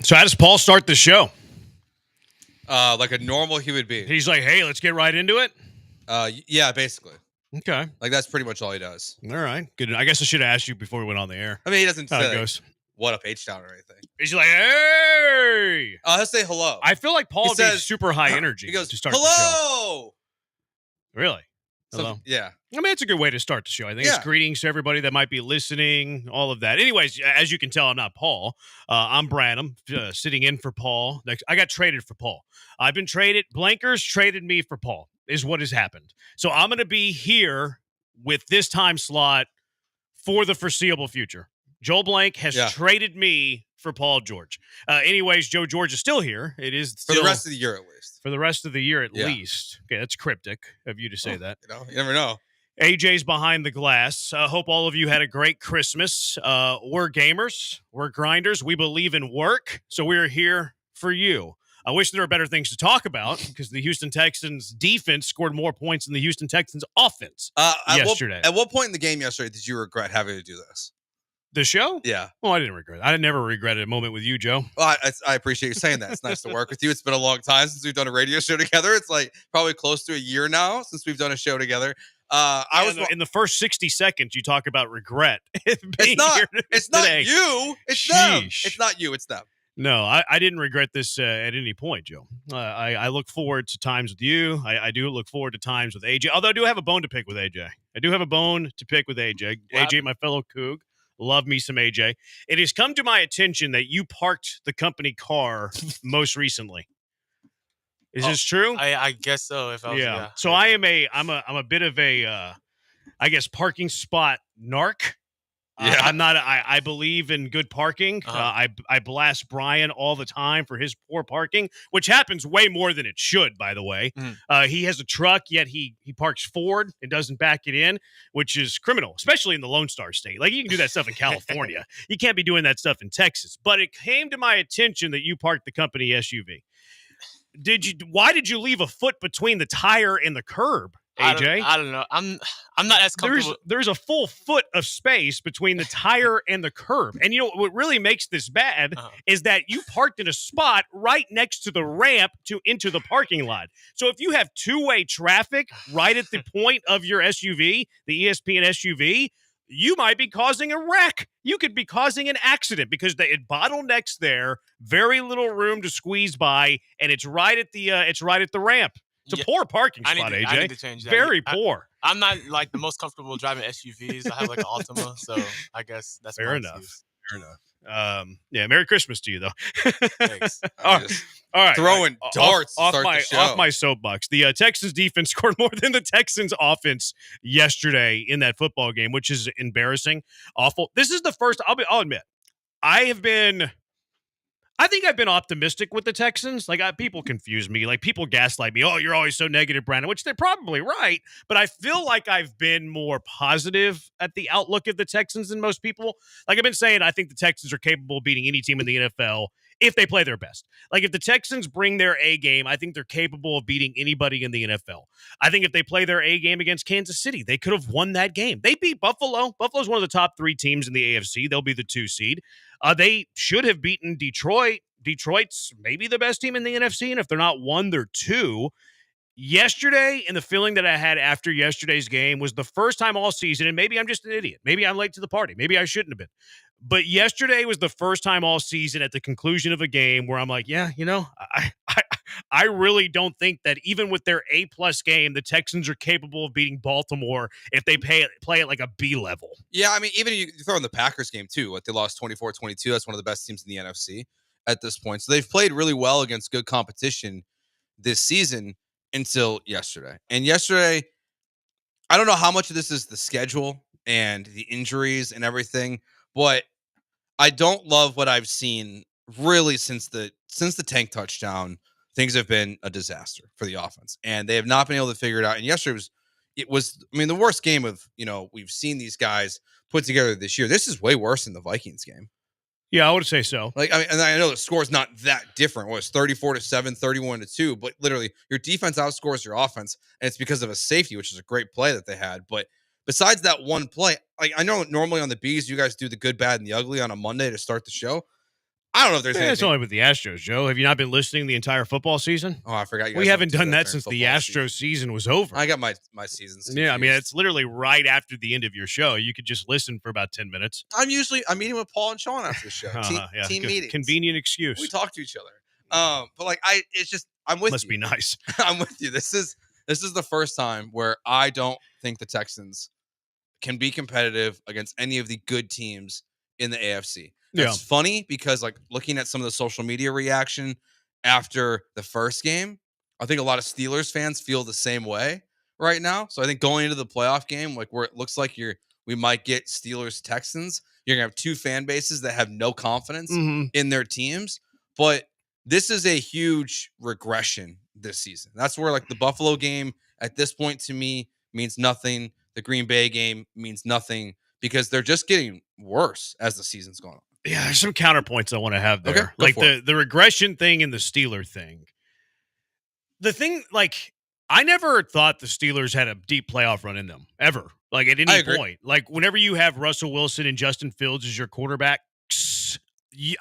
So how does Paul start the show? Like a normal human being. He's like, hey, let's get right into it. Yeah, basically. Okay. Like that's pretty much all he does. All right. Good. I guess I should have asked you before we went on the air. I mean, he doesn't How say it like, goes. what up H-Town or anything. He's like, hey. He'll say hello. I feel like Paul says, needs super high energy He goes, to start the show. hello. Really? Hello? Yeah. I mean, it's a good way to start the show. I think Yeah. it's greetings to everybody that might be listening, all of that. Anyways, as you can tell, I'm not Paul. I'm Branham, sitting in for Paul. I got traded for Paul. I've been traded. Blankers traded me for Paul is what has happened. So I'm going to be here with this time slot for the foreseeable future. Joel Blank has traded me for Paul George. Anyways, Joe George is still here. It is still, for the rest of the year, at least. For the rest of the year, at least. Okay, that's cryptic of you to say that. You never know. AJ's behind the glass. Hope all of you had a great Christmas. We're gamers. We're grinders. We believe in work. So we're here for you. I wish there were better things to talk about because the Houston Texans defense scored more points than the Houston Texans offense yesterday. At what point in the game yesterday did you regret having to do this? The show? Yeah. Well, I didn't regret it. I never regretted a moment with you, Joe. Well, I appreciate you saying that. It's nice to work with you. It's been a long time since we've done a radio show together. It's like probably close to a year now since we've done a show together. In the first 60 seconds, you talk about regret. It's not you. It's them. It's not you. It's them. No, I didn't regret this at any point, Joe. I look forward to times with you. I do look forward to times with AJ, although I do have a bone to pick with AJ. AJ, my fellow Coug. Love me some AJ. It has come to my attention that you parked the company car most recently. Is this true? I guess so. So I'm a bit of a I guess parking spot narc. I believe in good parking. I blast Brian all the time for his poor parking, which happens way more than it should, by the way. He has a truck, yet he parks forward and doesn't back it in, which is criminal, especially in the Lone Star State. Like, you can do that stuff in California. You can't be doing that stuff in Texas. But it came to my attention that you parked the company SUV. Why did you leave a foot between the tire and the curb, AJ? I don't know. I'm not as comfortable. There's a full foot of space between the tire and the curb. And you know what really makes this bad is that you parked in a spot right next to the ramp into the parking lot. So if you have two-way traffic right at the point of your SUV, the ESPN SUV, you might be causing a wreck. You could be causing an accident because it bottlenecks there, very little room to squeeze by, and it's right at the ramp. It's a poor parking spot, AJ. I need to change that. Very poor. I'm not like the most comfortable driving SUVs. I have like an Altima, so I guess that's fair enough. Merry Christmas to you, though. Thanks. All right. Throwing darts off my soapbox. The Texans defense scored more than the Texans offense yesterday in that football game, which is embarrassing, awful. This is the first. I'll admit, I think I've been optimistic with the Texans. Like, people confuse me. Like, people gaslight me. Oh, you're always so negative, Brandon, which they're probably right. But I feel like I've been more positive at the outlook of the Texans than most people. Like, I've been saying, I think the Texans are capable of beating any team in the NFL if they play their best. Like, if the Texans bring their A game, I think they're capable of beating anybody in the NFL. I think if they play their A game against Kansas City, they could have won that game. They beat Buffalo. Buffalo's one of the top 3 teams in the AFC. They'll be the 2 seed. They should have beaten Detroit. Detroit's maybe the best team in the NFC, and if they're not 1, they're 2. Yesterday, and the feeling that I had after yesterday's game was the first time all season, and maybe I'm just an idiot. Maybe I'm late to the party. Maybe I shouldn't have been. But yesterday was the first time all season at the conclusion of a game where I'm like, yeah, I really don't think that even with their A-plus game, the Texans are capable of beating Baltimore if they play it like a B level. Yeah, I mean, even you throw in the Packers game, too. Like, they lost 24-22. That's one of the best teams in the NFC at this point. So they've played really well against good competition this season until yesterday. And yesterday, I don't know how much of this is the schedule and the injuries and everything, but I don't love what I've seen really since the tank touchdown. Things have been a disaster for the offense, and they have not been able to figure it out. And yesterday was the worst game of, we've seen these guys put together this year. This is way worse than the Vikings game. Yeah, I would say so. Like, and I know the score's not that different. It was 34-7, 31-2, but literally your defense outscores your offense, and it's because of a safety, which is a great play that they had. But besides that one play, like, I know normally on the Bees, you guys do the good, bad, and the ugly on a Monday to start the show. I don't know if there's It's anything. only with the Astros, Joe. Have you not been listening the entire football season? Oh, I forgot you guys We don't haven't do done that during since the football Astros season was over. I got my seasons confused. Yeah, I mean, it's literally right after the end of your show. You could just listen for about 10 minutes. I'm meeting with Paul and Sean after the show. Team meetings. Convenient excuse. We talk to each other. But like it's just I'm with Must you. be nice. I'm with you. This is the first time where I don't think the Texans can be competitive against any of the good teams in the AFC. That's funny because like looking at some of the social media reaction after the first game, I think a lot of Steelers fans feel the same way right now. So I think going into the playoff game, like where it looks like we might get Steelers Texans, you're gonna have two fan bases that have no confidence in their teams. But this is a huge regression this season. That's where like the Buffalo game at this point to me means nothing. The Green Bay game means nothing because they're just getting worse as the season's going on. Yeah, there's some counterpoints I want to have there. Okay, like the regression thing and the Steeler thing. The thing, like, I never thought the Steelers had a deep playoff run in them, ever. Like, at any point. Like, whenever you have Russell Wilson and Justin Fields as your quarterback,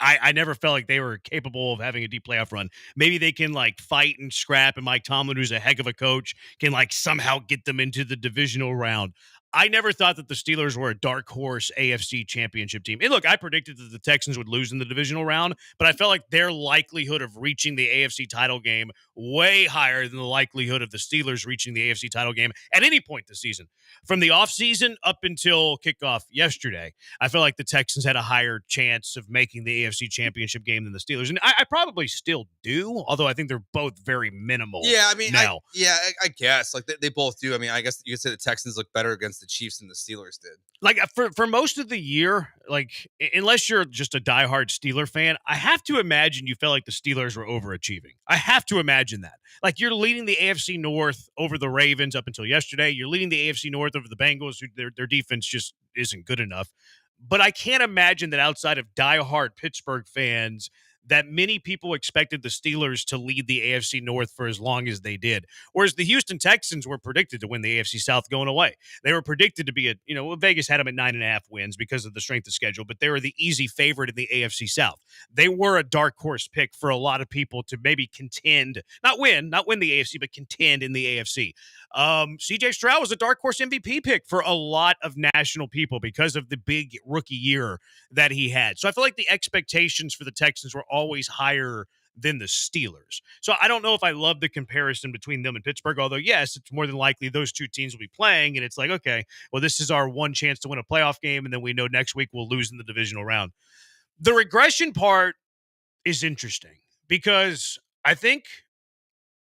I never felt like they were capable of having a deep playoff run. Maybe they can, like, fight and scrap, and Mike Tomlin, who's a heck of a coach, can, like, somehow get them into the divisional round. I never thought that the Steelers were a dark horse AFC championship team. And look, I predicted that the Texans would lose in the divisional round, but I felt like their likelihood of reaching the AFC title game way higher than the likelihood of the Steelers reaching the AFC title game at any point this season. From the offseason up until kickoff yesterday, I felt like the Texans had a higher chance of making the AFC championship game than the Steelers. And I probably still do, although I think they're both very minimal. Yeah, I mean, now. I guess. Like, they both do. I mean, I guess you could say the Texans look better against the Chiefs than the Steelers did. Like, for most of the year, like, unless you're just a diehard Steeler fan, I have to imagine you felt like the Steelers were overachieving. I have to imagine that. Like, you're leading the AFC North over the Ravens up until yesterday. You're leading the AFC North over the Bengals, who their defense just isn't good enough. But I can't imagine that outside of diehard Pittsburgh fans, that many people expected the Steelers to lead the AFC North for as long as they did. Whereas the Houston Texans were predicted to win the AFC South going away. They were predicted to be Vegas had them at 9.5 wins because of the strength of schedule, but they were the easy favorite in the AFC South. They were a dark horse pick for a lot of people to maybe contend, not win the AFC, but contend in the AFC. CJ Stroud was a dark horse MVP pick for a lot of national people because of the big rookie year that he had. So I feel like the expectations for the Texans were always higher than the Steelers. So I don't know if I love the comparison between them and Pittsburgh, although yes, it's more than likely those two teams will be playing. And it's like, okay, well, this is our one chance to win a playoff game. And then we know next week we'll lose in the divisional round. The regression part is interesting because I think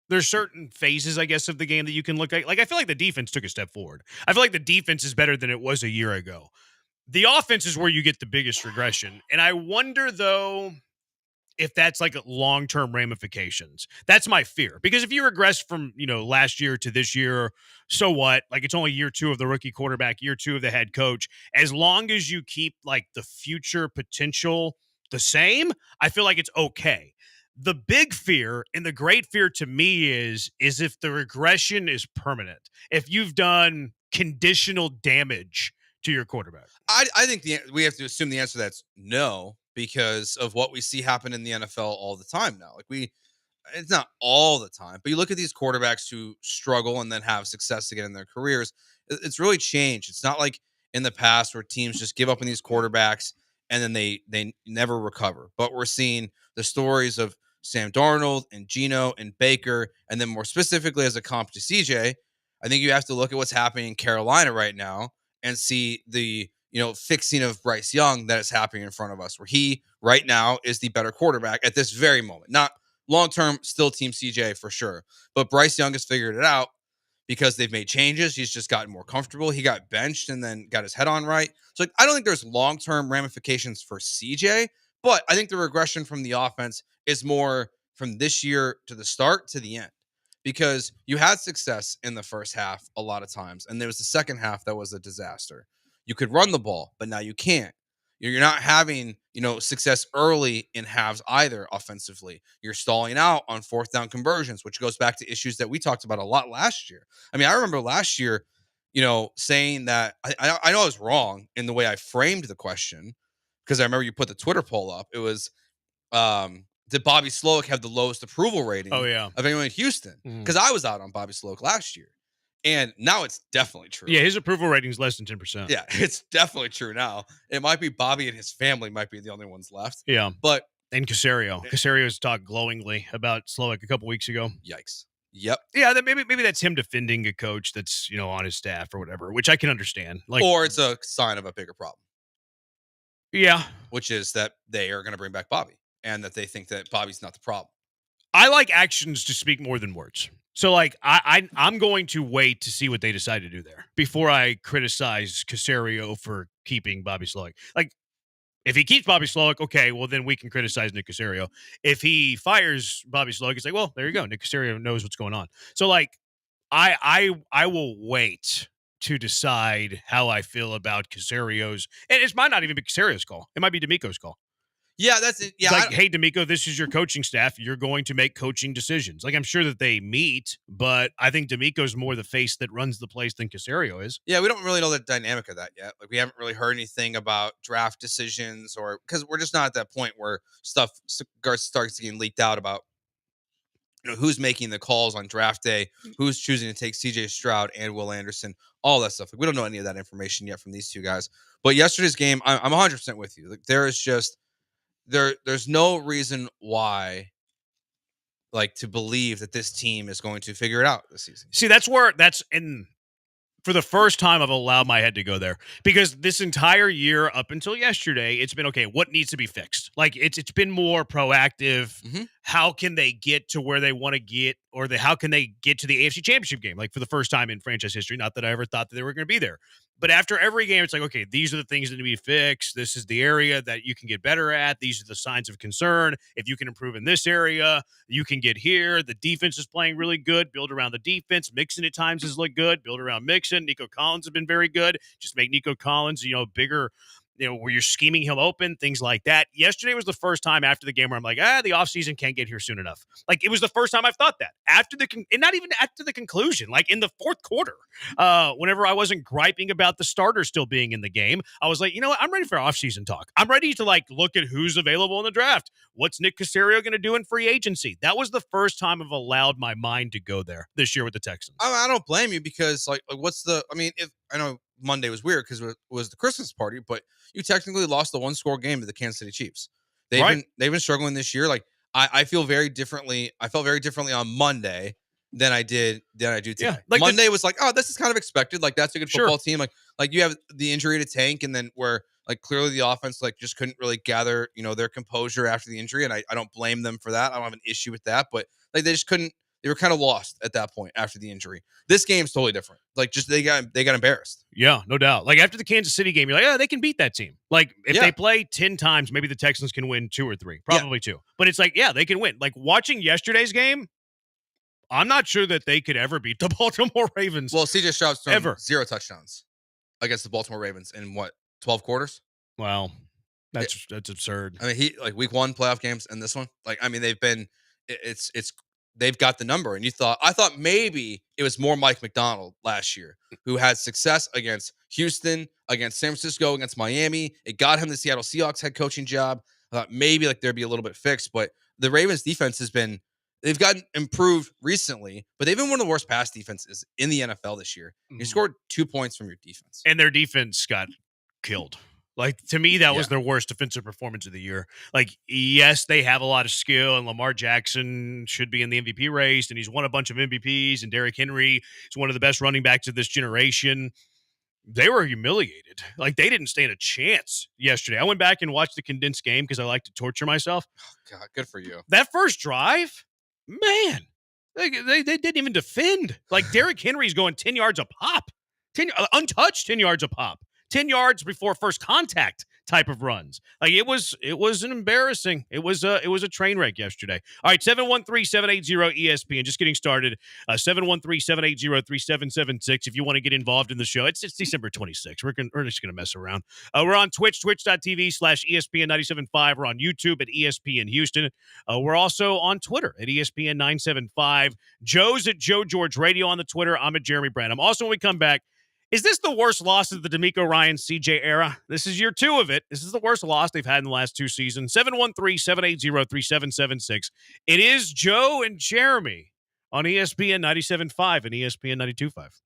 there's certain phases, I guess, of the game that you can look at. Like, I feel like the defense took a step forward. I feel like the defense is better than it was a year ago. The offense is where you get the biggest regression. And I wonder, though, if that's like long-term ramifications. That's my fear. Because if you regress from, last year to this year, so what? Like, it's only year 2 of the rookie quarterback, year 2 of the head coach. As long as you keep like the future potential the same, I feel like it's okay. The big fear and the great fear to me is if the regression is permanent. If you've done conditional damage to your quarterback. I think we have to assume the answer to that's no, because of what we see happen in the NFL all the time now. Like it's not all the time, but you look at these quarterbacks who struggle and then have success again in their careers. It's really changed. It's not like in the past where teams just give up on these quarterbacks and then they never recover. But we're seeing the stories of Sam Darnold and Geno and Baker, and then more specifically as a comp to CJ, I think you have to look at what's happening in Carolina right now and see the fixing of Bryce Young that is happening in front of us, where he right now is the better quarterback at this very moment. Not long-term, still Team CJ for sure, but Bryce Young has figured it out because they've made changes. He's just gotten more comfortable. He got benched and then got his head on right. So I don't think there's long-term ramifications for CJ, but I think the regression from the offense is more from this year to the start to the end. Because you had success in the first half a lot of times, and there was the second half that was a disaster. You could run the ball, but now you can't. You're not having, success early in halves either offensively. You're stalling out on 4th down conversions, which goes back to issues that we talked about a lot last year. I mean, I remember last year, saying that I know I was wrong in the way I framed the question, because I remember you put the Twitter poll up. It was, did Bobby Sloak have the lowest approval rating Oh, yeah. of anyone in Houston? Because I was out on Bobby Sloak last year. And now it's definitely true. Yeah, his approval rating is less than 10%. Yeah, it's definitely true now. It might be Bobby and his family might be the only ones left. Yeah. But And Caserio. Caserio's talked glowingly about Sloak a couple weeks ago. yikes. Yep. Yeah, maybe that's him defending a coach that's, on his staff or whatever, which I can understand. Like, Or it's a sign of a bigger problem, yeah. which is that they are going to bring back Bobby and that they think that Bobby's not the problem. I like actions to speak more than words. So, like, I'm going to wait to see what they decide to do there before I criticize Caserio for keeping Bobby Sloak. Like, if he keeps Bobby Sloak, okay, well, then we can criticize Nick Caserio. If he fires Bobby Sloak, it's like, well, there you go. Nick Caserio knows what's going on. So, like, I will wait to decide how I feel about Caserio's, and it might not even be Caserio's call. It might be D'Amico's call. Yeah, that's it. Yeah, It's like, hey, D'Amico, this is your coaching staff. You're going to make coaching decisions. Like, I'm sure that they meet, but I think D'Amico's more the face that runs the place than Caserio is. yeah, we don't really know the dynamic of that yet. Like, we haven't really heard anything about draft decisions, or because we're just not at that point where stuff starts getting leaked out about who's making the calls on draft day, who's choosing to take CJ Stroud and Will Anderson, all that stuff. Like, we don't know any of that information yet from these two guys. But yesterday's game, I'm 100% with you. Like, there is just there's no reason why, like, to believe that this team is going to figure it out this season. See, for the first time, I've allowed my head to go there because this entire year up until yesterday, it's been, okay, what needs to be fixed? Like, it's been more proactive. Mhm. How can they get to where they want to get, or how can they get to the AFC Championship game? Like, for the first time in franchise history, not that I ever thought that they were going to be there. But after every game, it's like, okay, these are the things that need to be fixed. This is the area that you can get better at. These are the signs of concern. If you can improve in this area, you can get here. The defense is playing really good. Build around the defense. Mixon at times has looked good. Build around Mixon. Nico Collins has been very good. Just make Nico Collins, bigger, where you're scheming him open, things like that. Yesterday was the first time after the game where I'm like, the offseason can't get here soon enough. Like, it was the first time I've thought that and not even after the conclusion, like in the fourth quarter, whenever I wasn't griping about the starter still being in the game, I was like, you know what? I'm ready for offseason talk. I'm ready to look at who's available in the draft. What's Nick Caserio going to do in free agency? That was the first time I've allowed my mind to go there this year with the Texans. I don't blame you because if I know Monday was weird because it was the Christmas party, but you technically lost the 1-score game to the Kansas City Chiefs. They've been struggling this year. Like, I feel very differently. I felt very differently on Monday than I do today. Yeah, like Monday was like, oh, this is kind of expected. Like, that's a good football team. Like you have the injury to Tank, and then where like clearly the offense just couldn't really gather their composure after the injury, and I don't blame them for that. I don't have an issue with that, but like they just couldn't. They were kind of lost at that point after the injury. This game's totally different. Like, just they got embarrassed. Yeah, no doubt. Like, after the Kansas City game, you're like, they can beat that team. Like, if they play 10 times, maybe the Texans can win 2 or 3. Probably 2. But it's like, they can win. Like, watching yesterday's game, I'm not sure that they could ever beat the Baltimore Ravens. Well, CJ Stroud's thrown 0 touchdowns against the Baltimore Ravens in 12 quarters? Wow. That's absurd. I mean, he week 1 playoff games and this one. They've got the number, and I thought maybe it was more Mike McDonald last year who had success against Houston, against San Francisco, against Miami. It got him the Seattle Seahawks head coaching job. I thought maybe there'd be a little bit fixed, but the Ravens defense they've gotten improved recently, but they've been one of the worst pass defenses in the NFL this year. Mm-hmm. You scored 2 points from your defense. And their defense got killed. Like, to me, that was their worst defensive performance of the year. Like, yes, they have a lot of skill, and Lamar Jackson should be in the MVP race, and he's won a bunch of MVPs, and Derrick Henry is one of the best running backs of this generation. They were humiliated. Like, they didn't stand a chance yesterday. I went back and watched the condensed game because I like to torture myself. Oh, God, good for you. That first drive, man, they didn't even defend. Like, Derrick Henry's going 10 yards a pop. Untouched 10 yards a pop. 10 yards before first contact type of runs. Like, it was an embarrassing. It was a train wreck yesterday. All right, 713-780-ESPN. Just getting started. 713-780-3776. If you want to get involved in the show, it's December 26th. We're just gonna mess around. We're on Twitch, twitch.tv/ESPN 97.5. We're on YouTube at ESPN Houston. We're also on Twitter at ESPN 975. Joe's at Joe George Radio on the Twitter. I'm at Jeremy Branham. Also, when we come back, Is this the worst loss of the D'Amico Ryan CJ era? This is year 2 of it. This is the worst loss they've had in the last 2 seasons. 713-780-3776. It is Joe and Jeremy on ESPN 97.5 and ESPN 92.5.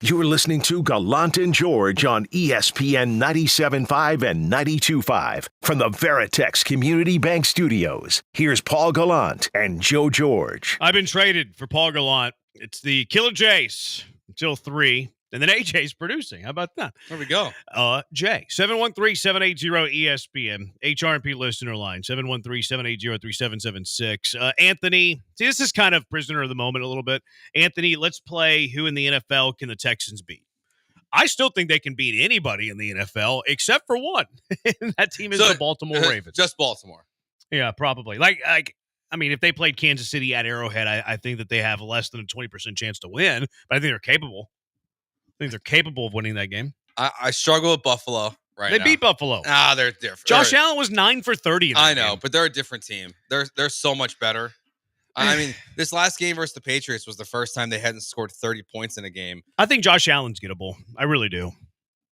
You're listening to Gallant and George on ESPN 97.5 and 92.5 from the Veritex Community Bank Studios. Here's Paul Gallant and Joe George. I've been traded for Paul Gallant. It's the Killer Jays until 3, and then AJ's producing. How about that? There we go. Jay, 713-780-ESPN, HRP listener line, 713-780-3776. Anthony, see, this is kind of prisoner of the moment a little bit. Anthony, let's play who in the NFL can the Texans beat? I still think they can beat anybody in the NFL except for one. That team is the Baltimore Ravens. Just Baltimore. Yeah, probably. I mean, if they played Kansas City at Arrowhead, I think that they have less than a 20% chance to win, but I think they're capable. I think they're capable of winning that game. I struggle with Buffalo right now. They beat Buffalo. They're different. Josh Allen was 9 for 30 in that I know, game. but they're a different team. They're so much better. I mean, this last game versus the Patriots was the first time they hadn't scored 30 points in a game. I think Josh Allen's gettable. I really do.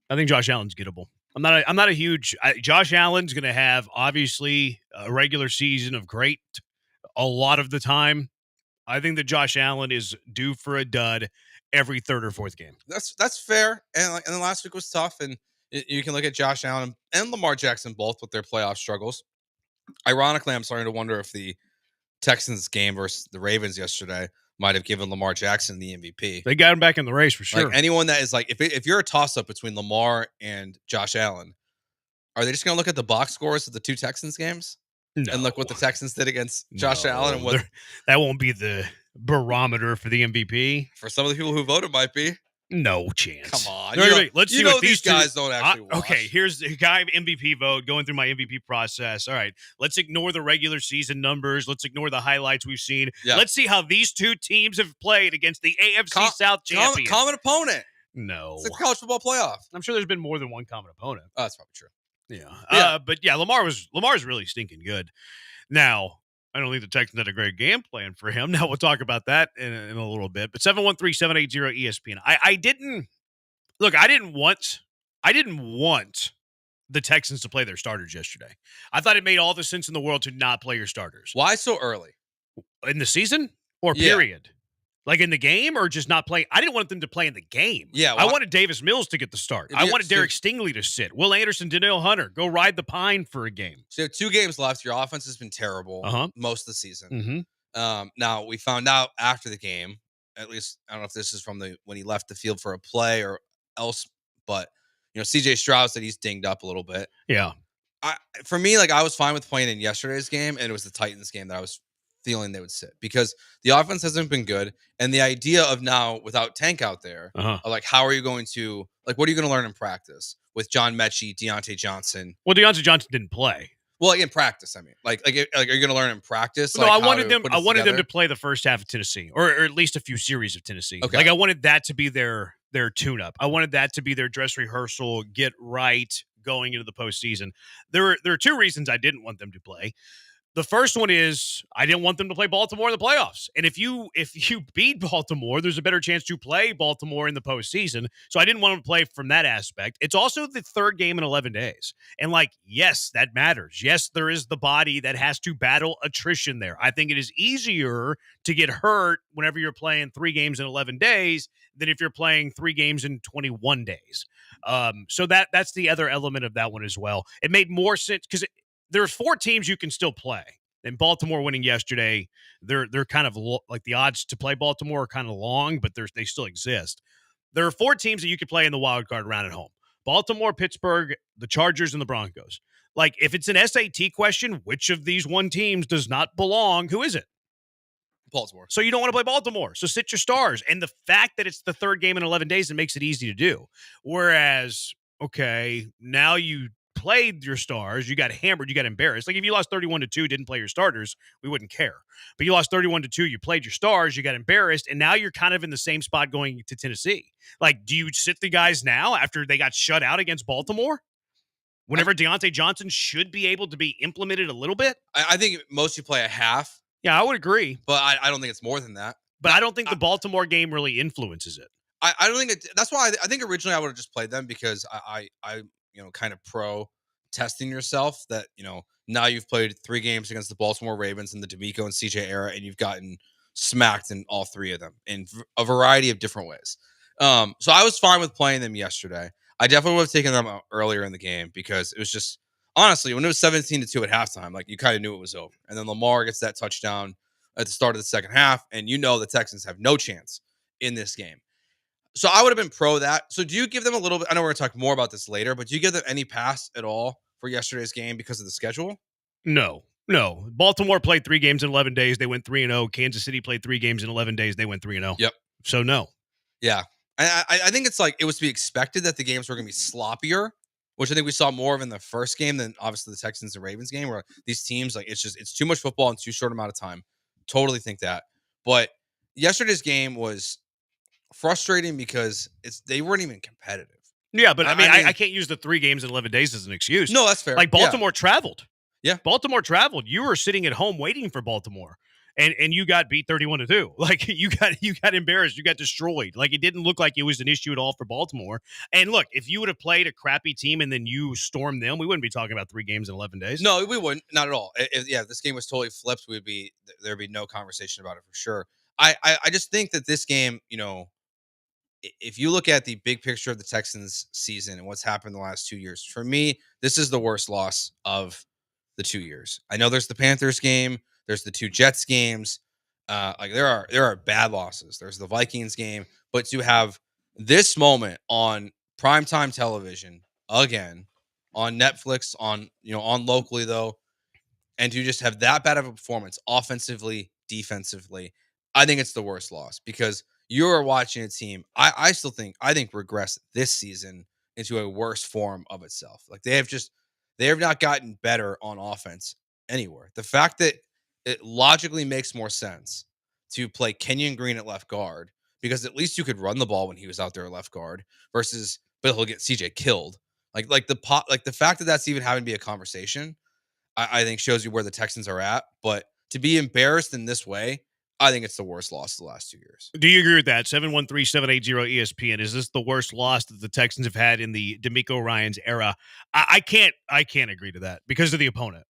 I think Josh Allen's gettable. I'm not a huge Josh Allen's going to have obviously a regular season of great a lot of the time. I think that Josh Allen is due for a dud every third or fourth game. That's fair. And the last week was tough. And you can look at Josh Allen and Lamar Jackson both with their playoff struggles. Ironically, I'm starting to wonder if the Texans game versus the Ravens yesterday might have given Lamar Jackson the MVP. They got him back in the race for sure. Like anyone that is like, if you're a toss up between Lamar and Josh Allen, are they just going to look at the box scores of the two Texans games and look what the Texans did against Josh Allen? And what that won't be the barometer for the MVP. For some of the people who voted might be. No chance. Come on. Let's see what these guys don't actually watch. Okay, here's the guy MVP vote, going through my MVP process. All right, let's ignore the regular season numbers. Let's ignore the highlights we've seen. Yeah. Let's see how these two teams have played against the AFC South champion. Common opponent. No. It's a college football playoff. I'm sure there's been more than one common opponent. Oh, that's probably true. Yeah. But yeah, Lamar's really stinking good. Now, I don't think the Texans had a great game plan for him. Now we'll talk about that in a little bit. But 713-780 ESPN. I didn't want the Texans to play their starters yesterday. I thought it made all the sense in the world to not play your starters. Why so early? In the season or period? Like in the game or just not play? I didn't want them to play in the game. Yeah, I wanted Davis Mills to get the start. I wanted Derek Stingley to sit. Will Anderson, Danielle Hunter, go ride the pine for a game. So 2 games left. Your offense has been terrible most of the season. Mm-hmm. Now, we found out after the game, at least, I don't know if this is from when he left the field for a play or else, but, CJ Stroud said he's dinged up a little bit. Yeah. For me, I was fine with playing in yesterday's game, and it was the Titans game that I was feeling they would sit because the offense hasn't been good. And the idea of now without Tank out there, how are you going to, what are you going to learn in practice with John Mechie, Deontay Johnson? Well, Deontay Johnson didn't play. Well, in practice, I mean, are you going to learn in practice? No, I wanted them to play the first half of Tennessee, or at least a few series of Tennessee. Okay. I wanted that to be their tune-up. I wanted that to be their dress rehearsal, get right going into the postseason. There are 2 reasons I didn't want them to play. The first one is I didn't want them to play Baltimore in the playoffs. And if you beat Baltimore, there's a better chance to play Baltimore in the postseason. So I didn't want them to play from that aspect. It's also the 3rd game in 11 days. And yes, that matters. Yes, there is the body that has to battle attrition there. I think it is easier to get hurt whenever you're playing 3 games in 11 days than if you're playing 3 games in 21 days. So that's the other element of that one as well. It made more sense because there's 4 teams you can still play. And Baltimore winning yesterday, they're kind of the odds to play Baltimore are kind of long, but they still exist. There are 4 teams that you could play in the wild card round at home: Baltimore, Pittsburgh, the Chargers, and the Broncos. If it's an SAT question, which of these 1 teams does not belong? Who is it? Baltimore. So you don't want to play Baltimore. So sit your stars. And the fact that it's the 3rd game in 11 days, it makes it easy to do. Whereas, okay, now you played your stars, you got hammered, you got embarrassed. If you lost 31-2, didn't play your starters, we wouldn't care. But you lost 31-2, you played your stars, you got embarrassed, and now you're kind of in the same spot going to Tennessee. Do you sit the guys now after they got shut out against Baltimore? Whenever Deontay Johnson should be able to be implemented a little bit? I think most you play a half. Yeah, I would agree. But I don't think it's more than that. But I don't think the Baltimore game really influences it. I don't think that's why I think originally I would have just played them because I kind of pro testing yourself that, now you've played 3 games against the Baltimore Ravens in the D'Amico and CJ era, and you've gotten smacked in all 3 of them in a variety of different ways. So I was fine with playing them yesterday. I definitely would have taken them out earlier in the game because it was just, honestly, when it was 17-2 at halftime, you kind of knew it was over. And then Lamar gets that touchdown at the start of the second half, and the Texans have no chance in this game. So I would have been pro that. So do you give them a little bit? I know we're going to talk more about this later, but do you give them any pass at all for yesterday's game because of the schedule? No. Baltimore played 3 games in 11 days. They went 3-0. Kansas City played 3 games in 11 days. They went 3-0. Yep. So no. Yeah. I think it's it was to be expected that the games were going to be sloppier, which I think we saw more of in the first game than obviously the Texans and Ravens game, where these teams, it's too much football in too short amount of time. Totally think that. But yesterday's game was frustrating because they weren't even competitive. Yeah, but I mean, I can't use the 3 games in 11 days as an excuse. No, that's fair. Baltimore traveled. Yeah. Baltimore traveled. You were sitting at home waiting for Baltimore. And you got beat 31-2. You got embarrassed. You got destroyed. It didn't look like it was an issue at all for Baltimore. And look, if you would have played a crappy team and then you stormed them, we wouldn't be talking about 3 games in 11 days. No, we wouldn't. Not at all. If this game was totally flipped, there'd be no conversation about it for sure. I just think that this game, if you look at the big picture of the Texans season and what's happened in the last 2 years, for me, this is the worst loss of the 2 years. I know there's the Panthers game. There's the 2 Jets games. Like there are bad losses. There's the Vikings game, but to have this moment on primetime television again, on Netflix, on locally though, and to just have that bad of a performance offensively, defensively, I think it's the worst loss because you are watching a team. I think regress this season into a worse form of itself. Like they have not gotten better on offense anywhere. The fact that it logically makes more sense to play Kenyon Green at left guard because at least you could run the ball when he was out there at left guard versus but he'll get CJ killed. Like the fact that that's even having to be a conversation I think shows you where the Texans are at. But to be embarrassed in this way, I think it's the worst loss of the last 2 years. Do you agree with that? 713-780 ESPN. Is this the worst loss that the Texans have had in the DeMeco Ryans era? I can't agree to that because of the opponent.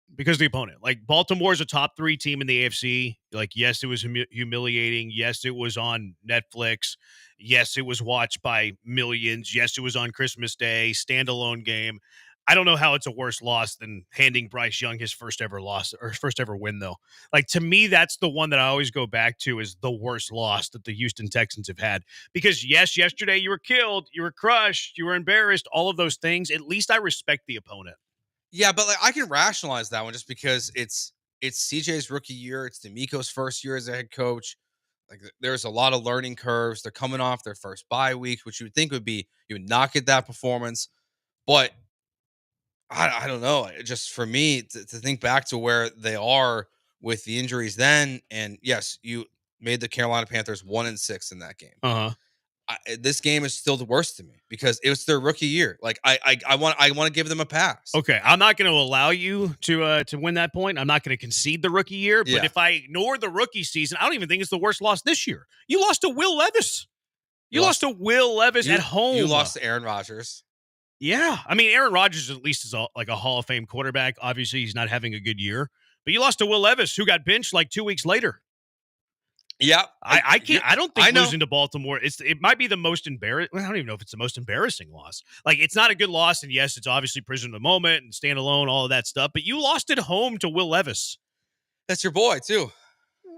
Like Baltimore's a top 3 team in the AFC. Like, yes, it was humiliating. Yes, it was on Netflix. Yes, it was watched by millions. Yes, it was on Christmas Day, standalone game. I don't know how it's a worse loss than handing Bryce Young his first ever loss or first ever win, though. Like, to me, that's the one that I always go back to as the worst loss that the Houston Texans have had. Because, yes, yesterday you were killed, you were crushed, you were embarrassed, all of those things. At least I respect the opponent. Yeah, but like I can rationalize that one just because it's CJ's rookie year. It's DeMeco's first year as a head coach. Like there's a lot of learning curves. They're coming off their first bye week, which you would think you would not get that performance. But I don't know. Just for me to think back to where they are with the injuries then, and yes, you made the Carolina Panthers 1-6 in that game. This game is still the worst to me because it was their rookie year. Like I want to give them a pass. Okay, I'm not going to allow you to win that point. I'm not going to concede the rookie year. But if I ignore the rookie season, I don't even think it's the worst loss this year. You lost to Will Levis. You lost to Will Levis at home. You lost to Aaron Rodgers. Yeah. I mean, Aaron Rodgers at least is like a Hall of Fame quarterback. Obviously, he's not having a good year. But you lost to Will Levis, who got benched like 2 weeks later. Yeah. I can't. I don't think losing to Baltimore, it might be the most embarrassing. I don't even know if it's the most embarrassing loss. Like, it's not a good loss. And yes, it's obviously prisoner of the moment and stand alone, all of that stuff. But you lost at home to Will Levis. That's your boy, too.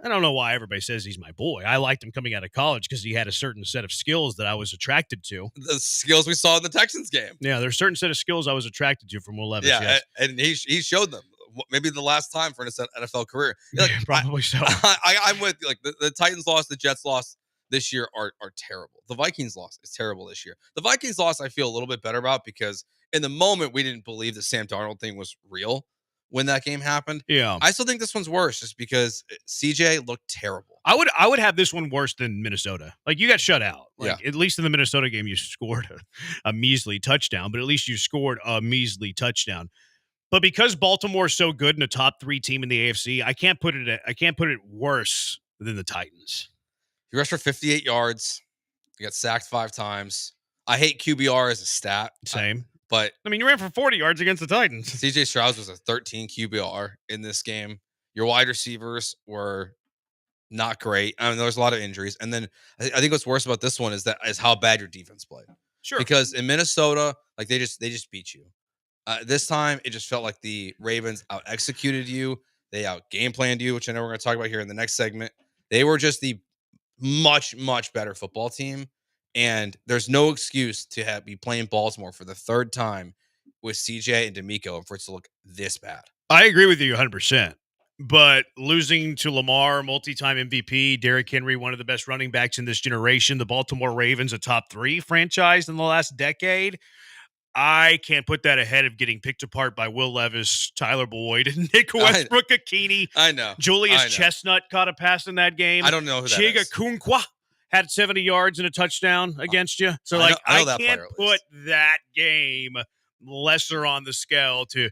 I don't know why everybody says he's my boy. I liked him coming out of college because he had a certain set of skills that I was attracted to. The skills we saw in the Texans game. Yeah, there's a certain set of skills I was attracted to from Will Levis. Yeah, yes. and he showed them. Maybe the last time for an NFL career. Like, probably so. I'm with you. Like the Titans lost, the Jets lost this year are terrible. The Vikings loss is terrible this year. The Vikings loss I feel a little bit better about because in the moment we didn't believe the Sam Darnold thing was real when that game happened. Yeah. I still think this one's worse just because CJ looked terrible. I would have this one worse than Minnesota. Like, you got shut out. Like, at least in the Minnesota game you scored a measly touchdown, but at least you scored a measly touchdown. But because Baltimore's so good and a top 3 team in the AFC, I can't put it worse than the Titans. He rushed for 58 yards. He got sacked 5 times. I hate QBR as a stat. Same. But I mean, you ran for 40 yards against the Titans. CJ Stroud was a 13 QBR in this game. Your wide receivers were not great. I mean, there was a lot of injuries. And then I think what's worse about this one is how bad your defense played. Sure. Because in Minnesota, like they just beat you. This time, it just felt like the Ravens out-executed you. They out-game planned you, which I know we're going to talk about here in the next segment. They were just the much, much better football team. And there's no excuse to be playing Baltimore for the 3rd time with CJ and DeMeco and for it to look this bad. I agree with you 100%. But losing to Lamar, multi-time MVP, Derrick Henry, one of the best running backs in this generation, the Baltimore Ravens, a top 3 franchise in the last decade, I can't put that ahead of getting picked apart by Will Levis, Tyler Boyd, Nick Westbrook-Akini. I know. Julius Chestnut caught a pass in that game. I don't know who that Chiga is. Kunkwa had 70 yards and a touchdown against you. So, I can't put that game lesser on the scale to,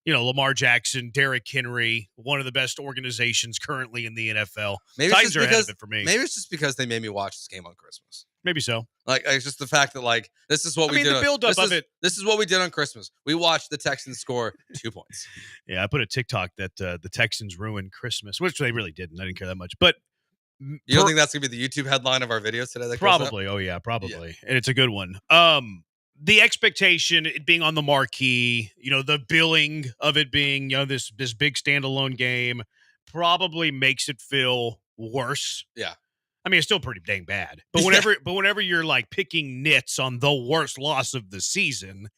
Lamar Jackson, Derrick Henry, one of the best organizations currently in the NFL. Maybe Titans are ahead of it for me. Maybe it's just because they made me watch this game on Christmas. Maybe so. Like, it's just the fact that, this is what we did. The build-up of it. This is what we did on Christmas. We watched the Texans score 2 points. Yeah, I put a TikTok that the Texans ruined Christmas, which they really didn't. I didn't care that much. But you don't think that's going to be the YouTube headline of our videos today? Probably. Oh, yeah, probably. Yeah. And it's a good one. The expectation, it being on the marquee, the billing of it being, this big standalone game probably makes it feel worse. Yeah. I mean, it's still pretty dang bad. But whenever you're like picking nits on the worst loss of the season,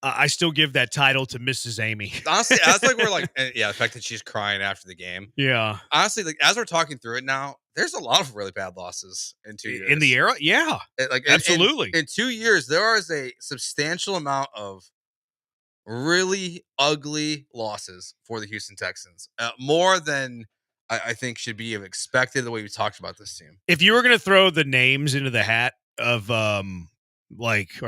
I still give that title to Mrs. Amy. Honestly, as like we're like, the fact that she's crying after the game. Yeah. Honestly, like as we're talking through it now, there's a lot of really bad losses in 2 years. In the era? Yeah. Absolutely. In 2 years, there is a substantial amount of really ugly losses for the Houston Texans. More than I think should be expected the way we talked about this team. If you were going to throw the names into the hat of or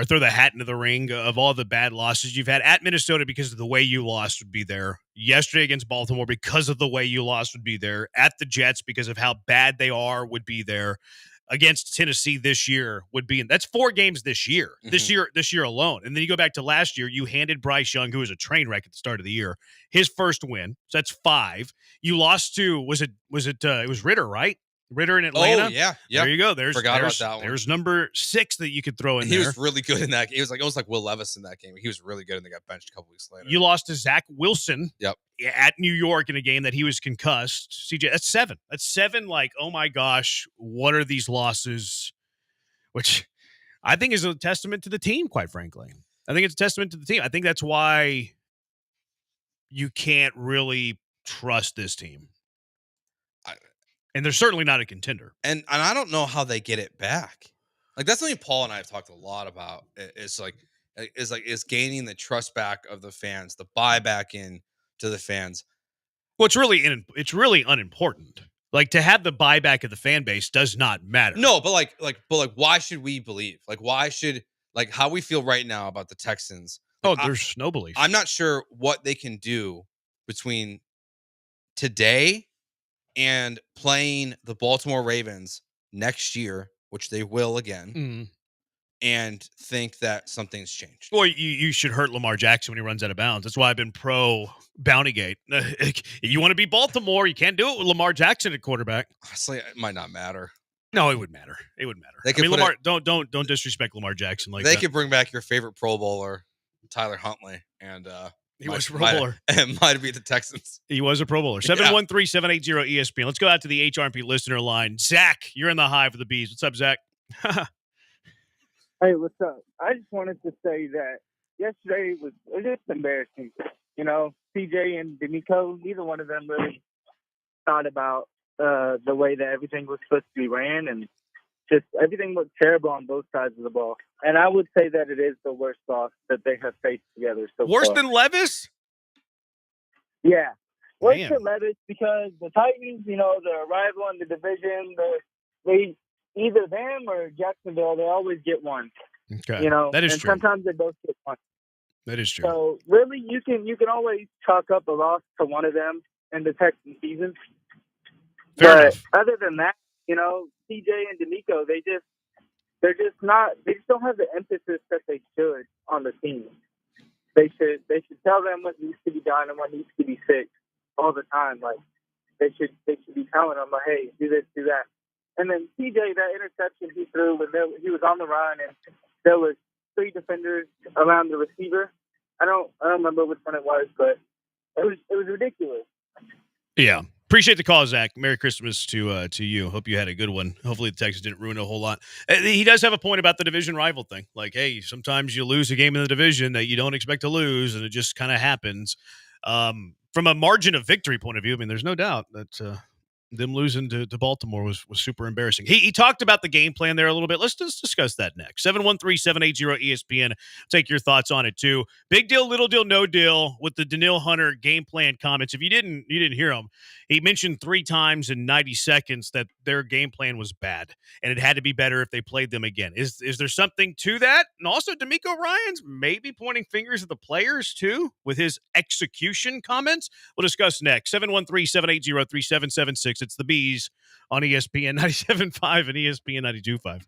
throw the hat into the ring of all the bad losses you've had at Minnesota because of the way you lost would be there. Yesterday against Baltimore because of the way you lost would be there. At the Jets because of how bad they are would be there. Against Tennessee this year would be in. That's 4 games this year. Mhm. This year alone. And then you go back to last year, you handed Bryce Young, who was a train wreck at the start of the year, his first win. So that's 5. You lost to it was Ritter, right? Ritter in Atlanta. Oh yeah. There you go. Forgot about that one. There's number 6 that you could throw in He there. was really good in that. It was like Will Levis in that game. He was really good and they got benched a couple weeks later. You lost to Zach Wilson. Yep. At New York in a game that he was concussed. CJ, that's 7. That's 7. Like, oh my gosh, what are these losses? Which I think is a testament to the team, quite frankly. I think it's a testament to the team. I think that's why you can't really trust this team. And they're certainly not a contender. And I don't know how they get it back. Like that's something Paul and I have talked a lot about. Is gaining the trust back of the fans, the buy back in to the fans. Well, it's really unimportant. Like to have the buyback of the fan base does not matter. No, but why should we believe? Like why should how we feel right now about the Texans? There's no belief. I'm not sure what they can do between today and playing the Baltimore Ravens next year, which they will again, and think that something's changed. Well, you should hurt Lamar Jackson when he runs out of bounds. That's why I've been pro Bountygate. You want to be Baltimore, you can't do it with Lamar Jackson at quarterback. Honestly, it might not matter. No, it would matter. It would matter. Lamar, don't disrespect Lamar Jackson like that. They could bring back your favorite Pro Bowler, Tyler Huntley, and he was a Pro Bowler. It might be the Texans. He was a Pro Bowler. 713-780-ESPN. Let's go out to the HRP listener line. Zach, you're in the hive of the bees. What's up, Zach? Hey, what's up? I just wanted to say that yesterday was just embarrassing. You know, CJ and D'Amico, neither one of them really thought about the way that everything was supposed to be ran, and just everything looked terrible on both sides of the ball. And I would say that it is the worst loss that they have faced together so Worse far. than Levis? Yeah. Worse Damn. than Levis because the Titans, you know, the rival in the division, they either them or Jacksonville, they always get one. Okay. You know, that is and true. sometimes they both get one. That is true. So really, you can always chalk up a loss to one of them in the Texan season. Fair enough. Other than that, you know, CJ and D'Amico, they just don't have the emphasis that they should on the team. They should tell them what needs to be done and what needs to be fixed all the time. Like they should be telling them, like, hey, do this, do that. And then CJ, that interception he threw when he was on the run and there was 3 defenders around the receiver. I don't remember which one it was, but it was ridiculous. Yeah. Appreciate the call, Zach. Merry Christmas to you. Hope you had a good one. Hopefully the Texans didn't ruin a whole lot. He does have a point about the division rival thing. Like, hey, sometimes you lose a game in the division that you don't expect to lose, and it just kind of happens. From a margin of victory point of view, I mean, there's no doubt that them losing to Baltimore was super embarrassing. He talked about the game plan there a little bit. Let's just discuss that next. 713-780-ESPN. Take your thoughts on it too. Big deal, little deal, no deal with the Danielle Hunter game plan comments. If you didn't hear him, he mentioned 3 times in 90 seconds that their game plan was bad and it had to be better if they played them again. Is there something to that? And also D'Amico Ryans maybe pointing fingers at the players too with his execution comments. We'll discuss next. 713-780-3776. It's the Bees on ESPN 97.5 and ESPN 92.5.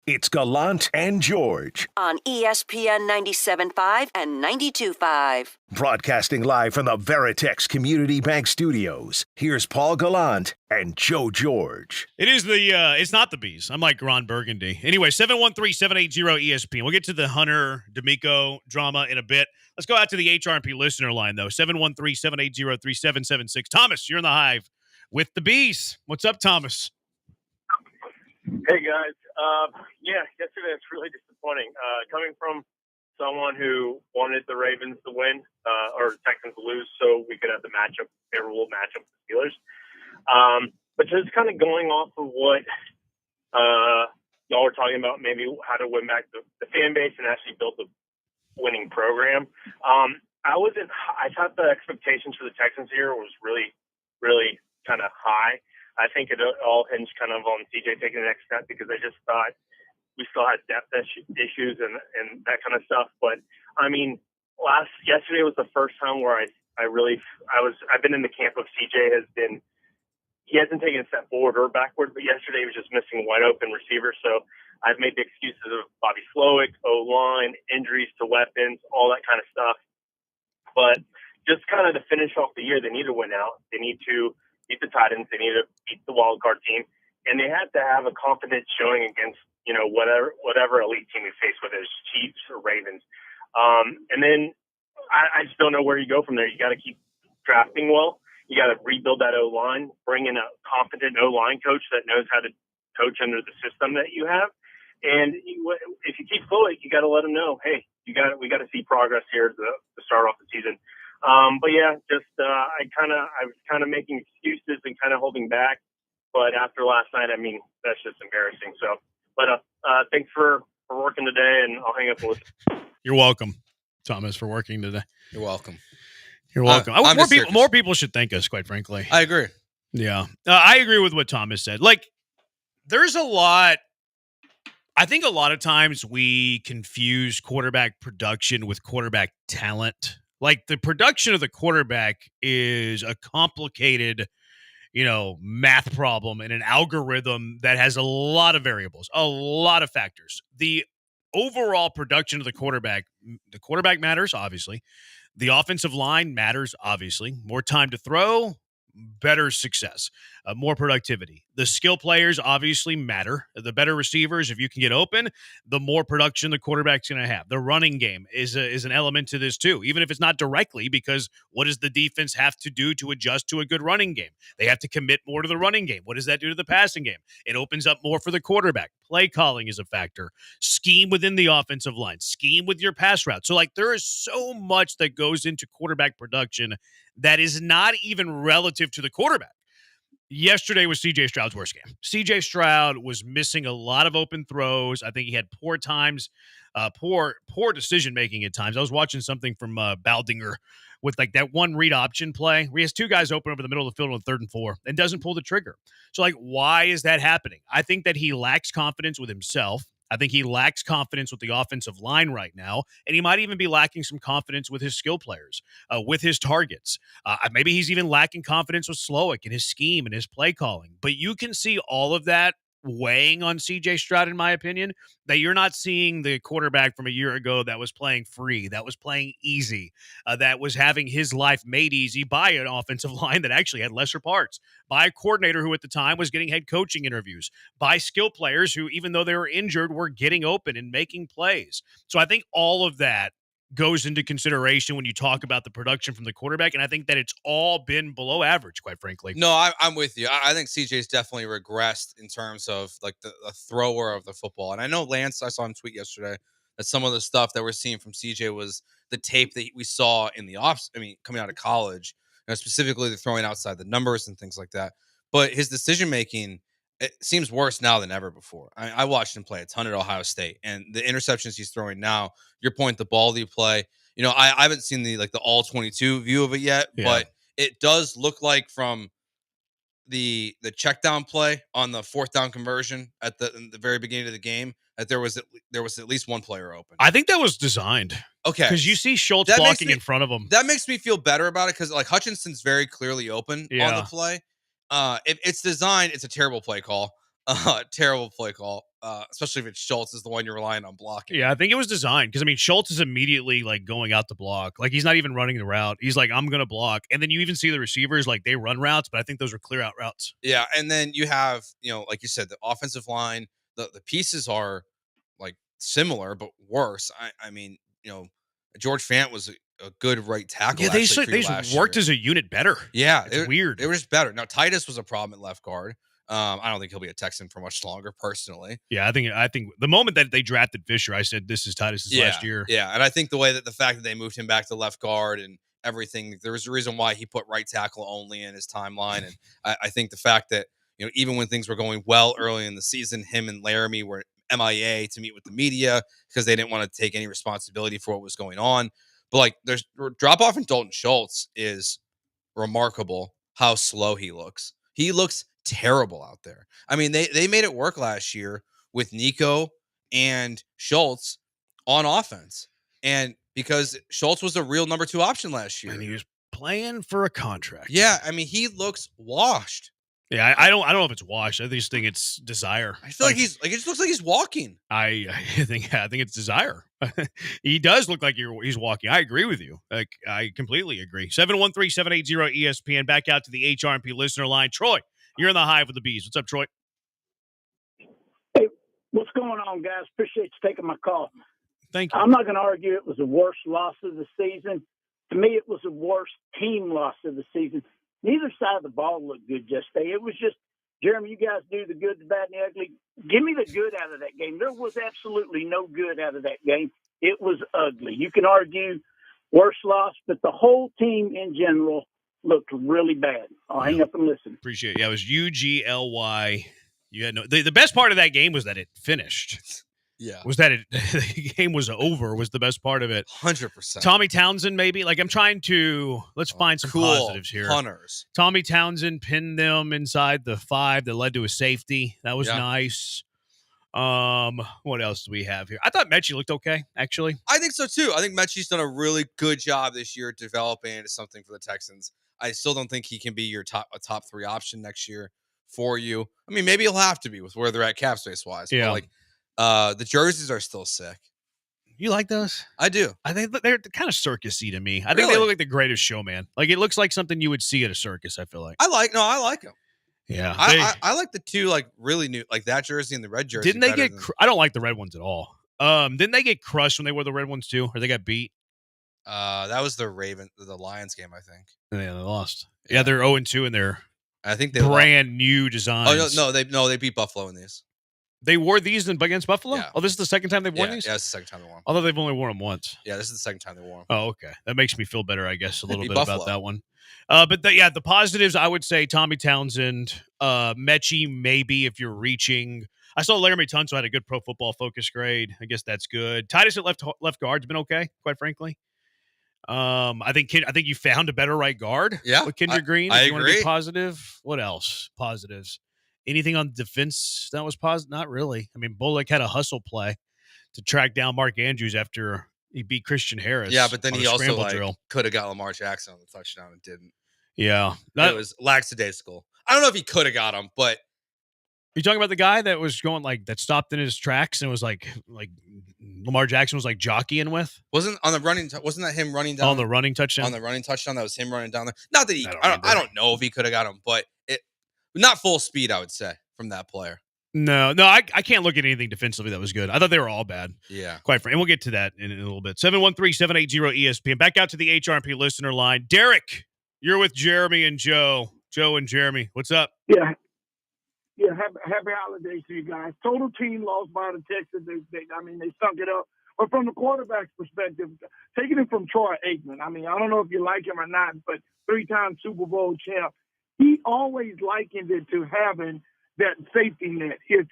It's Gallant and George, on ESPN 97.5 and 92.5. broadcasting live from the Veritex Community Bank Studios. Here's Paul Gallant and Joe George. It is it's not the Bees. I'm like Ron Burgundy. Anyway, 713-780-ESPN. We'll get to the Hunter D'Amico drama in a bit. Let's go out to the HRP listener line, though. 713-780-3776. Thomas, you're in the Hive with the Bees. What's up, Thomas? Hey, guys. Yesterday was really disappointing. Coming from someone who wanted the Ravens to win or Texans to lose so we could have the favorable matchup with the Steelers. But just kind of going off of what y'all were talking about, maybe how to win back the fan base and actually build a winning program. I thought the expectations for the Texans here was really, really kind of high. I think it all hinged kind of on CJ taking the next step because I just thought we still had depth issues and that kind of stuff. But I mean, yesterday was the first time where I've been in the camp of CJ he hasn't taken a step forward or backward, but yesterday he was just missing wide open receivers. So I've made the excuses of Bobby Slowick, O-line, injuries to weapons, all that kind of stuff. But just kind of to finish off the year, they need to win out. They need to beat the Titans. They need to beat the wild card team, and they have to have a confidence showing against whatever elite team we face, whether it's Chiefs or Ravens. And then I just don't know where you go from there. You got to keep drafting well. You got to rebuild that O-line, bring in a competent O-line coach that knows how to coach under the system that you have. And if you keep Floyd, you got to let him know, hey, we got to see progress here to start off the season. But yeah, just I was kind of making excuses and kind of holding back. But after last night, I mean, that's just embarrassing. So, but thanks for working today, and I'll hang up with you. You're welcome, Thomas, for working today. You're welcome. You're welcome. More people should thank us, quite frankly. I agree. Yeah. I agree with what Thomas said. Like, there's a lot. I think a lot of times we confuse quarterback production with quarterback talent. Like, the production of the quarterback is a complicated, math problem and an algorithm that has a lot of variables, a lot of factors. The overall production of the quarterback matters, obviously. The offensive line matters, obviously. More time to throw, better success, more productivity. The skill players obviously matter. The better receivers, if you can get open, the more production the quarterback's going to have. The running game is an element to this too, even if it's not directly, because what does the defense have to do to adjust to a good running game? They have to commit more to the running game. What does that do to the passing game? It opens up more for the quarterback. Play calling is a factor. Scheme within the offensive line. Scheme with your pass route. So, there is so much that goes into quarterback production that is not even relative to the quarterback. Yesterday was C.J. Stroud's worst game. C.J. Stroud was missing a lot of open throws. I think he had poor decision-making at times. I was watching something from Baldinger with that one read option play where he has two guys open over the middle of the field on 3rd and 4 and doesn't pull the trigger. So, why is that happening? I think that he lacks confidence with himself. I think he lacks confidence with the offensive line right now, and he might even be lacking some confidence with his skill players, with his targets. Maybe he's even lacking confidence with Slowick and his scheme and his play calling. But you can see all of that weighing on C.J. Stroud, in my opinion, that you're not seeing the quarterback from a year ago that was playing free, that was playing easy, that was having his life made easy by an offensive line that actually had lesser parts, by a coordinator who at the time was getting head coaching interviews, by skill players who, even though they were injured, were getting open and making plays. So I think all of that goes into consideration when you talk about the production from the quarterback, and I think that it's all been below average, quite frankly. No, I'm with you. I think CJ's definitely regressed in terms of the thrower of the football. And I know Lance, I saw him tweet yesterday that some of the stuff that we're seeing from CJ was the tape that we saw in the coming out of college, specifically the throwing outside the numbers and things like that. But his decision making, it seems worse now than ever before. I watched him play a ton at Ohio State, and the interceptions he's throwing now, your point, the ball that you play, I haven't seen the all 22 view of it yet, but it does look like from the check down play on the 4th down conversion in the very beginning of the game that there was at least one player open. I think that was designed. Okay. Because you see Schultz walking in front of him. That makes me feel better about it because Hutchinson's very clearly open on the play. If it's designed, it's a terrible play call. Terrible play call, especially if it's Schultz is the one you're relying on blocking. Yeah, I think it was designed because, I mean, Schultz is immediately, like, going out the block. Like, he's not even running the route. He's like, I'm going to block. And then you even see the receivers, like, they run routes, but I think those were clear out routes. Yeah, and then you have, like you said, the offensive line, the pieces are, like, similar but worse. I mean, George Fant was a good right tackle. Yeah, they actually, just worked as a unit better. Yeah, it's weird. It was just better. Now, Titus was a problem at left guard. I don't think he'll be a Texan for much longer, personally. Yeah, I think the moment that they drafted Fisher, I said this is Titus's last year. Yeah, and I think the fact that they moved him back to left guard and everything, there was a reason why he put right tackle only in his timeline. And I think the fact that, even when things were going well early in the season, him and Laramie were MIA to meet with the media because they didn't want to take any responsibility for what was going on. But, like, there's drop off in Dalton Schultz is remarkable how slow he looks. He looks terrible out there. I mean, they made it work last year with Nico and Schultz on offense. And because Schultz was the real number 2 option last year. And he was playing for a contract. Yeah, I mean, he looks washed. Yeah, I don't know if it's washed. I just think it's desire. I feel like it just looks like he's walking. I think it's desire. He does look like he's walking. I agree with you. Like, I completely agree. 713-780-ESPN. Back out to the HRMP listener line. Troy, you're in the hive with the bees. What's up, Troy? Hey, what's going on, guys? Appreciate you taking my call. Thank you. I'm not going to argue it was the worst loss of the season. To me, it was the worst team loss of the season. Neither side of the ball looked good yesterday. It was just, Jeremy, you guys do the good, the bad, and the ugly. Give me the good out of that game. There was absolutely no good out of that game. It was ugly. You can argue worst loss, but the whole team in general looked really bad. I'll hang up and listen. Appreciate it. Yeah, it was UGLY. You had the best part of that game was that it finished. Yeah. Was that the game was over was the best part of it. 100%. Tommy Townsend, maybe. Like, I'm trying to let's find some positives here. Punters. Tommy Townsend pinned them inside the 5 that led to a safety. That was nice. What else do we have here? I thought Mechie looked okay, actually. I think so too. I think Mechie's done a really good job this year developing into something for the Texans. I still don't think he can be a top 3 option next year for you. I mean, maybe he'll have to be with where they're at cap space wise. Yeah. But, like, the jerseys are still sick. You like those? I do. I think they're kind of circusy to me. I think Really? they look like the greatest showman. Like, it looks like something you would see at a circus, I feel like. I like them. Yeah. I like the 2, like, really new, like that jersey and the red jersey. Didn't they get I don't like the red ones at all. Didn't they get crushed when they wore the red ones too? Or they got beat? That was the Lions game, I think. Yeah, they lost. Yeah, they're 0-2 in their I think they brand new designs. Oh they beat Buffalo in these. They wore these against Buffalo? Yeah. Oh, this is the second time they've worn these? Yeah, it's the second time they wore them. Although they've only worn them once. Yeah, this is the second time they wore them. Oh, okay. That makes me feel better, I guess, a little bit Buffalo. about that one. But the positives, I would say Tommy Townsend, Mechie, maybe if you're reaching. I saw Laramie Tunsil had a good Pro Football Focus grade. I guess that's good. Titus at left guard's been okay, quite frankly. I think you found a better right guard. Yeah, with Kendrick Green. I if you want to agree. be positive. What else? Positives. Anything on defense that was positive? Not really. I mean, Bullock had a hustle play to track down Mark Andrews after he beat Christian Harris. Yeah, but then on he a also drill. could have got Lamar Jackson on the touchdown and didn't. Yeah, It was lackadaisical. I don't know if he could have got him, but you talking about the guy that was going that stopped in his tracks and was like Lamar Jackson was like jockeying with? Wasn't that him running down on the running touchdown? On the running touchdown, that was him running down there. Not that he. I don't know if he could have got him, but not full speed, I would say, from that player. No, I can't look at anything defensively that was good. I thought they were all bad. Yeah. Quite frankly. And we'll get to that in a little bit. 713-780-ESPN. Back out to the HRP listener line. Derek, you're with Jeremy and Joe. Joe and Jeremy, what's up? Yeah. Happy holidays to you guys. Total team loss by the Texans. They sunk it up. But from the quarterback's perspective, taking it from Troy Aikman, I mean, I don't know if you like him or not, but 3-time Super Bowl champ, he always likened it to having that safety net, his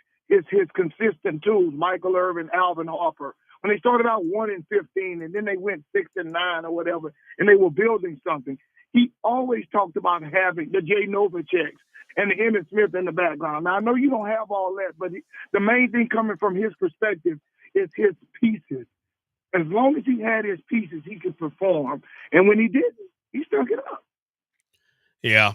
consistent tools, Michael Irvin, Alvin Harper. When they started out 1-15 and then they went 6-9 or whatever, and they were building something, he always talked about having the Jay Novaceks and the Emmitt Smith in the background. Now, I know you don't have all that, but the main thing coming from his perspective is his pieces. As long as he had his pieces, he could perform. And when he didn't, he stuck it up. Yeah.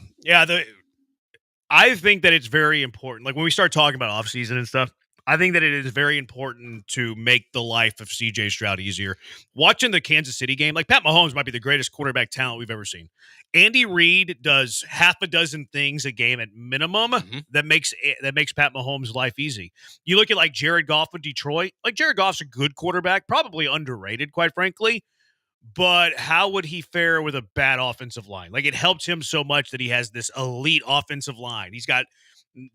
I think that it's very important. Like when we start talking about offseason and stuff, I think that it is very important to make the life of CJ Stroud easier. Watching the Kansas City game, like Pat Mahomes might be the greatest quarterback talent we've ever seen. Andy Reid does half a dozen things a game at minimum that makes Pat Mahomes' life easy. You look at like Jared Goff with Detroit. Like Jared Goff's a good quarterback, probably underrated, quite frankly. But how would he fare with a bad offensive line? Like it helps him so much that he has this elite offensive line.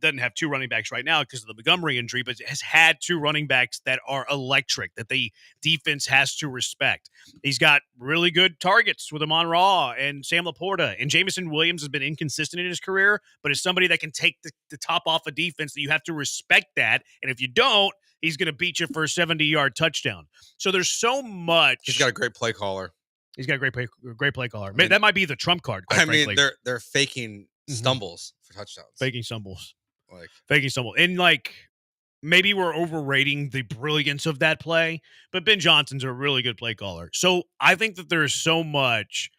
Doesn't have two running backs right now because of the Montgomery injury, but has had two running backs that are electric, that the defense has to respect. He's got really good targets with Amon-Ra and Sam Laporta, and Jameson Williams has been inconsistent in his career, but is somebody that can take the top off a defense that you have to respect that. And if you don't, he's going to beat you for a 70-yard touchdown. So there's so much. He's got a great play caller. He's got a great play caller. That might be the trump card. Frankly. They're faking stumbles for touchdowns. Faking stumbles. And like maybe we're overrating the brilliance of that play, but Ben Johnson's a really good play caller. So I think that there's so much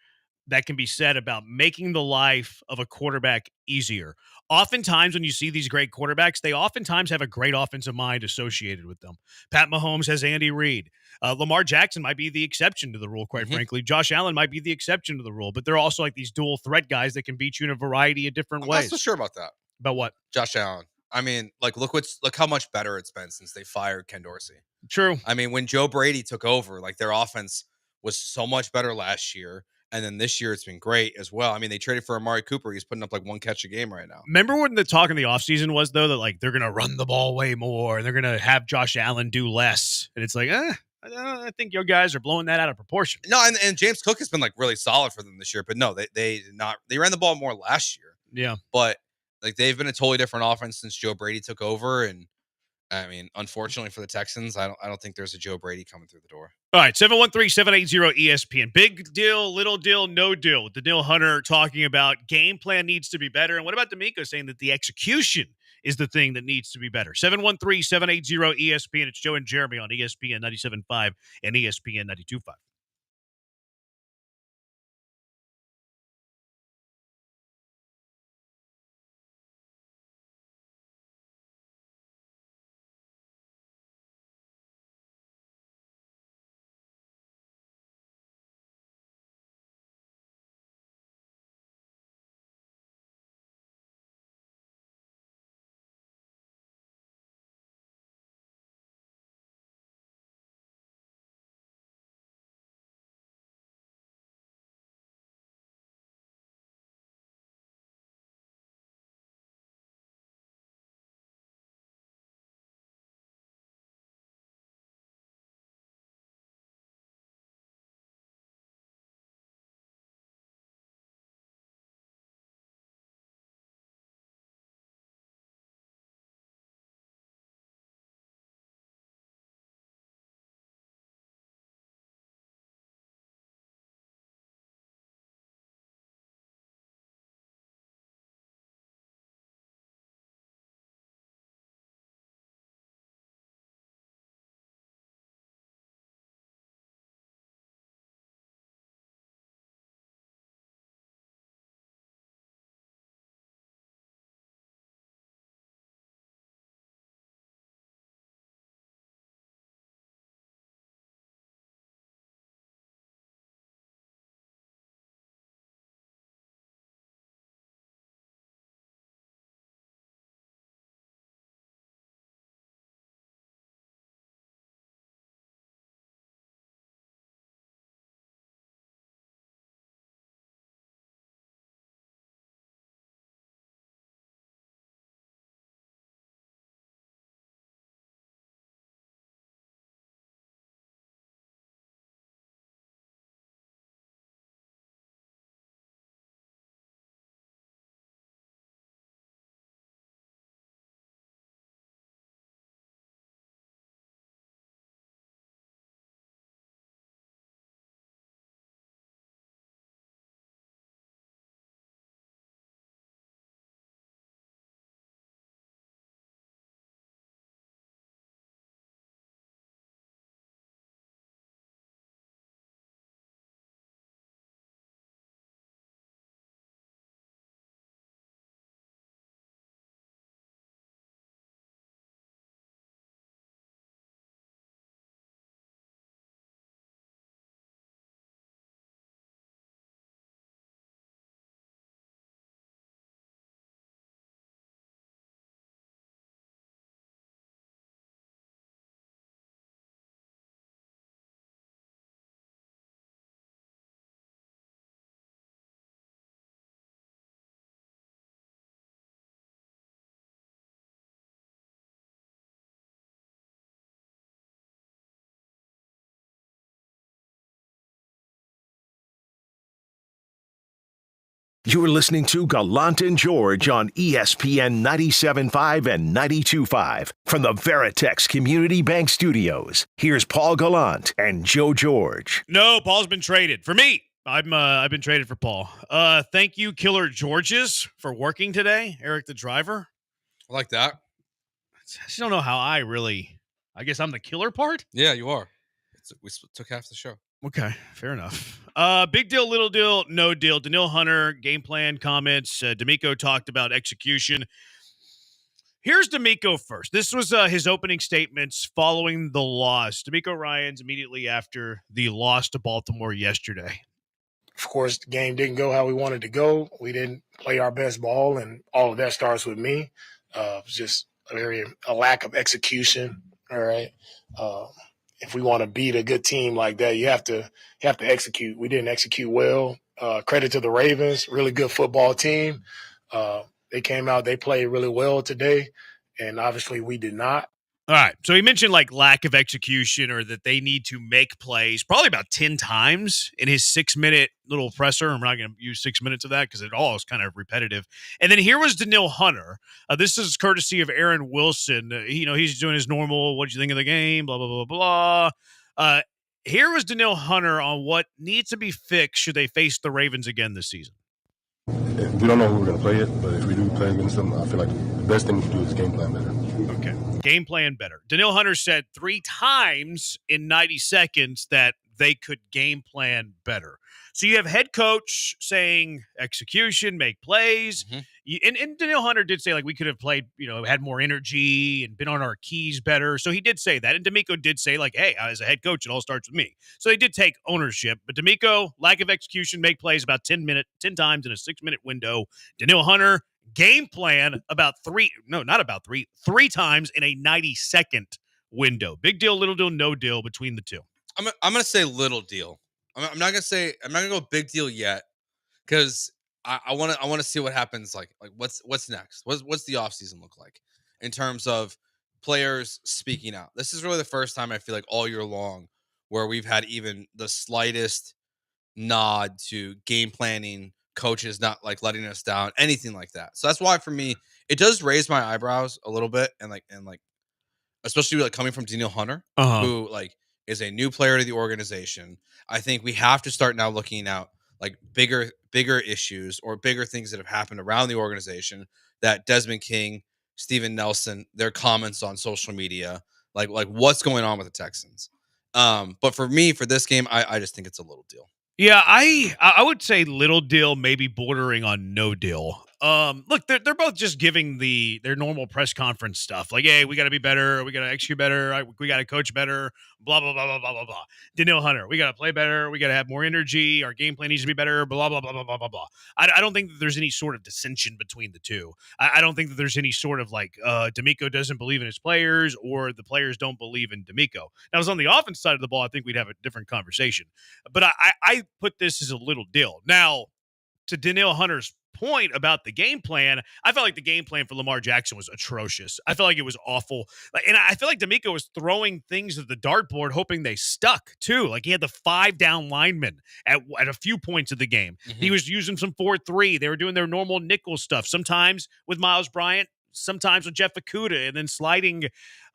that can be said about making the life of a quarterback easier. Oftentimes when you see these great quarterbacks, they oftentimes have a great offensive mind associated with them. Pat Mahomes has Andy Reid. Lamar Jackson might be the exception to the rule, quite frankly. Josh Allen might be the exception to the rule, but they're also like these dual threat guys that can beat you in a variety of different ways. I'm not so sure about that. About what? Josh Allen. I mean, like, look how much better it's been since they fired Ken Dorsey. True. I mean, when Joe Brady took over, like their offense was so much better last year. And then this year it's been great as well. I mean, they traded for Amari Cooper. He's putting up like one catch a game right now. Remember when the talk in the offseason was, though, that like they're going to run the ball way more and they're going to have Josh Allen do less. And it's like, I think your guys are blowing that out of proportion. No, and James Cook has been like really solid for them this year. But no, they did not. They ran the ball more last year. Yeah. But like they've been a totally different offense since Joe Brady took over. And I mean, unfortunately for the Texans, I don't think there's a Joe Brady coming through the door. All right, 713-780-ESPN. Big deal, little deal, no deal. With Daniil Hunter talking about game plan needs to be better. And what about D'Amico saying that the execution is the thing that needs to be better? 713-780-ESPN. It's Joe and Jeremy on ESPN 97.5 and ESPN 92.5. You're listening to Gallant and George on ESPN 97.5 and 92.5 from the Veritex Community Bank Studios. Here's Paul Gallant and Joe George. No, Paul's been traded for me. I've been traded for Paul. Thank you, Killer Georges, for working today. Eric, the driver. I like that. I just don't know how I guess I'm the killer part. Yeah, you are. We took half the show. Okay, fair enough. Big deal, little deal, no deal. Daniil Hunter, game plan comments. D'Amico talked about execution. Here's D'Amico first. This was his opening statements following the loss. D'Amico Ryans immediately after the loss to Baltimore yesterday. Of course, the game didn't go how we wanted to go. We didn't play our best ball, and all of that starts with me. It's just a lack of execution. All right. If we want to beat a good team like that, you have to execute. We didn't execute well. Credit to the Ravens, really good football team. They came out, they played really well today, and obviously we did not. All right. So he mentioned lack of execution or that they need to make plays probably about 10 times in his 6-minute little presser. I'm not going to use 6 minutes of that because it all is kind of repetitive. And then here was Daniil Hunter. This is courtesy of Aaron Wilson. He's doing his normal, what did you think of the game? Blah, blah, blah, blah. Here was Daniil Hunter on what needs to be fixed should they face the Ravens again this season. We don't know who we're going to play yet, but if we do play against them, I feel like the best thing we can do is game plan better. Okay. Game plan better. Daniil Hunter said 3 times in 90 seconds that they could game plan better. So you have head coach saying execution, make plays. Mm-hmm. And Daniil Hunter did say we could have played, had more energy and been on our keys better. So he did say that. And D'Amico did say hey, as a head coach, it all starts with me. So they did take ownership. But D'Amico, lack of execution, make plays about 10 times in a 6-minute window. Daniil Hunter, game plan three times in a 90-second window. Big deal, little deal, no deal between the two. I'm gonna say little deal. I'm not gonna go big deal yet because I want to see what happens. What's next? What's the offseason look like in terms of players speaking out? This is really the first time I feel like all year long where we've had even the slightest nod to game planning, coaches not letting us down, anything like that. So that's why for me it does raise my eyebrows a little bit, and especially coming from Daniil Hunter, who is a new player to the organization. I think we have to start now looking out bigger issues or bigger things that have happened around the organization, that Desmond King, Steven Nelson, their comments on social media, what's going on with the Texans. But for me, for this game, I just think it's a little deal. Yeah, I would say little deal, maybe bordering on no deal. Look, they're both just giving their normal press conference stuff. Hey, we got to be better. We got to execute better. We got to coach better. Blah, blah, blah, blah, blah, blah, blah. Daniil Hunter, we got to play better. We got to have more energy. Our game plan needs to be better. Blah, blah, blah, blah, blah, blah, blah. I don't think that there's any sort of dissension between the two. I don't think that there's any sort of D'Amico doesn't believe in his players or the players don't believe in D'Amico. Now, as on the offense side of the ball, I think we'd have a different conversation. But I put this as a little deal. Now, to Daniil Hunter's point about the game plan, I felt like the game plan for Lamar Jackson was atrocious. I felt like it was awful. And I feel like D'Amico was throwing things at the dartboard hoping they stuck too. He had the 5 down linemen at a few points of the game. Mm-hmm. He was using some 4-3. They were doing their normal nickel stuff, sometimes with Miles Bryant, sometimes with Jeff Okudah, and then sliding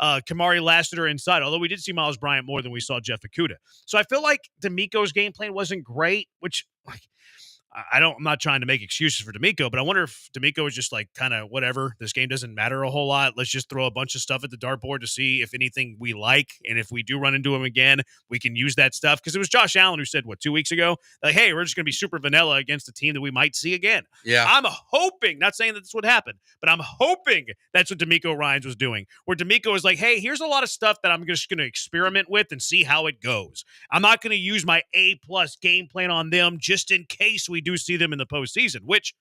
Kamari Lassiter inside, although we did see Miles Bryant more than we saw Jeff Okudah. So I feel like D'Amico's game plan wasn't great, which I'm not trying to make excuses for D'Amico, but I wonder if D'Amico is just kind of whatever. This game doesn't matter a whole lot. Let's just throw a bunch of stuff at the dartboard to see if anything we like. And if we do run into him again, we can use that stuff. Because it was Josh Allen who said, 2 weeks ago? Hey, we're just going to be super vanilla against a team that we might see again. Yeah. I'm hoping, not saying that this would happen, but I'm hoping that's what D'Amico Ryans was doing. Where D'Amico is hey, here's a lot of stuff that I'm just going to experiment with and see how it goes. I'm not going to use my A+ game plan on them just in case we do see them in the postseason, which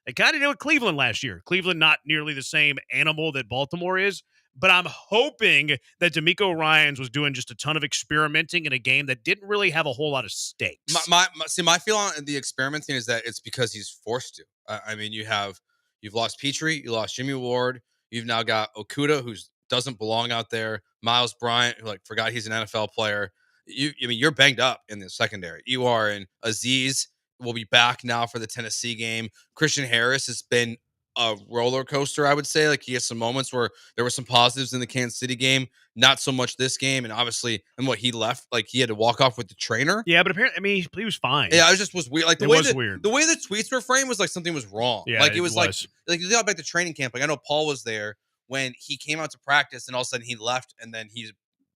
they kind of did with Cleveland last year. Cleveland, not nearly the same animal that Baltimore is, but I'm hoping that D'Amico Ryans was doing just a ton of experimenting in a game that didn't really have a whole lot of stakes. My feel on the experimenting is that it's because he's forced to. You've lost Petrie, you lost Jimmy Ward, you've now got Okudah, who doesn't belong out there, Miles Bryant, who forgot he's an NFL player. You're banged up in the secondary. You are in Aziz, will be back now for the Tennessee game. Christian Harris has been a roller coaster, I would say. Like, he has some moments where there were some positives in the Kansas City game, not so much this game. And obviously, and what he left, like, he had to walk off with the trainer. Yeah, but apparently, I mean, he was fine. Yeah, it just was weird. Like, It was weird. The way the tweets were framed was like something was wrong. Yeah, like it it was like you got back to training camp. Like, I know Paul was there when he came out to practice, and all of a sudden he left, and then he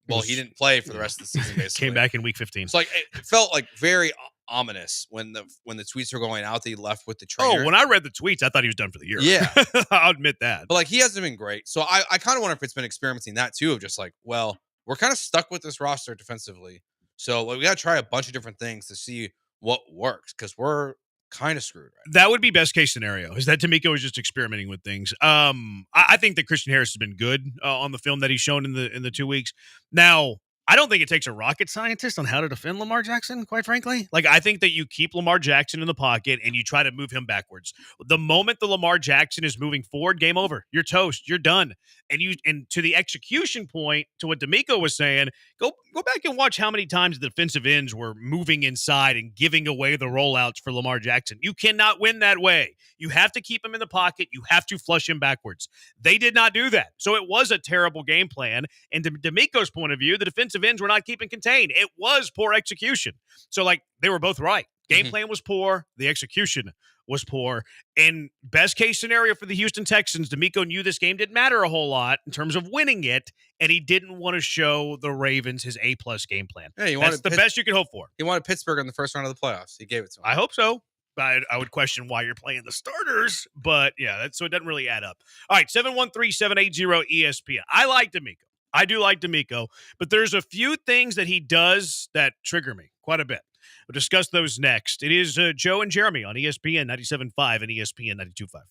didn't play for the rest of the season. Basically, came back in week 15. So like it felt like very ominous when the tweets were going out that he left with the trainer. Oh, when I read the tweets, I thought he was done for the year. Yeah. I'll admit that. But like, he hasn't been great. So I kind of wonder if it's been experimenting that too, of just like, well, we're kind of stuck with this roster defensively. So like, we got to try a bunch of different things to see what works, because we're kind of screwed right That would be best case scenario, is that D'Amico is just experimenting with things. I think that Christian Harris has been good on the film that he's shown in the 2 weeks. Now, I don't think it takes a rocket scientist on how to defend Lamar Jackson, quite frankly. Like, I think that you keep Lamar Jackson in the pocket and you try to move him backwards. The moment the Lamar Jackson is moving forward, game over. You're toast. You're done. And to the execution point, to what D'Amico was saying, go back and watch how many times the defensive ends were moving inside and giving away the rollouts for Lamar Jackson. You cannot win that way. You have to keep him in the pocket. You have to flush him backwards. They did not do that. So it was a terrible game plan. And to D'Amico's point of view, the defensive ends were not keeping contained. It was poor execution. So, like, they were both right. Game plan was poor. The execution was poor. And best case scenario for the Houston Texans, D'Amico knew this game didn't matter a whole lot in terms of winning it, and he didn't want to show the Ravens his A-plus game plan. Yeah, that's the best you could hope for. He wanted Pittsburgh in the first round of the playoffs. He gave it to him. I hope so. I would question why you're playing the starters, but yeah, so it doesn't really add up. All right, 713-780-ESPN. I like D'Amico. I do like D'Amico, but there's a few things that he does that trigger me quite a bit. We'll discuss those next. It is Joe and Jeremy on ESPN 97.5 and ESPN 92.5.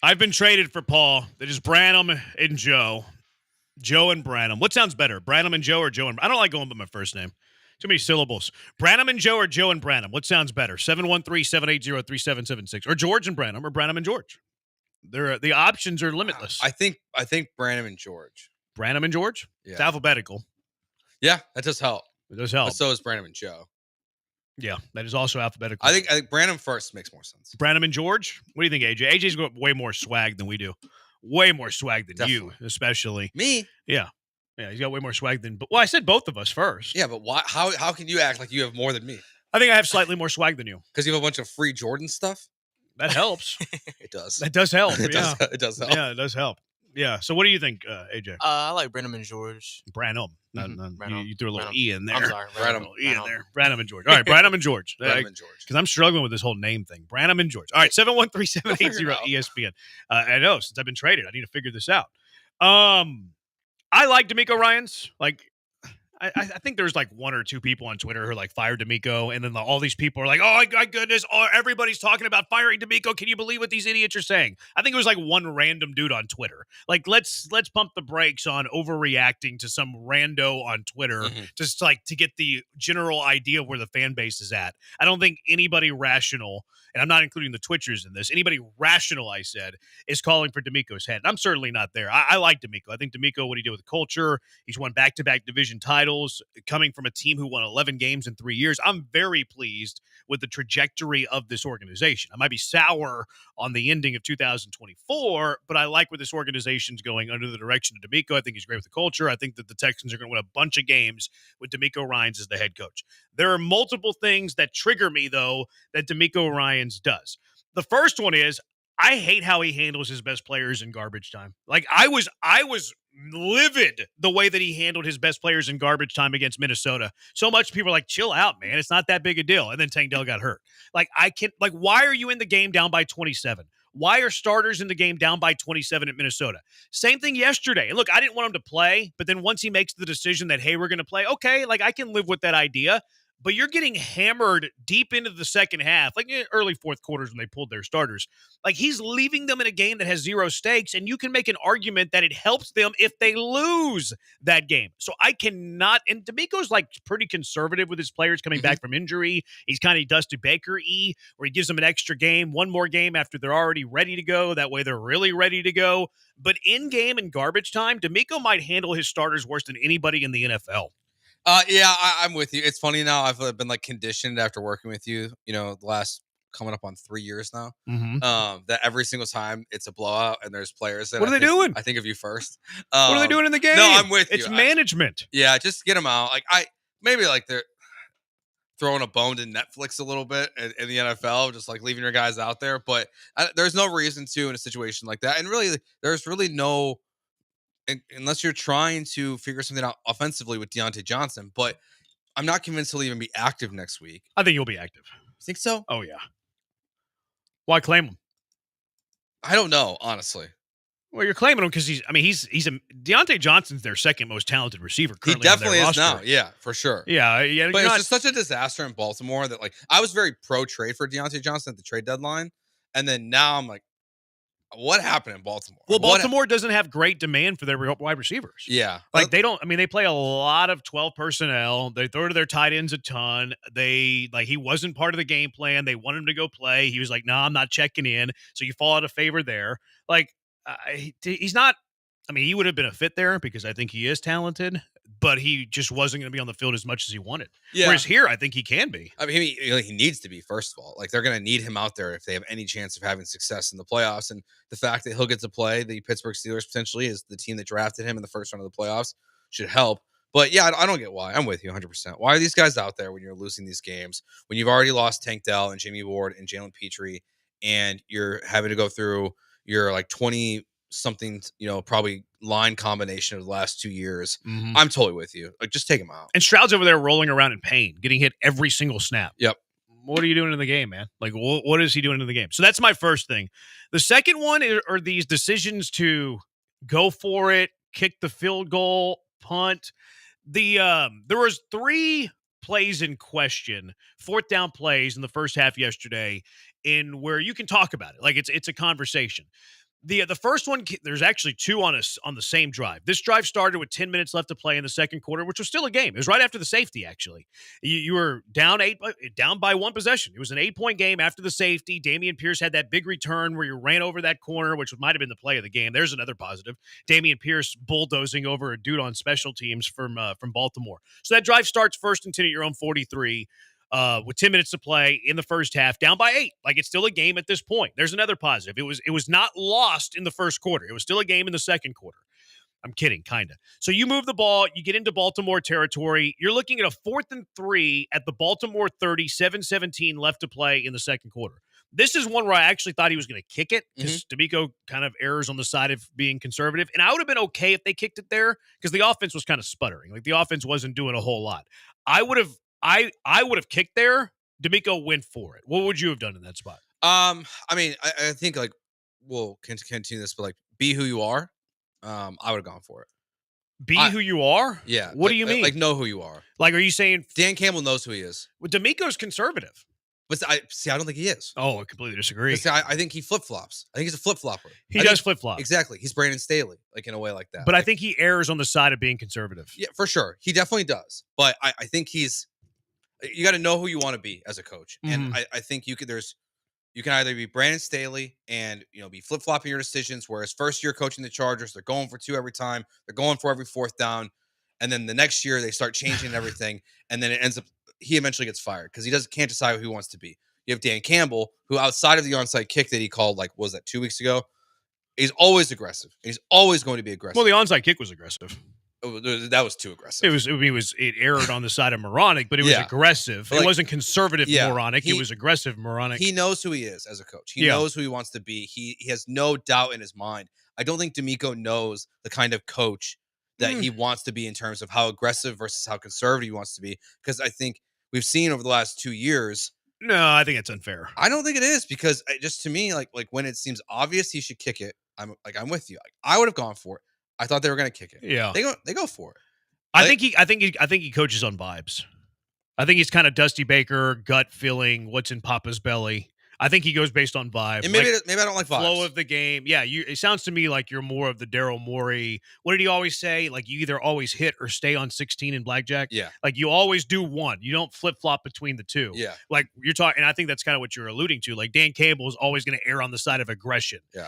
I've been traded for Paul. It is Branham and Joe. Joe and Branham. What sounds better, Branham and Joe or Joe and... I don't like going by my first name. Too many syllables. Branham and Joe or Joe and Branham. What sounds better? 713-780-3776. Or George and Branham or Branham and George. The options are limitless. I think Branham and George. Branham and George? Yeah. It's alphabetical. Yeah, that does help. It does help. But so is Branham and Joe. Yeah, that is also alphabetical. I think Branham first makes more sense. Branham and George? What do you think, AJ? AJ's got way more swag than we do. Way more swag than you, especially. Me? Yeah. Yeah, he's got way more swag than... Well, I said both of us first. Yeah, but why? How can you act like you have more than me? I think I have slightly more swag than you. Because you have a bunch of free Jordan stuff? That helps. It does. That does help. It yeah. does help. Yeah, it does help. Yeah. So what do you think, AJ? I like Branham and George. Branham. Branham. You threw a little Branham. E in there. I'm sorry. Branham. E in there. Branham and George. All right, Branham and George. Branham and George. Because I'm struggling with this whole name thing. Branham and George. All right, 713-780-ESPN. I know, since I've been traded, I need to figure this out. I like D'Amico Ryans. Like, I think there's like one or two people on Twitter who like fired D'Amico, and then all these people are like, "Oh my goodness, everybody's talking about firing D'Amico. Can you believe what these idiots are saying?" I think it was like one random dude on Twitter. Like, let's pump the brakes on overreacting to some rando on Twitter, just like to get the general idea of where the fan base is at. I don't think anybody rational, and I'm not including the Twitchers in this, anybody rational, I said, is calling for D'Amico's head. And I'm certainly not there. I like D'Amico. I think D'Amico, what he did with the culture, he's won back-to-back division titles, coming from a team who won 11 games in 3 years. I'm very pleased with the trajectory of this organization. I might be sour on the ending of 2024, but I like where this organization's going under the direction of D'Amico. I think he's great with the culture. I think that the Texans are going to win a bunch of games with D'Amico Ryans as the head coach. There are multiple things that trigger me, though, that D'Amico Ryans does. The first one is I hate how he handles his best players in garbage time. Like, I was livid the way that he handled his best players in garbage time against Minnesota. So much people are like, chill out, man. It's not that big a deal. And then Tank Dell got hurt. Why are you in the game down by 27? Why are starters in the game down by 27 at Minnesota? Same thing yesterday. And look, I didn't want him to play, but then once he makes the decision that, hey, we're going to play, okay, like I can live with that idea. But you're getting hammered deep into the second half, like early fourth quarters when they pulled their starters. Like, he's leaving them in a game that has zero stakes, and you can make an argument that it helps them if they lose that game. So I cannot, and D'Amico's like pretty conservative with his players coming back from injury. He's kind of Dusty Baker-y, where he gives them an extra game, one more game after they're already ready to go. That way they're really ready to go. But in game and garbage time, D'Amico might handle his starters worse than anybody in the NFL. Yeah, I'm with you. It's funny now. I've been like conditioned after working with you, the last coming up on 3 years now. That every single time it's a blowout and there's players that what are they doing? I think of you first. What are they doing in the game? No, I'm with you. It's management. Yeah, just get them out. Like maybe like they're throwing a bone to Netflix a little bit in the NFL, just like leaving your guys out there. But there's no reason to in a situation like that. And really, there's really no. Unless you're trying to figure something out offensively with Deontay Johnson, but I'm not convinced he'll even be active next week. I think he'll be active. Think so? Oh, yeah. Why claim him? I don't know, honestly. Well, you're claiming him because Deontay Johnson's their second most talented receiver currently. He definitely on their is roster. now, yeah, for sure. Yeah, but it's just such a disaster in Baltimore that like I was very pro trade for Deontay Johnson at the trade deadline, and then now I'm like, what happened in Baltimore? Well, Baltimore doesn't have great demand for their wide receivers. Yeah. Like they don't, they play a lot of 12 personnel. They throw to their tight ends a ton. He wasn't part of the game plan. They want him to go play. He was like, no, I'm not checking in. So you fall out of favor there. Like he's not, he would have been a fit there because I think he is talented, but he just wasn't going to be on the field as much as he wanted. Yeah. Whereas here, I think he can be. He needs to be, first of all. Like, they're going to need him out there if they have any chance of having success in the playoffs. And the fact that he'll get to play the Pittsburgh Steelers potentially is the team that drafted him in the first round of the playoffs should help. But, yeah, I don't get why. I'm with you 100%. Why are these guys out there when you're losing these games, when you've already lost Tank Dell and Jimmy Ward and Jalen Petrie, and you're having to go through your, 20-something, probably line combination of the last 2 years? I'm totally with you. Like, just take him out. And Stroud's over there rolling around in pain, getting hit every single snap. Yep. What are you doing in the game, man? Like, what is he doing in the game? So that's my first thing. The second one are these decisions to go for it, kick the field goal, punt. There was 3 plays in question, fourth down plays in the first half yesterday, in where you can talk about it. Like, it's a conversation. The first one, there's actually two on the same drive. This drive started with 10 minutes left to play in the second quarter, which was still a game. It was right after the safety, actually. You were down by one possession. It was an 8-point game after the safety. Dameon Pierce had that big return where you ran over that corner, which might have been the play of the game. There's another positive. Dameon Pierce bulldozing over a dude on special teams from Baltimore. So that drive starts 1st and 10 at your own 43. With 10 minutes to play in the first half, down by 8. Like, it's still a game at this point. There's another positive. It was not lost in the first quarter. It was still a game in the second quarter. I'm kidding, kind of. So you move the ball, you get into Baltimore territory. You're looking at a 4th and 3 at the Baltimore 30, 7:17 left to play in the second quarter. This is one where I actually thought he was going to kick it because D'Amico kind of errs on the side of being conservative. And I would have been okay if they kicked it there because the offense was kind of sputtering. Like, the offense wasn't doing a whole lot. I would have kicked there. D'Amico went for it. What would you have done in that spot? I mean, I think, like, we'll continue this, but, like, be who you are. I would have gone for it. Be who you are? Yeah. What do you mean? Like, know who you are. Like, are you saying Dan Campbell knows who he is? Well, D'Amico's conservative. But I don't think he is. Oh, I completely disagree. See, I think he flip-flops. I think he's a flip-flopper. He does flip-flop. Exactly. He's Brandon Staley, like, in a way like that. But I think he errs on the side of being conservative. Yeah, for sure. He definitely does. But I think you got to know who you want to be as a coach. And I think you can either be Brandon Staley and, be flip-flopping your decisions, whereas first year coaching the Chargers, they're going for 2 every time. They're going for every 4th down. And then the next year they start changing everything. And then it ends up, he eventually gets fired because he can't decide who he wants to be. You have Dan Campbell, who outside of the onside kick that he called, like, what was that, 2 weeks ago? He's always aggressive. He's always going to be aggressive. Well, the onside kick was aggressive. Oh, that was too aggressive. It erred on the side of moronic, but it was aggressive. But, like, it wasn't conservative moronic. It was aggressive moronic. He knows who he is as a coach. He knows who he wants to be. He has no doubt in his mind. I don't think D'Amico knows the kind of coach that he wants to be in terms of how aggressive versus how conservative he wants to be. Because I think we've seen over the last 2 years. No, I think it's unfair. I don't think it is because just to me, like when it seems obvious he should kick it, I'm with you. Like, I would have gone for it. I thought they were going to kick it. Yeah, they go for it. I think he coaches on vibes. I think he's kind of Dusty Baker, gut feeling, what's in Papa's belly. I think he goes based on vibe. And maybe I don't like vibes. Flow of the game. Yeah, it sounds to me like you're more of the Daryl Morey. What did he always say? Like, you either always hit or stay on 16 in blackjack. Yeah. Like, you always do one. You don't flip-flop between the two. Yeah. Like, you're talking, and I think that's kind of what you're alluding to. Like, Dan Campbell is always going to err on the side of aggression. Yeah.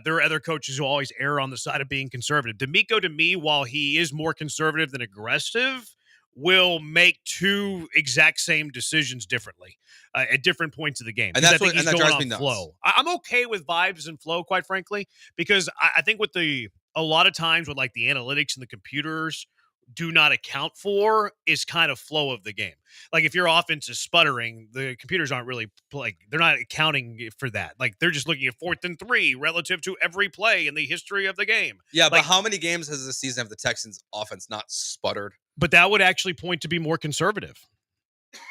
There are other coaches who always err on the side of being conservative. D'Amico, to me, while he is more conservative than aggressive, will make 2 exact same decisions differently at different points of the game. And that's what drives me nuts. Flow. I'm okay with vibes and flow, quite frankly, because I think a lot of times with, like, the analytics and the computers do not account for is kind of flow of the game. Like, if your offense is sputtering, the computers aren't really they're not accounting for that. Like, they're just looking at 4th and 3 relative to every play in the history of the game. Yeah, but how many games has this season have the Texans offense not sputtered? But that would actually point to be more conservative.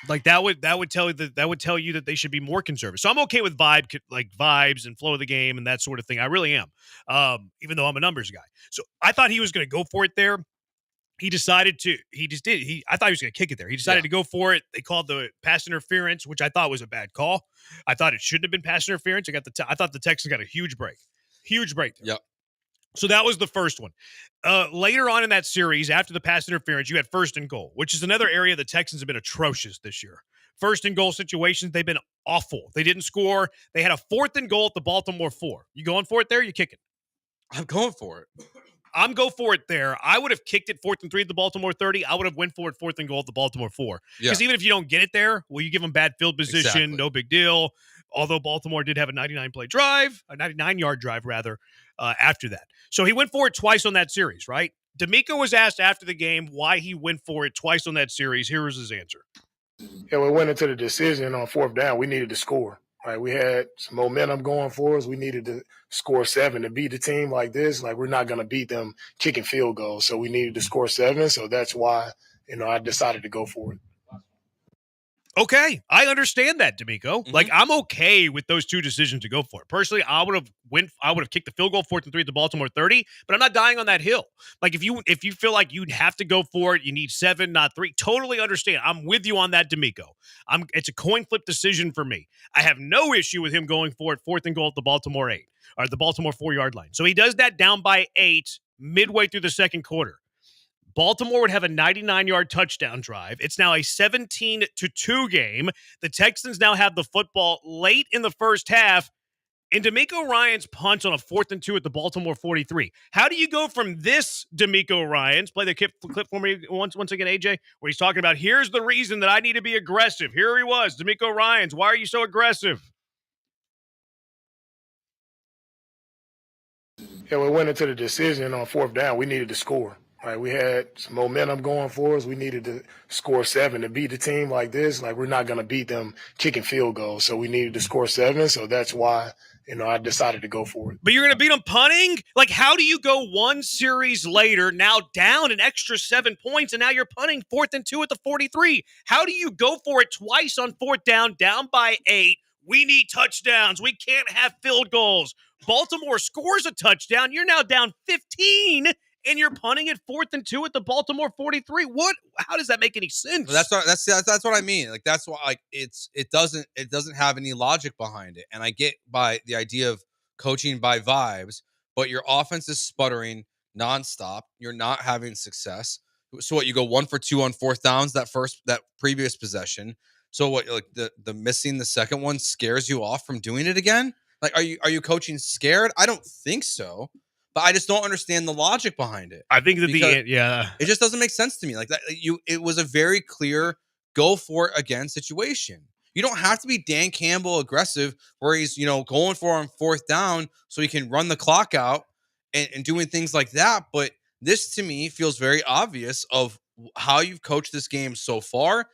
Like, that would tell you that they should be more conservative. So I'm okay with vibes and flow of the game and that sort of thing. I really am. Even though I'm a numbers guy. So I thought he was going to go for it there. He decided to. He just did. I thought he was going to kick it there. He decided to go for it. They called the pass interference, which I thought was a bad call. I thought it shouldn't have been pass interference. I thought the Texans got a huge break. Huge break there. Yep. So that was the first one. Later on in that series, after the pass interference, you had 1st and goal, which is another area the Texans have been atrocious this year. 1st and goal situations, they've been awful. They didn't score. They had a 4th and goal at the Baltimore 4. You going for it there? You kicking? I'm going for it. I'm go for it there. I would have kicked it 4th and 3 at the Baltimore 30. I would have went for it 4th and goal at the Baltimore 4. Because even if you don't get it there, well, you give them bad field position, Exactly. No big deal. Although Baltimore did have a 99-yard drive rather, after that. So he went for it twice on that series, right? D'Amico was asked after the game why he went for it twice on that series. Here was his answer. Yeah, we went into the decision on 4th down. We needed to score. Right, we had some momentum going for us. We needed to score 7 to beat the team like this. Like, we're not going to beat them kicking field goals, so we needed to score 7. So that's why, I decided to go for it. Okay, I understand that, D'Amico. Mhm. Like, I'm okay with those two decisions to go for it. Personally, I would have kicked the field goal 4th and 3 at the Baltimore 30, but I'm not dying on that hill. Like, if you feel like you'd have to go for it, you need 7, not 3. Totally understand. I'm with you on that, D'Amico. It's a coin flip decision for me. I have no issue with him going for it 4th and goal at the Baltimore 8 or the Baltimore 4-yard line. So he does that down by 8 midway through the second quarter. Baltimore would have a 99-yard touchdown drive. It's now a 17-2 game. The Texans now have the football late in the first half, and D'Amico Ryans punts on a 4th and 2 at the Baltimore 43. How do you go from this D'Amico Ryans, play the clip for me once again, AJ, where he's talking about, here's the reason that I need to be aggressive. Here he was, D'Amico Ryans. Why are you so aggressive? Yeah, we went into the decision on 4th down. We needed to score. Right, we had some momentum going for us. We needed to score 7 to beat the team like this. Like, we're not going to beat them kicking field goals. So we needed to score 7. So that's why, I decided to go for it. But you're going to beat them punting? Like, how do you go one series later, now down an extra 7 points, and now you're punting 4th and 2 at the 43? How do you go for it twice on 4th down by 8? We need touchdowns. We can't have field goals. Baltimore scores a touchdown. You're now down 15. And you're punting at 4th and 2 at the Baltimore 43. What? How does that make any sense? That's what I mean. Like, that's why, like, it doesn't have any logic behind it. And I get by the idea of coaching by vibes, but your offense is sputtering nonstop. You're not having success. So what? You go 1 for 2 on 4th downs that previous possession. So what? Like, the missing the second one scares you off from doing it again? Like, are you coaching scared? I don't think so. But I just don't understand the logic behind it. I think that it just doesn't make sense to me. Like that, it was a very clear go for it again situation. You don't have to be Dan Campbell aggressive where he's going for on 4th down so he can run the clock out and doing things like that. But this to me feels very obvious of how you've coached this game so far.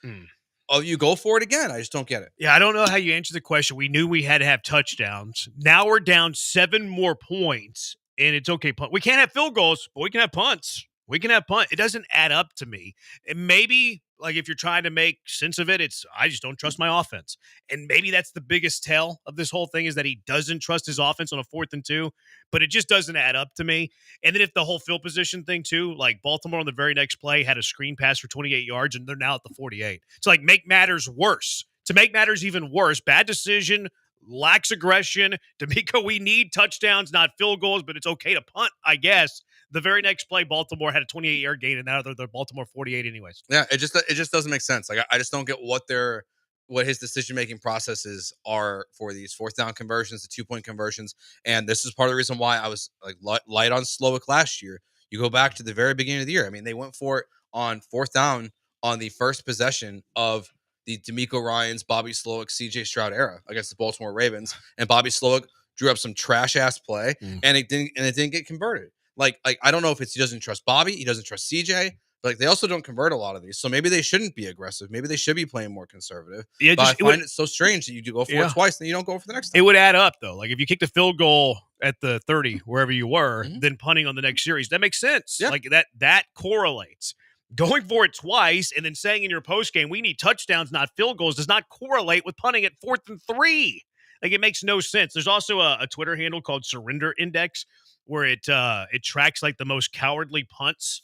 Oh, you go for it again. I just don't get it. Yeah, I don't know how you answer the question. We knew we had to have touchdowns. Now we're down 7 more points. And it's okay. We can't have field goals, but we can have punts. We can have punt. It doesn't add up to me. And maybe, like, if you're trying to make sense of it, I just don't trust my offense. And maybe that's the biggest tell of this whole thing is that he doesn't trust his offense on a 4th and 2. But it just doesn't add up to me. And then if the whole field position thing, too, like Baltimore on the very next play had a screen pass for 28 yards, and they're now at the 48. So, like, make matters worse. To make matters even worse, bad decision, lacks aggression. D'Amico, we need touchdowns, not field goals, but it's okay to punt, I guess. The very next play, Baltimore had a 28-yard gain, and now they're the Baltimore 48 anyways. Yeah, it just doesn't make sense. Like, I just don't get what his decision-making processes are for these 4th down conversions, the 2-point conversions. And this is part of the reason why I was like light on Slowick last year. You go back to the very beginning of the year. I mean, they went for it on 4th down on the first possession of the D'Amico Ryans, Bobby Slowick, CJ Stroud era against the Baltimore Ravens, and Bobby Slowick drew up some trash ass play, and it didn't get converted. Like I don't know if he doesn't trust Bobby, he doesn't trust CJ, but like they also don't convert a lot of these, so maybe they shouldn't be aggressive. Maybe they should be playing more conservative. Yeah, but I find it so strange that you do go for it twice, and then you don't go for the next time. It would add up though. Like if you kick the field goal at the 30, wherever you were, then punting on the next series, that makes sense. Yeah. Like that correlates. Going for it twice and then saying in your postgame, we need touchdowns, not field goals, does not correlate with punting at 4th and 3. Like, it makes no sense. There's also a Twitter handle called Surrender Index where it tracks, like, the most cowardly punts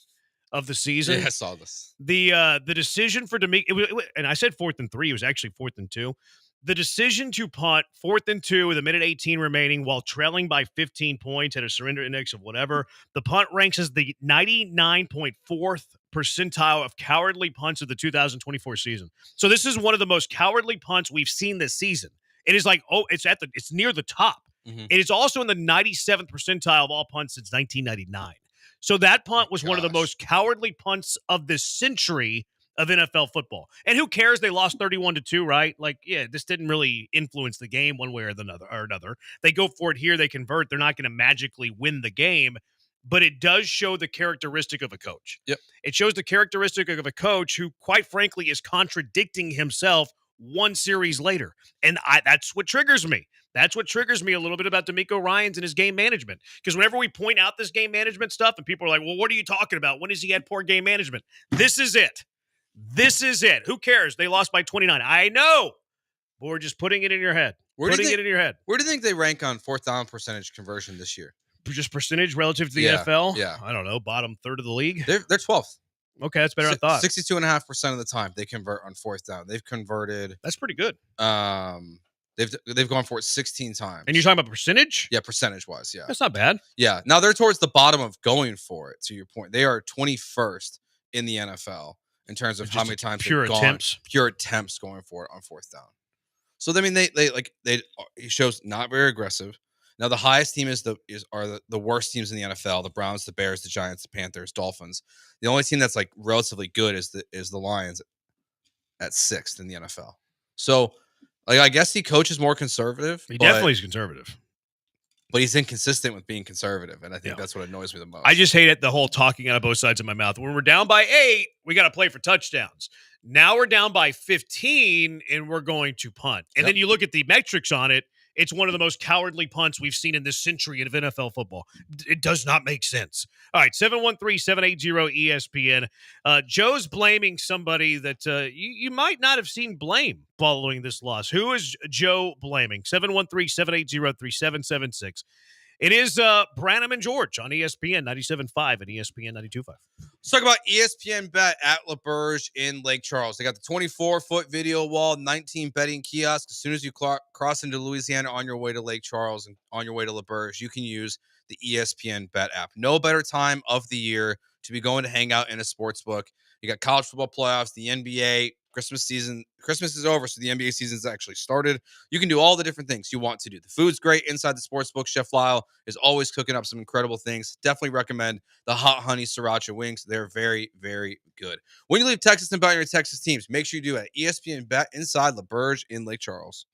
of the season. Yeah, I saw this. The decision for D'Amico, and I said 4th and 3, it was actually 4th and 2. The decision to punt 4th and 2 with a minute 18 remaining while trailing by 15 points at a surrender index of whatever. The punt ranks as the 99.4th percentile of cowardly punts of the 2024 season. So this is one of the most cowardly punts we've seen this season. It is like, it's near the top. It is also in the 97th percentile of all punts since 1999. So that punt was one of the most cowardly punts of this century of NFL football. And who cares? They lost 31-2, right? Like, yeah, this didn't really influence the game one way or another. They go for it here, they convert. They're not going to magically win the game, but it does show the characteristic of a coach. Yep. It shows the characteristic of a coach who, quite frankly, is contradicting himself one series later. And that's what triggers me. That's what triggers me a little bit about D'Amico Ryans and his game management. Because whenever we point out this game management stuff and people are like, well, what are you talking about? When has he had poor game management? This is it. This is it. Who cares? They lost by 29. I know. But we're just putting it in your head. Where do you think they rank on fourth down percentage conversion this year? Just percentage relative to the NFL? Yeah. I don't know. Bottom third of the league? They're 12th. Okay, that's better than I thought. 62.5% of the time they convert on fourth down. They've converted. That's pretty good. They've gone for it 16 times. And you're talking about percentage? Yeah, percentage-wise, yeah. That's not bad. Yeah. Now they're towards the bottom of going for it, to your point. They are 21st in the NFL in terms of how many times pure attempts going for it on fourth down. So I mean it shows not very aggressive. Now the highest team are the worst teams in the NFL: the Browns, the Bears, the Giants, the Panthers, Dolphins. The only team that's like relatively good is the Lions at 6th in the NFL. So like I guess he coaches more conservative. He definitely is conservative. But he's inconsistent with being conservative, and I think that's what annoys me the most. I just hate it, the whole talking out of both sides of my mouth. When we're down by 8, we got to play for touchdowns. Now we're down by 15, and we're going to punt. And then you look at the metrics on it, it's one of the most cowardly punts we've seen in this century of NFL football. It does not make sense. All right, 713-780-ESPN. Joe's blaming somebody that you might not have seen blame following this loss. Who is Joe blaming? 713-780-3776. It is Branham and George on ESPN 97.5 and ESPN 92.5. Let's talk about ESPN Bet at LaBerge in Lake Charles. They got the 24-foot video wall, 19 betting kiosks. As soon as you cross into Louisiana on your way to Lake Charles and on your way to LaBerge, you can use the ESPN Bet app. No better time of the year to be going to hang out in a sports book. You got college football playoffs, the NBA, Christmas season. Christmas is over, so the NBA season's actually started. You can do all the different things you want to do. The food's great inside the sports book. Chef Lyle is always cooking up some incredible things. Definitely recommend the hot honey sriracha wings. They're very, very good. When you leave Texas and bet on your Texas teams, make sure you do it at ESPN Bet inside LaBerge in Lake Charles.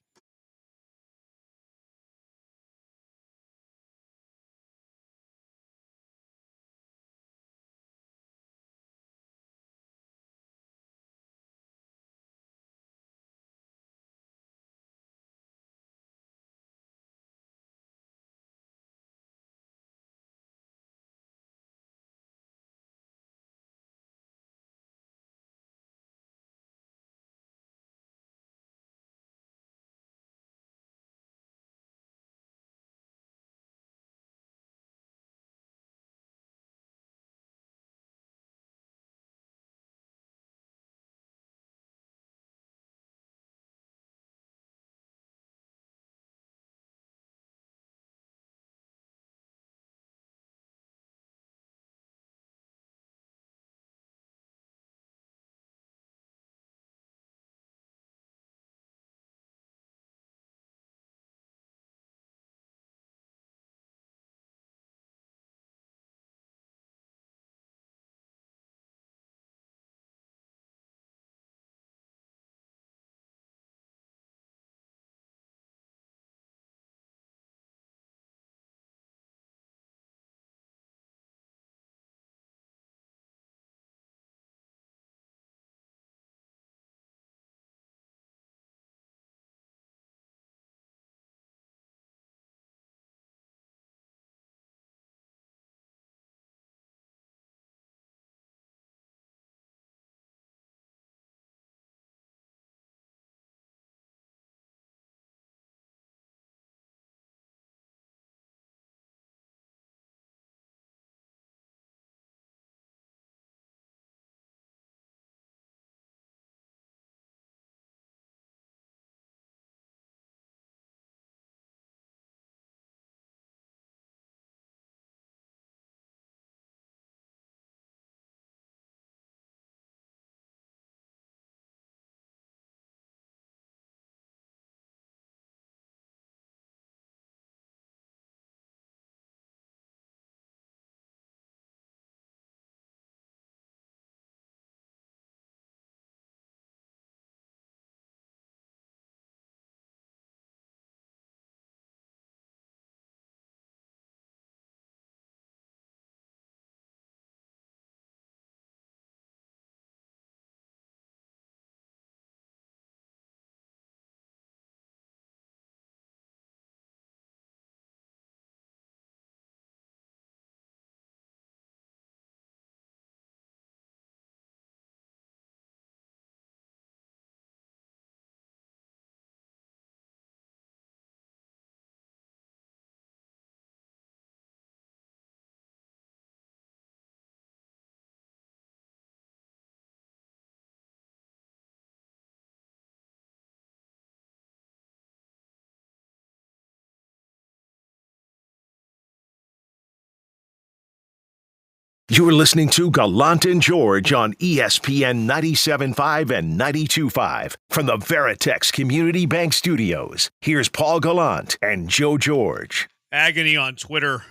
You're listening to Gallant and George on ESPN 97.5 and 92.5 from the Veritex Community Bank Studios. Here's Paul Gallant and Joe George. Agony on Twitter.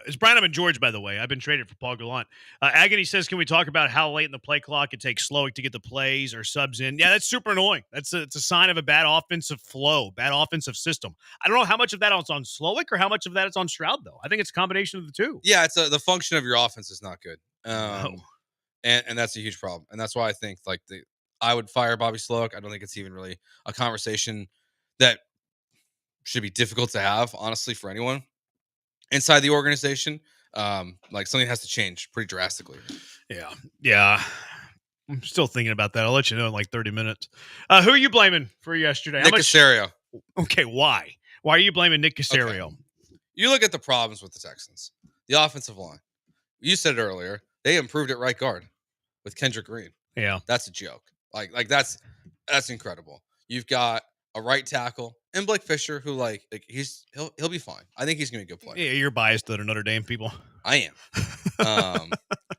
It's Branham and George, by the way. I've been traded for Paul Gallant. Agony says, can we talk about how late in the play clock it takes Slowick to get the plays or subs in? Yeah, that's super annoying. It's a sign of a bad offensive flow, bad offensive system. I don't know how much of that is on Slowick or how much of that is on Stroud, though. I think it's a combination of the two. Yeah, it's the function of your offense is not good. No. And that's a huge problem. And that's why I think I would fire Bobby Slowick. I don't think it's even really a conversation that should be difficult to have, honestly, for anyone inside the organization. Something has to change pretty drastically. Yeah. I'm still thinking about that. I'll let you know in like 30 minutes. Who are you blaming for yesterday? Nick Caserio. Okay, why? Why are you blaming Nick Caserio? Okay. You look at the problems with the Texans. The offensive line. You said it earlier. They improved at right guard with Kendrick Green. Yeah. That's a joke. That's incredible. You've got a right tackle and Blake Fisher, who he'll be fine. I think he's gonna be a good player. Yeah, you're biased to the Notre Dame people. I am.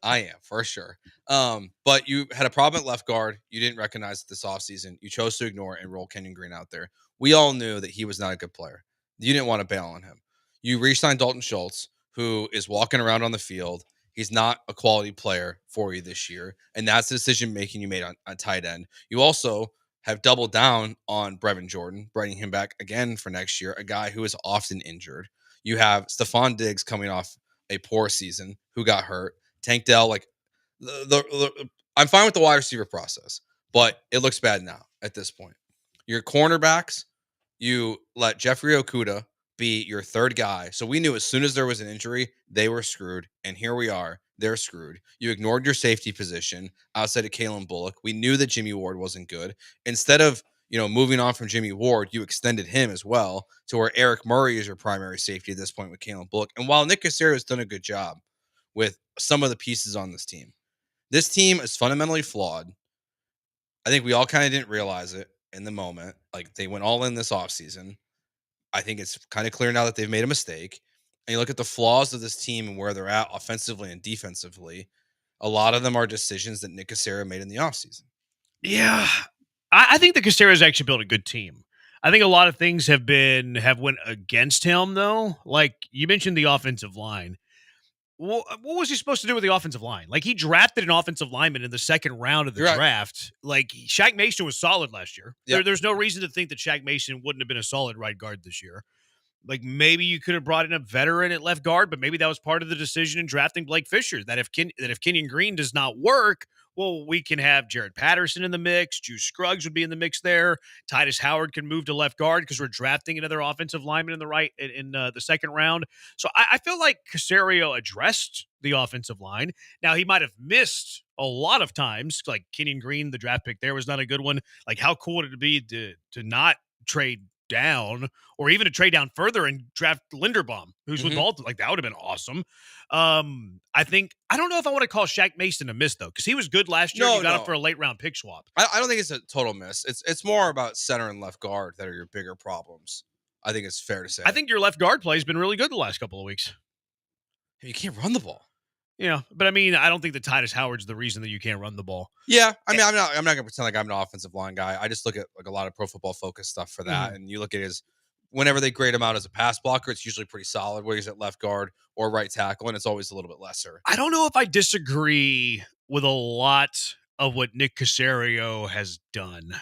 I am for sure. But you had a problem at left guard. You didn't recognize it this offseason. You chose to ignore it and roll Kenyon Green out there. We all knew that he was not a good player. You didn't want to bail on him. You re-signed Dalton Schultz, who is walking around on the field. He's not a quality player for you this year. And that's the decision making you made on tight end. You also have doubled down on Brevin Jordan, bringing him back again for next year, a guy who is often injured. You have Stephon Diggs coming off a poor season, who got hurt. Tank Dell, I'm fine with the wide receiver process, but it looks bad now at this point. Your cornerbacks, you let Jeffrey Okudah be your third guy. So we knew as soon as there was an injury, they were screwed. And here we are. They're screwed. You ignored your safety position outside of Kalen Bullock. We knew that Jimmy Ward wasn't good. Instead of, moving on from Jimmy Ward, you extended him as well to where Eric Murray is your primary safety at this point with Kalen Bullock. And while Nick Caserio has done a good job with some of the pieces on this team is fundamentally flawed. I think we all kind of didn't realize it in the moment. They went all in this offseason. I think it's kind of clear now that they've made a mistake. And you look at the flaws of this team and where they're at offensively and defensively, a lot of them are decisions that Nick Caserio made in the offseason. Yeah. I think the Caserio's actually built a good team. I think a lot of things have went against him, though. Like you mentioned the offensive line. What was he supposed to do with the offensive line? He drafted an offensive lineman in the second round of the draft. Shaq Mason was solid last year. Yep. There's no reason to think that Shaq Mason wouldn't have been a solid right guard this year. Maybe you could have brought in a veteran at left guard, but maybe that was part of the decision in drafting Blake Fisher. That if Kenyon Green does not work, well, we can have Jared Patterson in the mix. Juice Scruggs would be in the mix there. Titus Howard can move to left guard because we're drafting another offensive lineman in the second round. So I feel like Caserio addressed the offensive line. Now he might have missed a lot of times. Like Kenyon Green, the draft pick there was not a good one. How cool would it be to not trade down or even to trade down further and draft Linderbaum, who's with Baltimore? That would have been awesome. I don't know if I want to call Shaq Mason a miss, though, because he was good last year. You got him for a late round pick swap. I don't think it's a total miss. It's more about center and left guard that are your bigger problems. I think it's fair to say. I think your left guard play has been really good the last couple of weeks. You can't run the ball. Yeah, but I don't think that Titus Howard's the reason that you can't run the ball. Yeah, I'm not gonna pretend like I'm an offensive line guy. I just look at a lot of Pro Football Focus stuff for that, and you look at his whenever they grade him out as a pass blocker, it's usually pretty solid. Whether he's at left guard or right tackle, and it's always a little bit lesser. I don't know if I disagree with a lot of what Nick Caserio has done.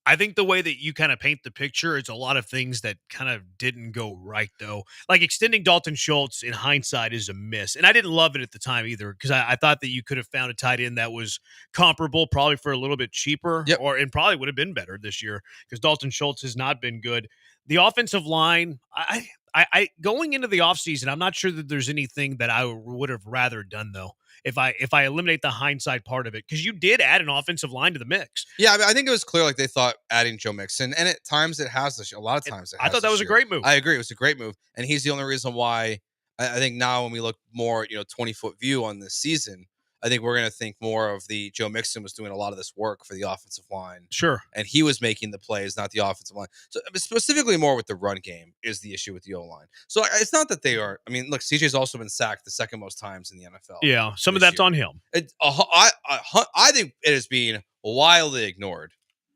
I think the way that you kind of paint the picture, it's a lot of things that kind of didn't go right, though. Extending Dalton Schultz in hindsight is a miss. And I didn't love it at the time either, because I thought that you could have found a tight end that was comparable, probably for a little bit cheaper, and probably would have been better this year, because Dalton Schultz has not been good. The offensive line, I going into the offseason, I'm not sure that there's anything that I would have rather done, though. If I eliminate the hindsight part of it, because you did add an offensive line to the mix. Yeah, I think it was clear they thought adding Joe Mixon, and at times it has this. A lot of times I thought that was a great move. I agree, it was a great move, and he's the only reason why I think now when we look more 20-foot view on this season, I think we're going to think more of the Joe Mixon was doing a lot of this work for the offensive line. Sure. And he was making the plays, not the offensive line. So specifically more with the run game is the issue with the O-line. So it's not that they are. I mean, look, CJ's also been sacked the second most times in the NFL. Yeah, some of this that's year. on him. I think it is being wildly ignored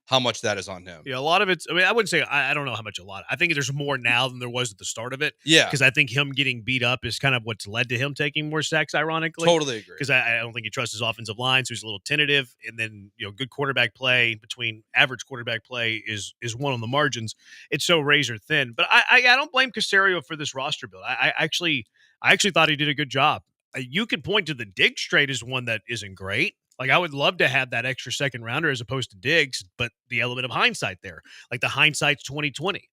how much that is on him. Yeah, a lot of it's. I mean, I wouldn't say. I don't know how much a lot. I think there's more now than there was at the start of it. Yeah. Because I think him getting beat up is kind of what's led to him taking more sacks. Ironically, Totally agree. Because I don't think he trusts his offensive line, so he's a little tentative. And then good quarterback play between average quarterback play is one on the margins. It's so razor thin. But I don't blame Caserio for this roster build. I actually thought he did a good job. You could point to the Diggs trade as one that isn't great. Like, I would love to have that extra second rounder as opposed to Diggs, but the element of hindsight there, like the hindsight's 2020.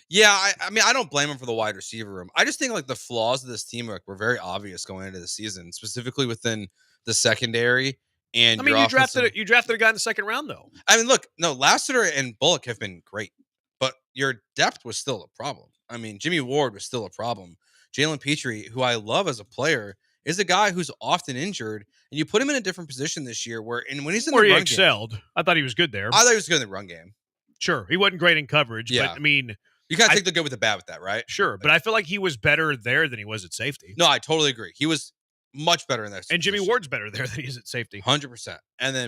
Yeah, I mean, I don't blame him for the wide receiver room. I just think like the flaws of this team were very obvious going into the season, specifically within the secondary. And I mean, you drafted a guy in the second round, though. I mean, look, no, Lassiter and Bullock have been great, but your depth was still a problem. I mean, Jimmy Ward was still a problem. Jalen Petrie, who I love as a player, is a guy who's often injured, and you put him in a different position this year when he's in the run he game. excelled. I thought he was good there. I thought he was good in the run game. Sure. He wasn't great in coverage, Yeah. but I mean, you kind of take the good with the bad with that, right? Sure. But I feel like he was better there than he was at safety. No, I totally agree. He was much better in that. And Jimmy Ward's better there than he is at safety. 100%.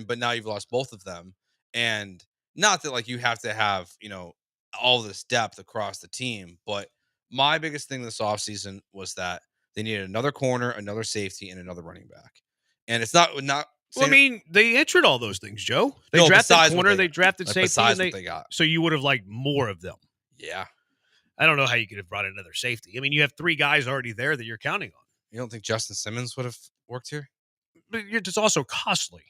But now you've lost both of them. And not that like you have to have, all this depth across the team, but my biggest thing this offseason was that they needed another corner, another safety, and another running back. And it's not. Well, I mean, they answered all those things, Joe. They No, drafted besides what corner, they they got. drafted Like, safety, besides and what they got. So you would have liked more of them. Yeah. I don't know how you could have brought in another safety. I mean, you have three guys already there that you're counting on. You don't think Justin Simmons would have worked here? But it's also costly.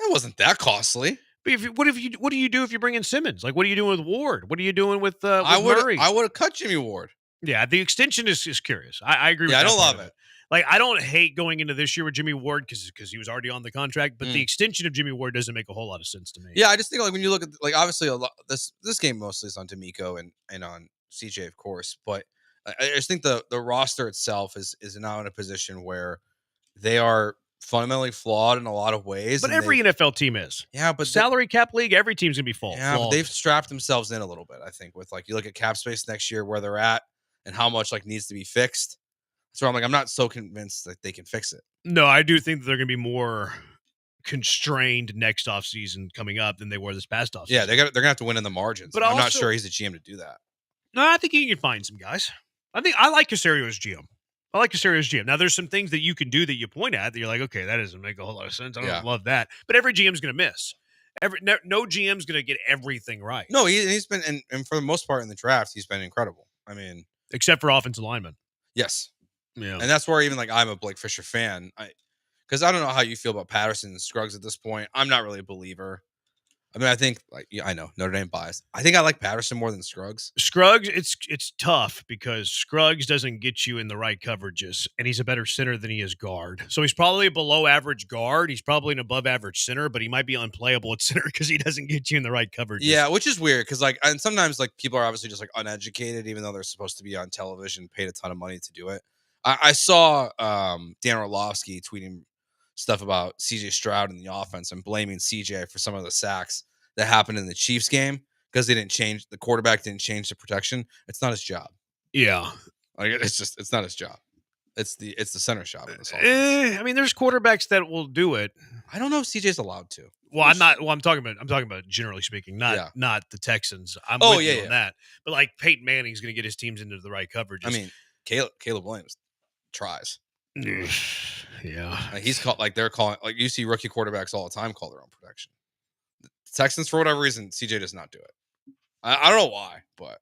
It wasn't that costly. But what do you do if you bring in Simmons? Like, what are you doing with Ward? What are you doing with Murray? I would have cut Jimmy Ward. Yeah, the extension is curious. I agree with Yeah, that. I don't part love of it. Like, I don't hate going into this year with Jimmy Ward because he was already on the contract, but the extension of Jimmy Ward doesn't make a whole lot of sense to me. Yeah, I just think like when you look at obviously a lot this game mostly is on D'Amico and on CJ, of course, but I just think the roster itself is now in a position where they are fundamentally flawed in a lot of ways. But every NFL team is. Yeah, but salary cap league, every team's gonna be flawed. Yeah, but they've strapped themselves in a little bit, I think, with like you look at cap space next year where they're at and how much like needs to be fixed. So I'm not so convinced that they can fix it. No, I do think that they're gonna be more constrained next offseason coming up than they were this past offseason. Yeah, they're gonna have to win in the margins. But I'm not also- sure he's the GM to do that. No, I think he can find some guys. I like Caserio as GM. I like Caserio as GM. Now, there's some things that you can do that you point at that you're like, okay, that doesn't make a whole lot of sense. I don't love that. But every GM's going to miss. No GM's going to get everything right. No, he's been, and for the most part in the draft, he's been incredible. I mean, except for offensive linemen. Yes. Yeah. And that's where even like I'm a Blake Fisher fan. Because I don't know how you feel about Patterson and Scruggs at this point. I'm not really a believer. I mean, I think I know Notre Dame bias. I think I like Patterson more than Scruggs. Scruggs, it's tough because Scruggs doesn't get you in the right coverages, and he's a better center than he is guard. So he's probably a below average guard. He's probably an above average center, but he might be unplayable at center because he doesn't get you in the right coverages. Yeah, which is weird because and sometimes people are obviously just uneducated, even though they're supposed to be on television, paid a ton of money to do it. I saw Dan Orlovsky tweeting stuff about CJ Stroud in the offense and blaming CJ for some of the sacks that happened in the Chiefs game because the quarterback didn't change the protection. It's not his job. Yeah. It's not his job. It's the center's job in this offense. I mean, there's quarterbacks that will do it. I don't know if CJ's allowed to. Well, I'm talking about generally speaking, not the Texans. I'm with you on that. But like Peyton Manning's going to get his teams into the right coverages. I mean, Caleb Williams tries. Yeah. He's called they're calling you see rookie quarterbacks all the time call their own protection. The Texans, for whatever reason, CJ does not do it. I don't know why, but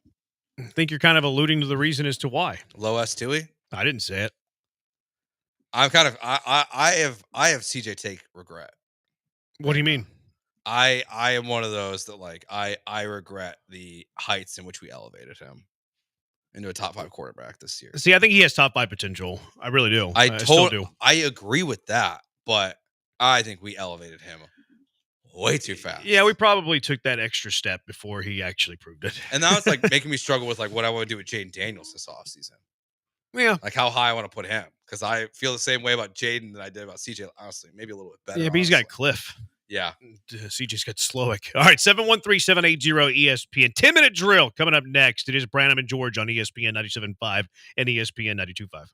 I think you're kind of alluding to the reason as to why. Low S2E? I didn't say it. I'm kind of I have CJ take regret. What do you mean? I am one of those that I regret the heights in which we elevated him into a top 5 quarterback this year. See, I think he has top 5 potential. I really do. I still do. I agree with that, but I think we elevated him way too fast. Yeah, we probably took that extra step before he actually proved it. And now it's making me struggle with what I want to do with Jaden Daniels this offseason. Yeah. How high I want to put him. because I feel the same way about Jaden that I did about CJ. Honestly, maybe a little bit better. Yeah, but he's got honestly. Cliff. Yeah. CJ's got Slowick. All right, 713-780 ESPN. 10-minute drill coming up next. It is Branham and George on ESPN 97.5 and ESPN 92.5.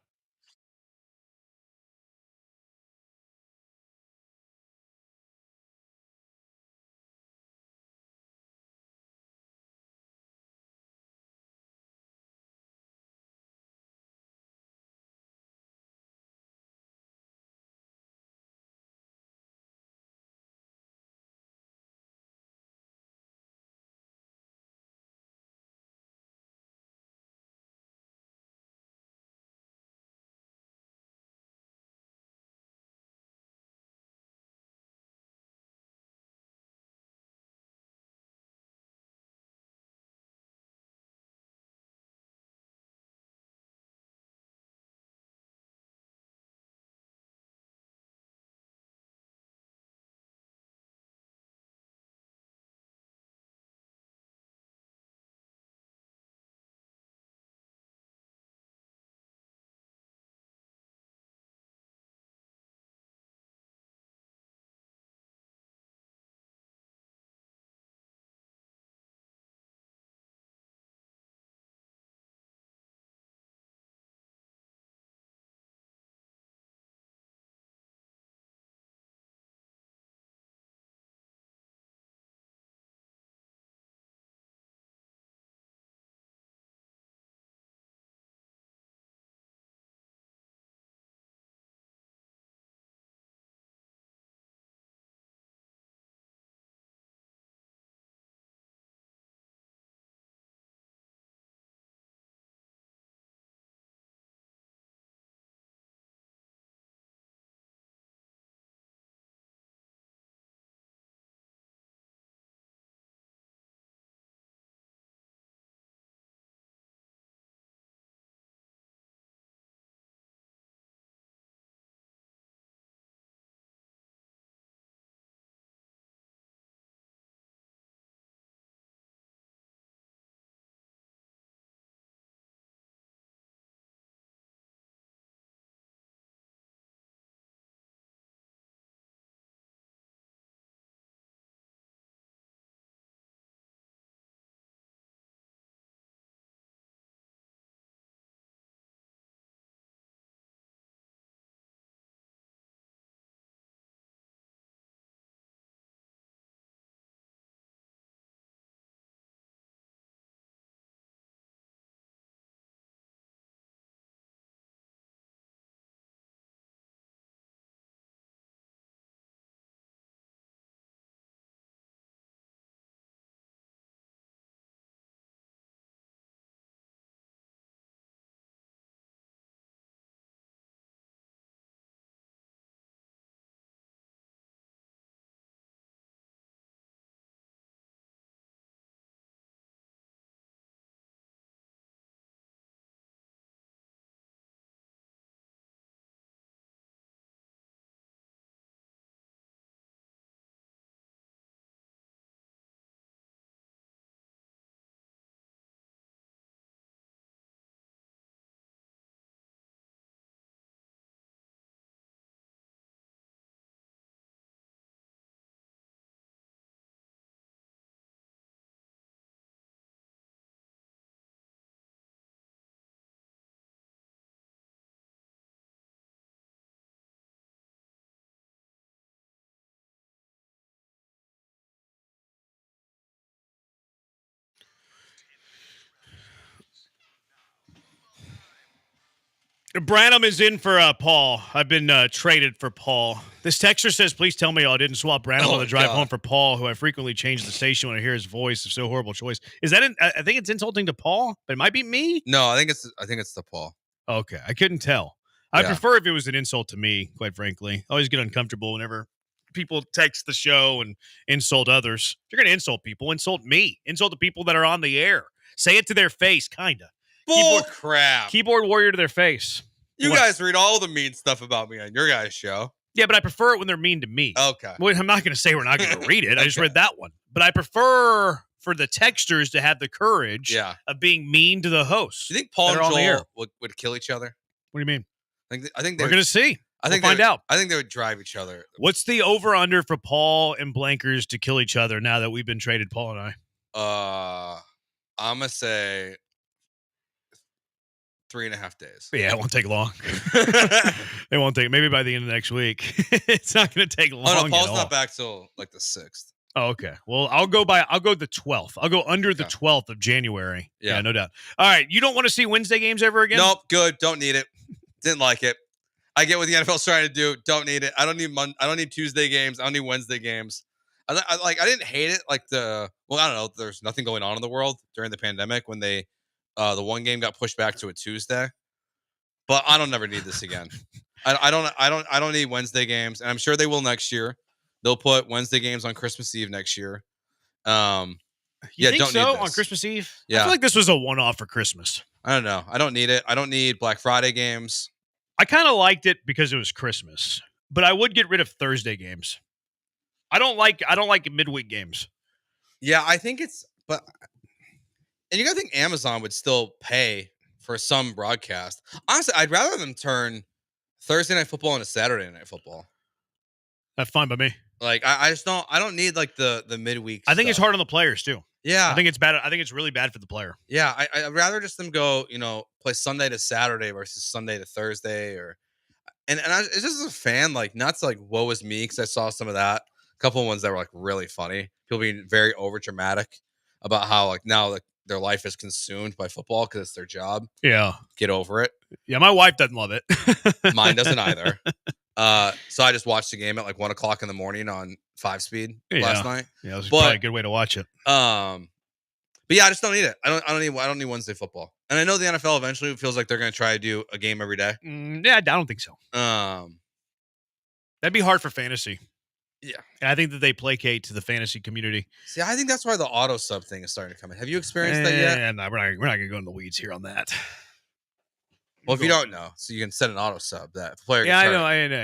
Branham is in for Paul. I've been traded for Paul. This texter says, please tell me I didn't swap Branham on the drive home for Paul, who I frequently change the station when I hear his voice. It's so horrible choice. Is that I think it's insulting to Paul, but it might be me. No, I think it's the Paul. Okay, I couldn't tell. I'd prefer if it was an insult to me, quite frankly. I always get uncomfortable whenever people text the show and insult others. If you're going to insult people, insult me. Insult the people that are on the air. Say it to their face, kind of. Bull crap. Keyboard warrior to their face. You guys read all the mean stuff about me on your guys' show. Yeah, but I prefer it when they're mean to me. Okay. Well, I'm not going to say we're not going to read it. I just read that one. But I prefer for the texters to have the courage of being mean to the host. Do you think Paul and Joel would kill each other? What do you mean? I think We're going to see. I think we'll find out. I think they would drive each other. What's the over-under for Paul and Blankers to kill each other now that we've been traded, Paul and I? I'm going to say 3.5 days. Yeah, it won't take long. It won't take. Maybe by the end of next week. It's not going to take long. Oh, no, Paul's not back till like the 6th. Oh, okay. Well, I'll go the 12th. I'll go under the 12th of January. Yeah, no doubt. All right. You don't want to see Wednesday games ever again? Nope. Good. Don't need it. Didn't like it. I get what the NFL's trying to do. Don't need it. I don't need Tuesday games. I don't need Wednesday games. I didn't hate it. I don't know. There's nothing going on in the world during the pandemic when the one game got pushed back to a Tuesday. But I don't never need this again. I don't need Wednesday games, and I'm sure they will next year. They'll put Wednesday games on Christmas Eve next year. You think don't so? need this. On Christmas Eve? Yeah. I feel like this was a one-off for Christmas. I don't know. I don't need it. I don't need Black Friday games. I kind of liked it because it was Christmas, but I would get rid of Thursday games. I don't like midweek games. Yeah, I think and you gotta think Amazon would still pay for some broadcast. Honestly, I'd rather them turn Thursday Night Football into Saturday Night Football. That's fine by me. Like I don't need like the midweek. I think stuff. it's hard on the players too. Yeah, I think it's bad. I think it's really bad for the player. Yeah, I'd rather just them go, play Sunday to Saturday versus Sunday to Thursday, it's just as a fan, like not to like woe is me because I saw some of that, a couple of ones that were like really funny. People being very over dramatic about how like now like their life is consumed by football because it's their job. Yeah, get over it. Yeah, my wife doesn't love it. Mine doesn't either. So I just watched the game at like 1:00 in the morning on 5-speed last night. Yeah, it was probably a good way to watch it. But yeah, I just don't need it. I don't need Wednesday football. And I know the NFL eventually feels like they're going to try to do a game every day. Yeah, I don't think so. That'd be hard for fantasy. Yeah, and I think that they placate to the fantasy community. See, I think that's why the auto sub thing is starting to come in. Have you experienced that yet? Yeah, no, we're not going to go in the weeds here on that. Well, if you don't know, so you can set an auto sub that if the player. Yeah, gets hurt. I know.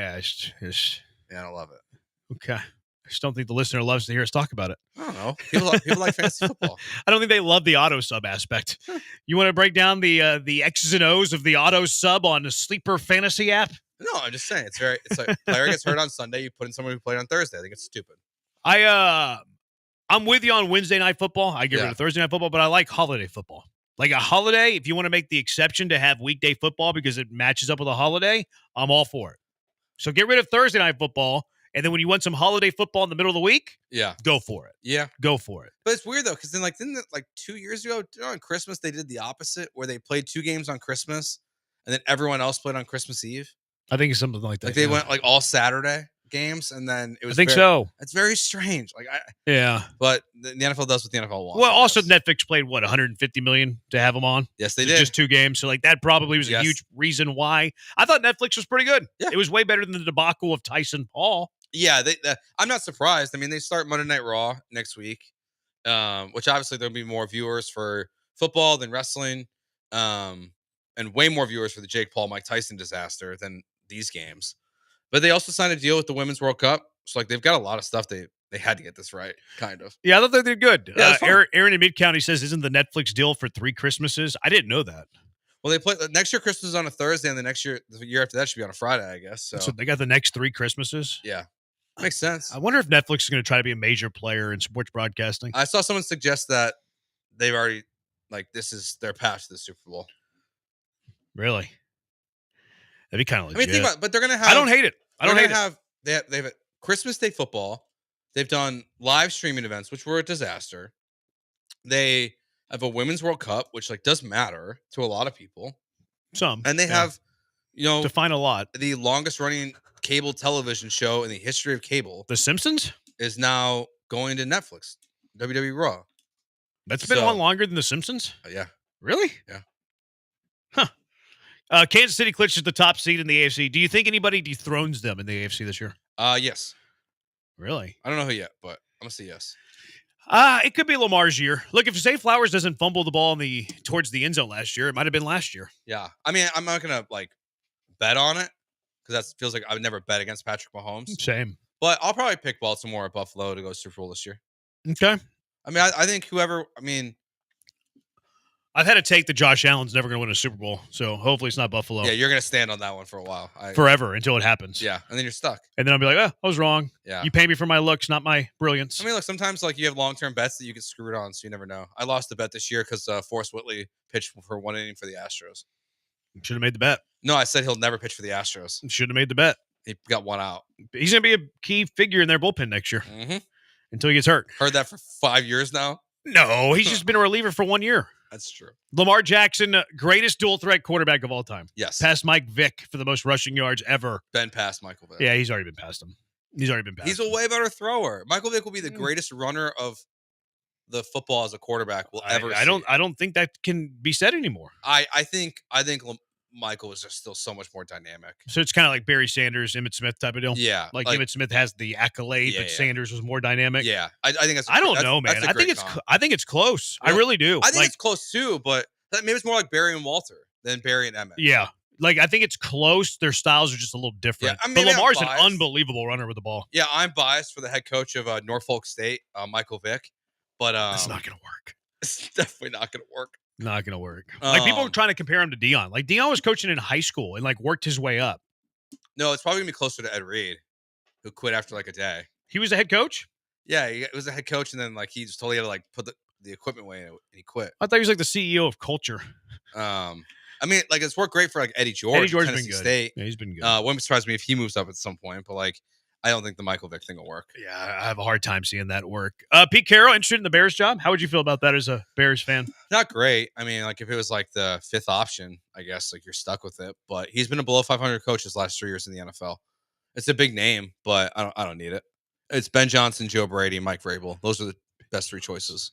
Yeah, I don't love it. Okay. I just don't think the listener loves to hear us talk about it. I don't know. People like fantasy football. I don't think they love the auto sub aspect. You want to break down the X's and O's of the auto sub on the Sleeper Fantasy app? No, I'm just saying it's like player gets hurt on Sunday, you put in someone who played on Thursday. I think it's stupid. I'm with you on Wednesday night football. I get rid of Thursday night football, but I like holiday football. Like a holiday, if you want to make the exception to have weekday football because it matches up with a holiday, I'm all for it. So get rid of Thursday night football, and then when you want some holiday football in the middle of the week, go for it. Yeah. Go for it. But it's weird, though, because then, didn't it, 2 years ago, on Christmas, they did the opposite, where they played 2 games on Christmas, and then everyone else played on Christmas Eve? I think it's something like that. Like, they went, all Saturday games, and then it was so. It's very strange. But the NFL does what the NFL wants. Well, also Netflix played, $150 million to have them on? Yes, they did. Just 2 games. So, that probably was a huge reason why. I thought Netflix was pretty good. Yeah. It was way better than the debacle of Tyson Paul. Yeah, I'm not surprised. I mean, they start Monday Night Raw next week, which obviously there'll be more viewers for football than wrestling, and way more viewers for the Jake Paul, Mike Tyson disaster than these games. But they also signed a deal with the Women's World Cup. So, they've got a lot of stuff they had to get this right, kind of. Yeah, I thought they did good. Yeah, Aaron in Mid-County says, isn't the Netflix deal for 3 Christmases? I didn't know that. Well, they play next year Christmas is on a Thursday, and the year after that should be on a Friday, I guess. So they got the next 3 Christmases? Yeah. Makes sense. I wonder if Netflix is going to try to be a major player in sports broadcasting. I saw someone suggest that they've already, this is their path to the Super Bowl. Really? That'd be kind of legit. I mean, think about it, but they're going to have... I don't hate it. They have Christmas Day football. They've done live streaming events, which were a disaster. They have a Women's World Cup, which, does matter to a lot of people. Some. And they have, define a lot. The longest running cable television show in the history of cable. The Simpsons? Is now going to Netflix. WWE Raw. That's been on longer than The Simpsons? Yeah. Really? Yeah. Huh. Kansas City clinches the top seed in the AFC. Do you think anybody dethrones them in the AFC this year? Yes. Really? I don't know who yet, but I'm going to say yes. It could be Lamar's year. Look, if Zay Flowers doesn't fumble the ball towards the end zone last year, it might have been last year. Yeah. I mean, I'm not going to, bet on it because that feels like I would never bet against Patrick Mahomes. Same. But I'll probably pick Baltimore or Buffalo to go Super Bowl this year. Okay. I mean, I think I've had to take the Josh Allen's never going to win a Super Bowl, so hopefully it's not Buffalo. Yeah, you're going to stand on that one for a while. Forever until it happens. Yeah, and then you're stuck. And then I'll be like, I was wrong. Yeah. You pay me for my looks, not my brilliance. I mean, look, sometimes like you have long-term bets that you get screwed on, so you never know. I lost the bet this year because Forrest Whitley pitched for 1 inning for the Astros. Should have made the bet. No, I said he'll never pitch for the Astros. Should have made the bet. He got 1 out. He's going to be a key figure in their bullpen next year until he gets hurt. Heard that for 5 years now? No, he's just been a reliever for 1 year. That's true. Lamar Jackson, greatest dual-threat quarterback of all time. Yes. Past Mike Vick for the most rushing yards ever. Been past Michael Vick. Yeah, he's already been past him. He's a way better thrower. Michael Vick will be the greatest runner of the football as a quarterback we'll ever see. I don't think that can be said anymore. I think Michael is just still so much more dynamic. So it's kind of like Barry Sanders, Emmitt Smith type of deal. Yeah. Like Emmitt Smith has the accolade, but Sanders was more dynamic. Yeah. I think that's I don't know, man. I think it's close. Really? I really do. I think it's close too, but maybe it's more like Barry and Walter than Barry and Emmett. Yeah. Like, I think it's close. Their styles are just a little different. Yeah, but Lamar's an unbelievable runner with the ball. Yeah, I'm biased for the head coach of Norfolk State, Michael Vick. But it's not going to work. It's definitely not going to work. Not going to work. Like, people are trying to compare him to Deion. Like, Deion was coaching in high school and, like, worked his way up. No, it's probably going to be closer to Ed Reed, who quit after, like, a day. He was a head coach? Yeah, he was a head coach, and then, like, he just totally had to, like, put the equipment away, and he quit. I thought he was, like, the CEO of culture. I mean, like, it's worked great for, like, Eddie George. Eddie George's Tennessee been good. State. Yeah, he's been good. Wouldn't surprise me if he moves up at some point, but, like, I don't think the Michael Vick thing will work. Yeah, I have a hard time seeing that work. Pete Carroll, interested in the Bears job? How would you feel about that as a Bears fan? Not great. I mean, like, if it was, like, the 5th option, I guess, like, you're stuck with it. But he's been a below 500 coach his last 3 years in the NFL. It's a big name, but I don't need it. It's Ben Johnson, Joe Brady, Mike Vrabel. Those are the best 3 choices.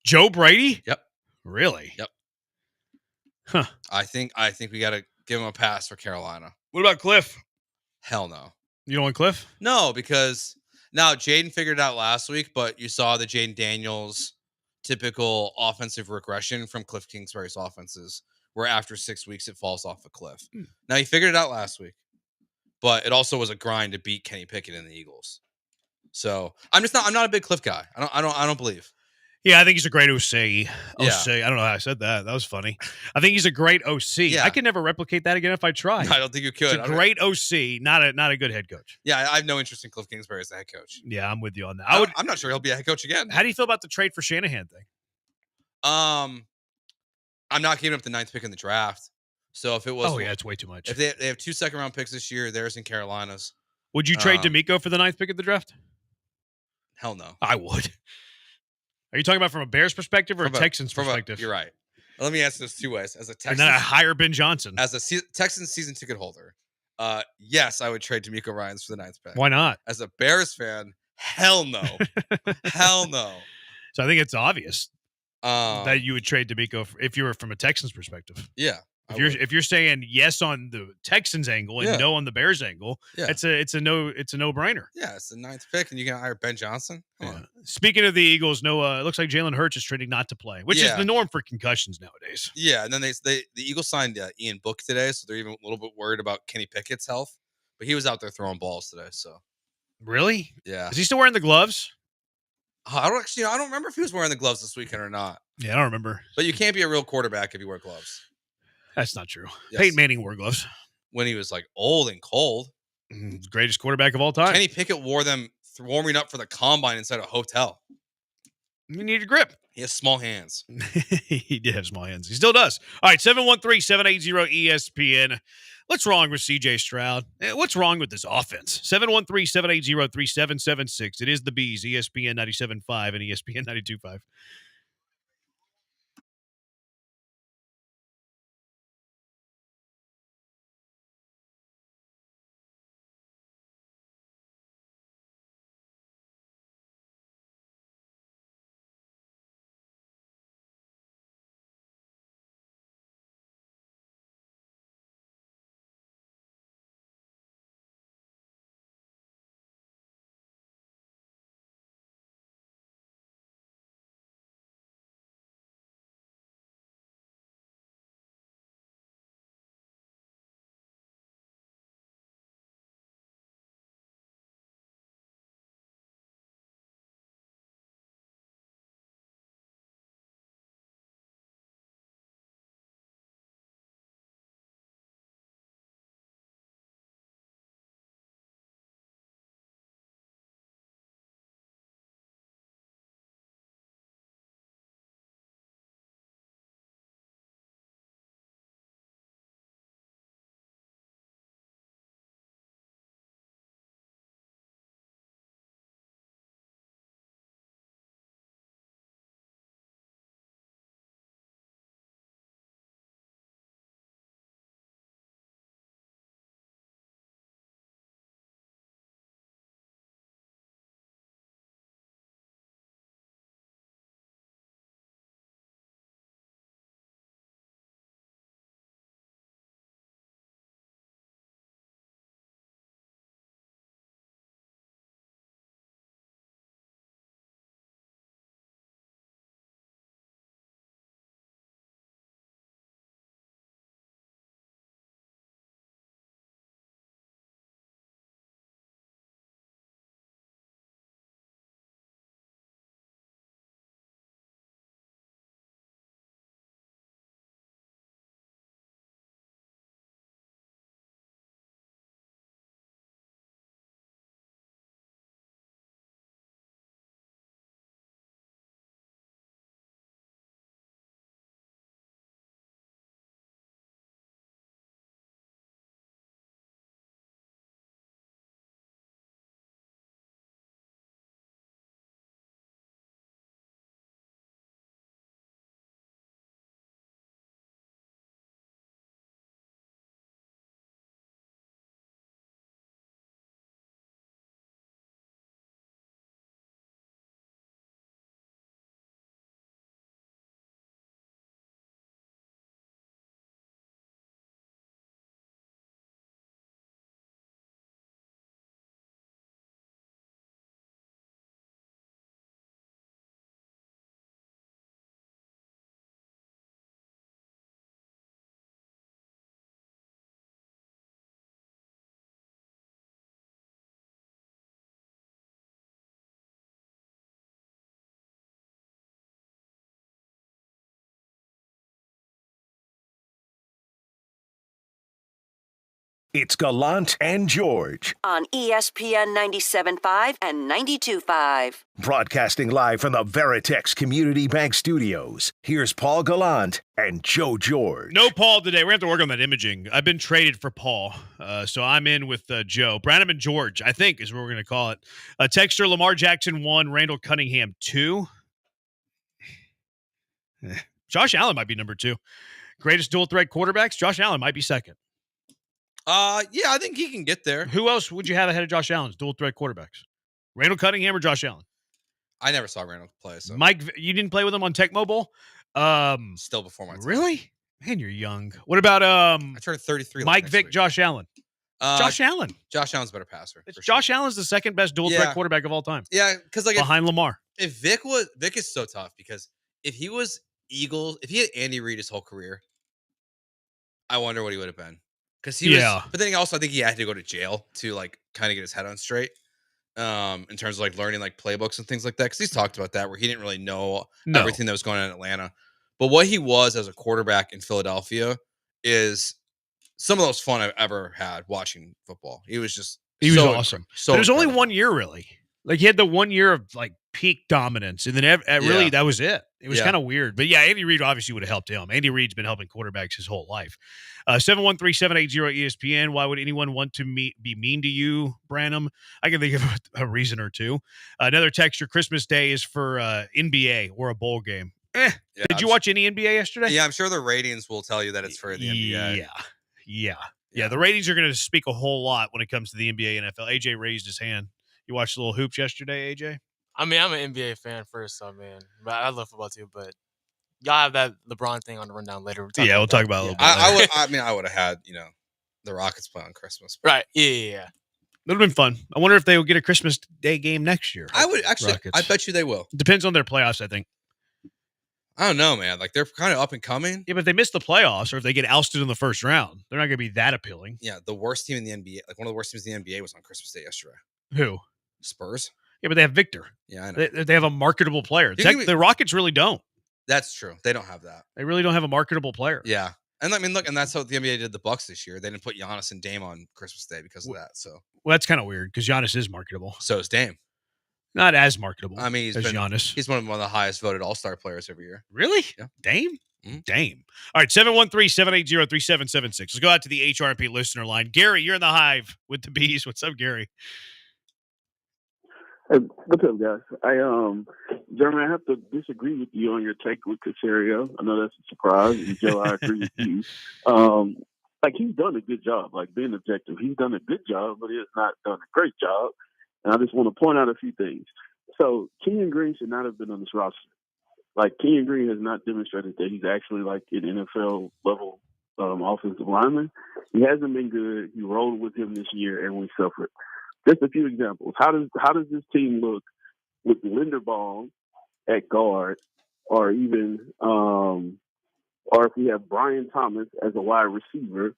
Joe Brady? Yep. Really? Yep. Huh. I think we got to give him a pass for Carolina. What about Cliff? Hell no. You don't want Cliff? No, because now Jaden figured it out last week, but you saw the Jaden Daniels typical offensive regression from Cliff Kingsbury's offenses, where after 6 weeks it falls off a cliff. Now he figured it out last week, but it also was a grind to beat Kenny Pickett and the Eagles. So I'm not a big Cliff guy. I don't believe. Yeah, I think he's a great OC. Yeah. I don't know how I said that. That was funny. I think he's a great OC. Yeah. I could never replicate that again if I tried. I don't think you could. He's a great OC, not a good head coach. Yeah, I have no interest in Cliff Kingsbury as the head coach. Yeah, I'm with you on that. I'm not sure he'll be a head coach again. How do you feel about the trade for Shanahan thing? I'm not giving up the 9th pick in the draft. So if it was, it's way too much. If they have 2 second-round picks this year, theirs and Carolina's. Would you trade D'Amico for the 9th pick of the draft? Hell no. I would. Are you talking about from a Bears perspective or a Texans perspective? You're right. Let me answer this 2 ways. As a Texans, and then I hire Ben Johnson. As a Texans season ticket holder, yes, I would trade D'Amico Ryans for the 9th pick. Why not? As a Bears fan, hell no. Hell no. So I think it's obvious that you would trade D'Amico if you were from a Texans perspective. Yeah. If you're saying yes on the Texans angle and no on the Bears angle, it's a no-brainer. Yeah, it's the 9th pick, and you can hire Ben Johnson. Come on. Speaking of the Eagles, it looks like Jalen Hurts is trending not to play, which is the norm for concussions nowadays. Yeah, and then the Eagles signed Ian Book today, so they're even a little bit worried about Kenny Pickett's health. But he was out there throwing balls today. So really, yeah, is he still wearing the gloves? I don't remember if he was wearing the gloves this weekend or not. Yeah, I don't remember. But you can't be a real quarterback if you wear gloves. That's not true. Yes. Peyton Manning wore gloves when he was like old and cold. Greatest quarterback of all time. Kenny Pickett wore them warming up for the combine inside a hotel. You need a grip. He has small hands. He did have small hands. He still does. All right, 713-780-ESPN. What's wrong with CJ Stroud? What's wrong with this offense? 713-780-3776. It is the Bees, ESPN 97.5 and ESPN 92.5. It's Gallant and George. On ESPN 97.5 and 92.5. Broadcasting live from the Veritex Community Bank Studios. Here's Paul Gallant and Joe George. No Paul today. We're going to have to work on that imaging. I've been traded for Paul, so I'm in with Joe. Branham and George, I think, is what we're going to call it. Texter, Lamar Jackson 1, Randall Cunningham 2. Josh Allen might be number 2. Greatest dual-threat quarterbacks, Josh Allen might be second. Yeah, I think he can get there. Who else would you have ahead of Josh Allen's dual-threat quarterbacks? Randall Cunningham or Josh Allen? I never saw Randall play. So. Mike, you didn't play with him on Tecmo Bowl? Still before my time. Really? Man, you're young. What about I turned 33. Mike Vick, week. Josh Allen? Josh Allen. Josh Allen's a better passer. Josh Allen's the second best dual-threat quarterback of all time. Yeah, because behind Lamar. If Vick is so tough because if he was Eagles, if he had Andy Reid his whole career, I wonder what he would have been. Because he was, but then also I think he had to go to jail to like kind of get his head on straight. In terms of like learning like playbooks and things like that. Because he's talked about that where he didn't really know everything that was going on in Atlanta. But what he was as a quarterback in Philadelphia is some of the most fun I've ever had watching football. He was awesome. So it was only 1 year really. Like he had the 1 year of like peak dominance, and then really that was it. It was kind of weird, but yeah, Andy Reid obviously would have helped him. Andy Reid's been helping quarterbacks his whole life. 713-780-ESPN. Why would anyone want to be mean to you, Branham? I can think of a reason or two. Another texture. Christmas Day is for NBA or a bowl game. Did you watch any NBA yesterday? Yeah, I'm sure the ratings will tell you that it's for the NBA. Yeah. The ratings are going to speak a whole lot when it comes to the NBA and NFL. AJ raised his hand. You watched a little hoops yesterday, AJ? I mean, I'm an NBA fan first, so man, but I love football too. But y'all have that LeBron thing on the rundown later. We'll talk about it a little bit. I would have had the Rockets play on Christmas. Right? Yeah. It would have been fun. I wonder if they will get a Christmas Day game next year. I would actually. Rockets. I bet you they will. Depends on their playoffs, I think. I don't know, man. Like they're kind of up and coming. Yeah, but if they miss the playoffs or if they get ousted in the first round, they're not going to be that appealing. Yeah, the worst team in the NBA, like one of the worst teams in the NBA, was on Christmas Day yesterday. Who? Spurs. Yeah, but they have Victor. Yeah, I know. They have a marketable player. The Rockets really don't. That's true. They don't have that. They really don't have a marketable player. Yeah. And I mean, look, and that's how the NBA did the Bucks this year. They didn't put Giannis and Dame on Christmas Day because of that. So, well, that's kind of weird because Giannis is marketable. So is Dame. Not as marketable. I mean, Giannis. He's one of the highest voted All-Star players every year. Really? Yeah. Dame? Mm-hmm. Dame. All right, 713-780-3776. Let's go out to the HRP listener line. Gary, you're in the hive with the bees. What's up, Gary? Hey, what's up, guys? Jeremy, I have to disagree with you on your take with Caserio. I know that's a surprise. And Joe, I agree with you. He's done a good job, being objective. He's done a good job, but he has not done a great job. And I just want to point out a few things. So, Kenyon Green should not have been on this roster. Kenyon Green has not demonstrated that he's actually an NFL level offensive lineman. He hasn't been good. He rolled with him this year, and we suffered. Just a few examples. How does this team look with Linderbaum at guard, or even or if we have Brian Thomas as a wide receiver,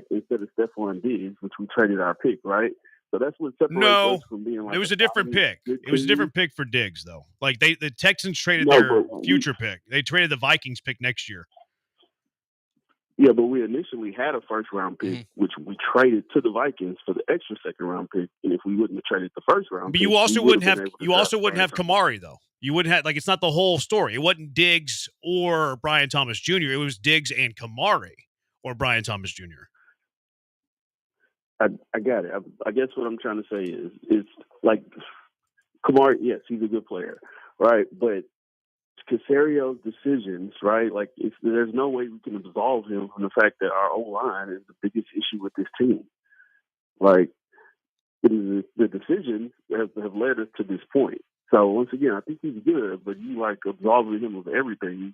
instead of Stephon Diggs, which we traded our pick, right? So that's what separates us from being it was a different pick. It was a different pick for Diggs, though. The Texans traded their future pick. They traded the Vikings pick next year. Yeah, but we initially had a first-round pick, which we traded to the Vikings for the extra second-round pick. And if we wouldn't have traded the first-round pick, you also wouldn't have Kamari, though. You wouldn't have it's not the whole story. It wasn't Diggs or Brian Thomas Jr. It was Diggs and Kamari or Brian Thomas Jr. I got it. I guess what I'm trying to say is Kamari. Yes, he's a good player, right? But Caserio's decisions, right? There's no way we can absolve him from the fact that our O-line is the biggest issue with this team. The decisions have led us to this point. So once again, I think he's good, but you absolving him of everything.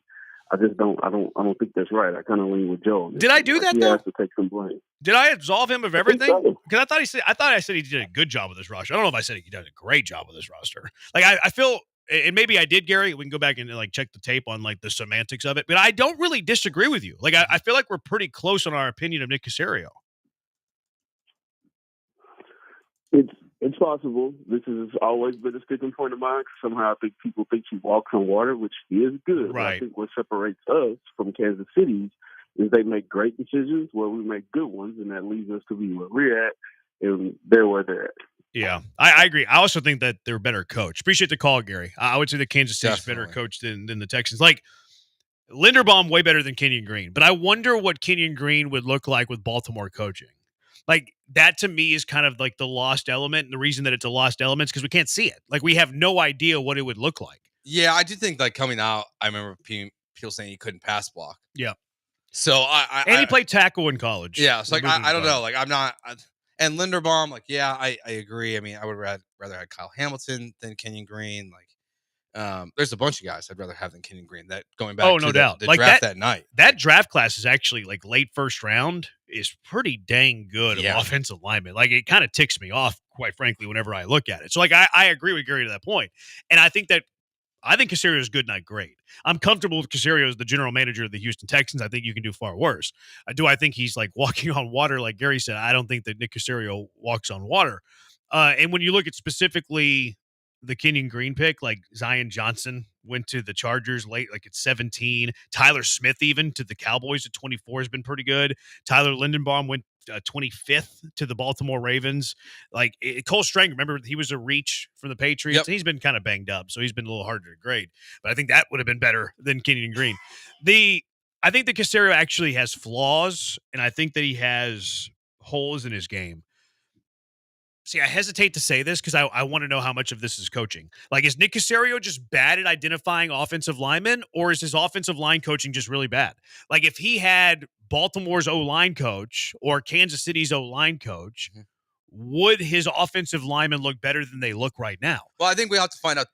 I just don't. I don't think that's right. I kind of lean with Joe. Did I do that? He has to take some blame. Did I absolve him of everything? Because I thought I said he did a good job with this roster. I don't know if I said he did a great job with this roster. I feel. And maybe I did, Gary. We can go back and check the tape on the semantics of it. But I don't really disagree with you. I feel like we're pretty close on our opinion of Nick Caserio. It's possible. This has always been a sticking point of mine. Somehow I think people think he walks on water, which he is good. Right. But I think what separates us from Kansas City is they make great decisions where we make good ones, and that leads us to be where we're at, and they're where they're at. Yeah, I agree. I also think that they're better coached. Appreciate the call, Gary. I would say that Kansas City's better Definitely. coached than the Texans. Like, Linderbaum way better than Kenyon Green, but I wonder what Kenyon Green would look like with Baltimore coaching. Like, that to me is kind of like the lost element, and the reason that it's a lost element is because we can't see it. Like, we have no idea what it would look like. Yeah, I do think like coming out, I remember people saying he couldn't pass block. Yeah. So And he played tackle in college. Yeah, so like Moved into I don't know. college. Like I'm not. And Linderbaum, like yeah, I agree. I mean, I would rather have Kyle Hamilton than Kenyon Green. Like, there's a bunch of guys I'd rather have than Kenyon Green. That going back to no doubt. the Like draft that night. That draft class is actually like late first round is pretty dang good of Yeah. offensive linemen. Like, it kind of ticks me off, quite frankly, whenever I look at it. So like I agree with Gary to that point. And I think Caserio is good, not great. I'm comfortable with Caserio as the general manager of the Houston Texans. I think you can do far worse. I think he's like walking on water, like Gary said. I don't think that Nick Caserio walks on water. And when you look at specifically the Kenyon Green pick, like Zion Johnson went to the Chargers late, like at 17. Tyler Smith even to the Cowboys at 24 has been pretty good. Tyler Lindenbaum went 25th to the Baltimore Ravens. Like Cole Strang, remember he was a reach from the Patriots. Yep. And he's been kind of banged up, so he's been a little harder to grade. But I think that would have been better than Kenyon Green. I think that Caserio actually has flaws, and I think that he has holes in his game. See, I hesitate to say this because I want to know how much of this is coaching. Like, is Nick Caserio just bad at identifying offensive linemen, or is his offensive line coaching just really bad? Like, if he had Baltimore's O-line coach or Kansas City's O-line coach, would his offensive linemen look better than they look right now? Well, I think we have to find out.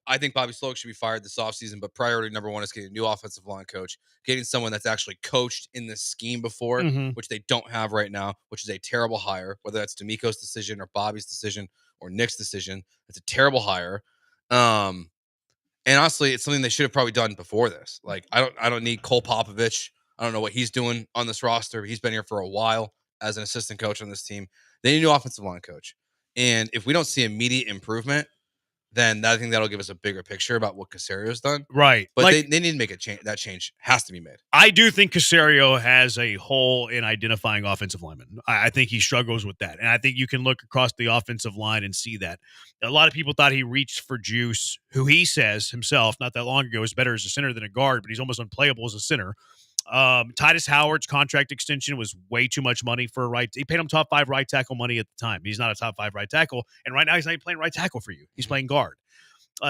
I think Bobby Sloak should be fired this offseason, but priority number one is getting a new offensive line coach, getting someone that's actually coached in this scheme before, which they don't have right now, which is a terrible hire, whether that's D'Amico's decision or Bobby's decision or Nick's decision. It's a terrible hire. And honestly, it's something they should have probably done before this. Like, I don't need Cole Popovich. I don't know what he's doing on this roster. He's been here for a while as an assistant coach on this team. They need a new offensive line coach. And if we don't see immediate improvement, then I think that'll give us a bigger picture about what Caserio's done. Right. But Like, they need to make a change. That change has to be made. I do think Caserio has a hole in identifying offensive linemen. I think he struggles with that. And I think you can look across the offensive line and see that. A lot of people thought he reached for Juice, who he says himself not that long ago is better as a center than a guard, but he's almost unplayable as a center. Titus Howard's contract extension was way too much money for a right. He paid him top 5 right tackle money at the time. He's not a top 5 right tackle. And right now he's not even playing right tackle for you. He's playing guard.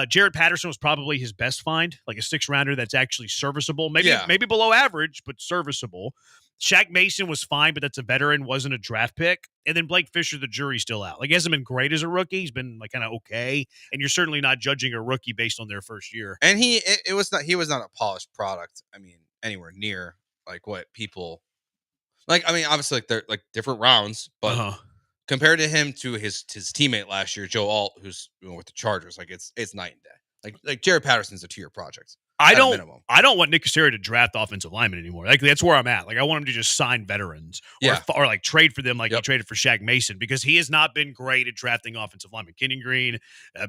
Jared Patterson was probably his best find, like a 6th rounder that's actually serviceable, maybe below average, but serviceable. Shaq Mason was fine, but that's a veteran, wasn't a draft pick. And then Blake Fisher, the jury's still out. Like, he hasn't been great as a rookie. He's been like kind of okay. And you're certainly not judging a rookie based on their first year. And he was not a polished product. I mean, anywhere near like what people like. I mean, obviously, like they're like different rounds, but compared to him to his teammate last year, Joe Alt, who's with the Chargers, like it's night and day. Like Jared Patterson's a 2-year project. I don't want Nick Caserio to draft offensive linemen anymore. Like, that's where I'm at. Like, I want him to just sign veterans or like trade for them like he traded for Shaq Mason, because he has not been great at drafting offensive linemen. Kenyon Green,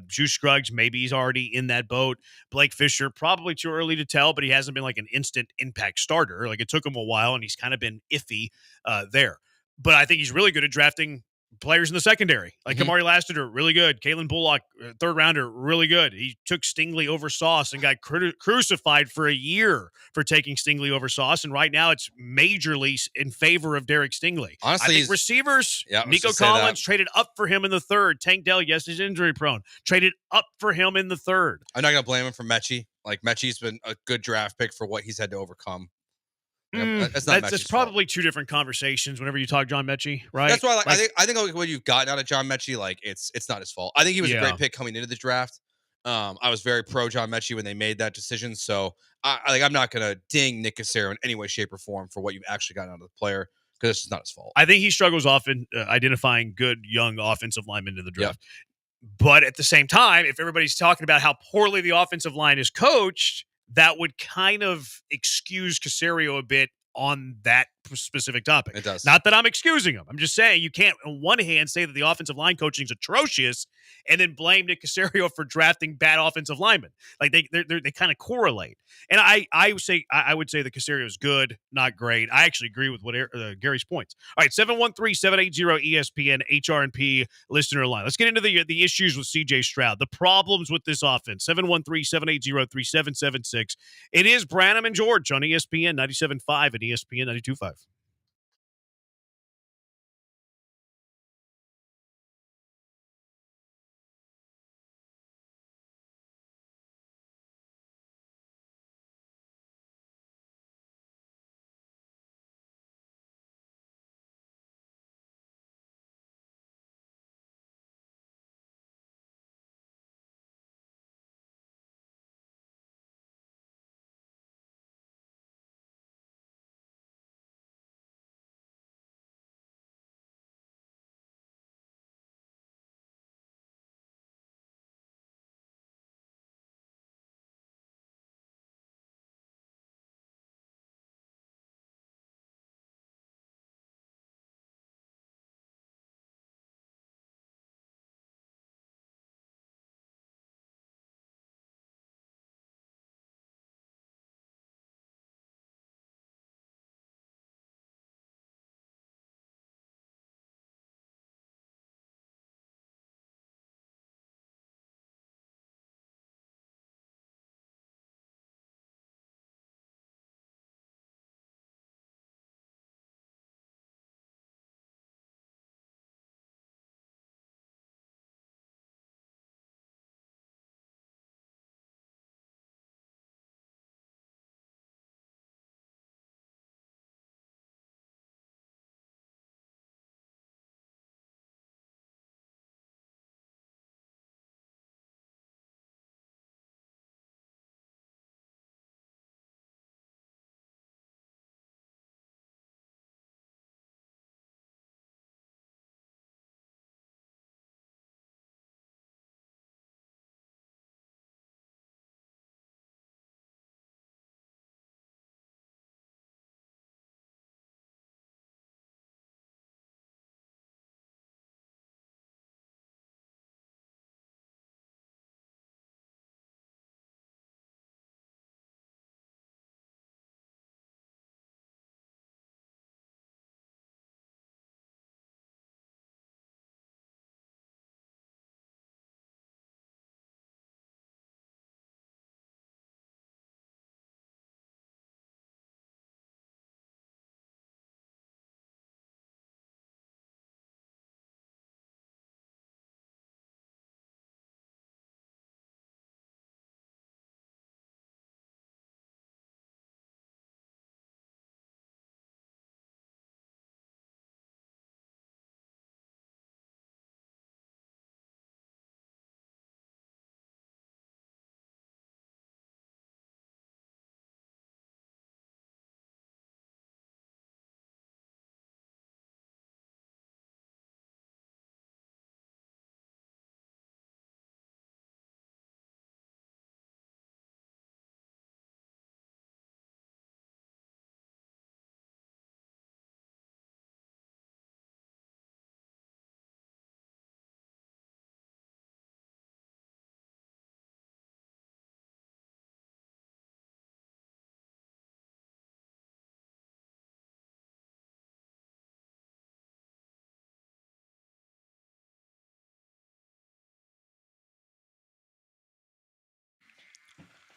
Juice Scruggs, maybe he's already in that boat. Blake Fisher, probably too early to tell, but he hasn't been like an instant impact starter. Like, it took him a while, and he's kind of been iffy there. But I think he's really good at drafting players in the secondary, like Kamari Lassiter, really good. Kalen Bullock, 3rd rounder, really good. He took Stingley over Sauce and got crucified for a year for taking Stingley over Sauce. And right now it's majorly in favor of Derek Stingley. Honestly, I think receivers, Nico Collins traded up for him in the 3rd. Tank Dell, yes, he's injury prone. Traded up for him in the 3rd. I'm not going to blame him for Mechie. Like, Mechie's been a good draft pick for what he's had to overcome. That's probably 2 different conversations whenever you talk John Mechie, right? That's why I think like what you've gotten out of John Mechie, like it's not his fault. I think he was a great pick coming into the draft. I was very pro John Mechie when they made that decision. So I'm not gonna ding Nick Caserio in any way, shape, or form for what you've actually gotten out of the player, because it's just not his fault. I think he struggles often identifying good young offensive linemen in the draft. But at the same time, if everybody's talking about how poorly the offensive line is coached, that would kind of excuse Caserio a bit on that specific topic. It does. Not that I'm excusing him. I'm just saying you can't, on one hand, say that the offensive line coaching is atrocious and then blame Nick Caserio for drafting bad offensive linemen. Like they kind of correlate. And I would say that Caserio is good, not great. I actually agree with what Gary's points. All right, 713-780-ESPN HRP listener line. Let's get into the issues with CJ Stroud, the problems with this offense. 713-780-3776. It is Branham and George on ESPN 97.5 and ESPN 92.5.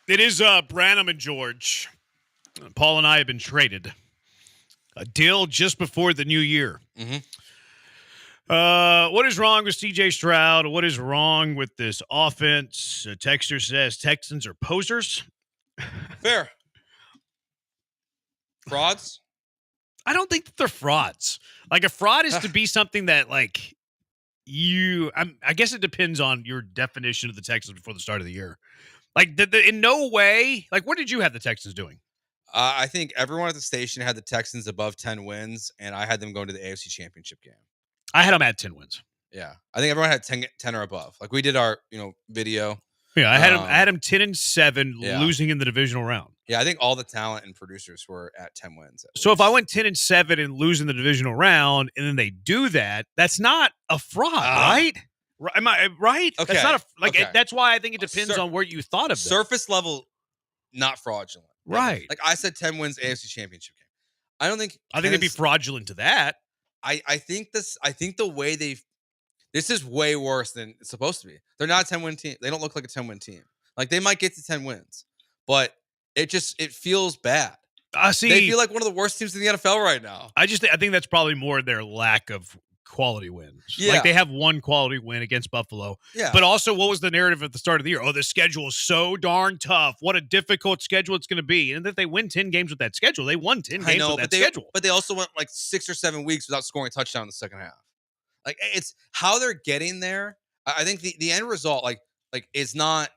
It is Branham and George. Paul and I have been traded. A deal just before the new year. Mm-hmm. What is wrong with CJ Stroud? What is wrong with this offense? A texter says Texans are posers. Fair. Frauds? I don't think that they're frauds. Like, a fraud is to be something that, like, I guess it depends on your definition of the Texans before the start of the year. Like, in no way, like, what did you have the Texans doing? I think everyone at the station had the Texans above 10 wins, and I had them going to the AFC Championship game. I had them at 10 wins. Yeah. I think everyone had 10 or above. Like, we did our, video. Yeah, I had them 10-7, yeah. losing in the divisional round. Yeah, I think all the talent and producers were at 10 wins. So if I went 10-7 and lose in the divisional round, and then they do that, that's not a fraud, right? Am I right? Okay. That's not Okay. that's why I think it depends on where you thought of them. Surface level, not fraudulent. Right. Like I said, 10 wins AFC Championship game. I don't think. I think it'd be fraudulent to that. I think the way this is way worse than it's supposed to be. They're not a 10-win team. They don't look like a 10-win team. Like they might get to 10 wins, but it feels bad. I see. They feel like one of the worst teams in the NFL right now. I think that's probably more their lack of quality wins. Yeah. Like they have one quality win against Buffalo. Yeah. But also, what was the narrative at the start of the year? Oh, the schedule is so darn tough. What a difficult schedule it's going to be. And if they win 10 games with that schedule, they won 10 games with that schedule. But they also went like 6 or 7 weeks without scoring a touchdown in the second half. Like it's how they're getting there. I think the end result, like it's not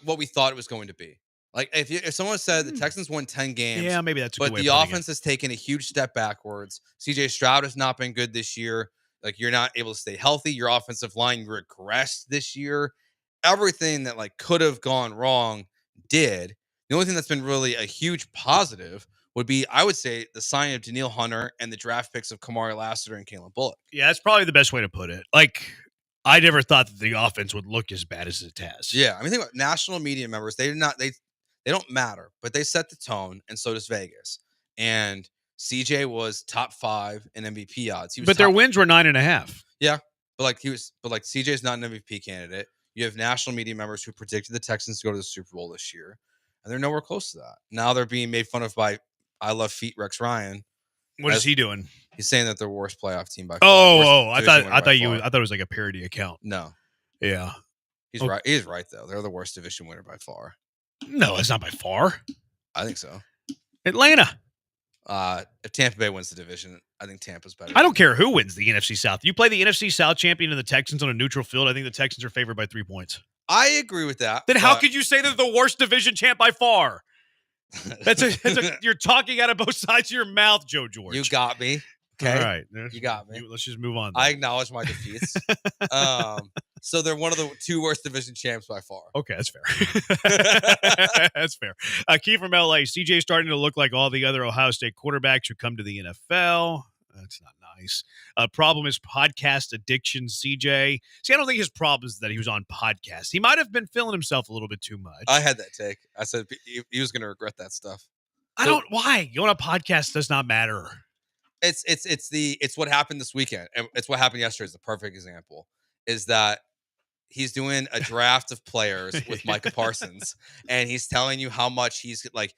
what we thought it was going to be. Like if someone said the Texans won 10 games, yeah, maybe that's a good way the of putting offense has taken a huge step backwards. CJ Stroud has not been good this year. Like you're not able to stay healthy. Your offensive line regressed this year. Everything that like could have gone wrong did. The only thing that's been really a huge positive would be, I would say, the signing of Danielle Hunter and the draft picks of Kamari Lassiter and Kalen Bullock. Yeah, that's probably the best way to put it. Like, I never thought that the offense would look as bad as it has. Yeah, I mean, think about national media members. They don't matter, but they set the tone, and so does Vegas. And CJ was top 5 in MVP odds. But their wins were 9.5. Yeah, but CJ's not an MVP candidate. You have national media members who predicted the Texans to go to the Super Bowl this year, and they're nowhere close to that. Now they're being made fun of by I Love Feet Rex Ryan. What is he doing? He's saying that they're worst playoff team by far. I thought it was like a parody account. No. Yeah. He's right. He is right though. They're the worst division winner by far. No, it's not by far. I think so. Atlanta. If Tampa Bay wins the division, I think Tampa's better. I don't care who wins the NFC South. You play the NFC South champion and the Texans on a neutral field, I think the Texans are favored by 3 points. I agree with that. Then how could you say they're the worst division champ by far? You're talking out of both sides of your mouth, Joe George. You got me. Okay. All right. You got me. Let's just move on. I acknowledge my defeats. So they're one of the 2 worst division champs by far. Okay, that's fair. That's fair. Key from LA. CJ starting to look like all the other Ohio State quarterbacks who come to the NFL. That's not nice. Problem is podcast addiction, CJ. See, I don't think his problem is that he was on podcasts. He might have been feeling himself a little bit too much. I had that take. I said he was going to regret that stuff. Why? Going on a podcast does not matter. It's what happened this weekend. And it's what happened yesterday is the perfect example. Is that he's doing a draft of players with Micah Parsons, and he's telling you how much he's like,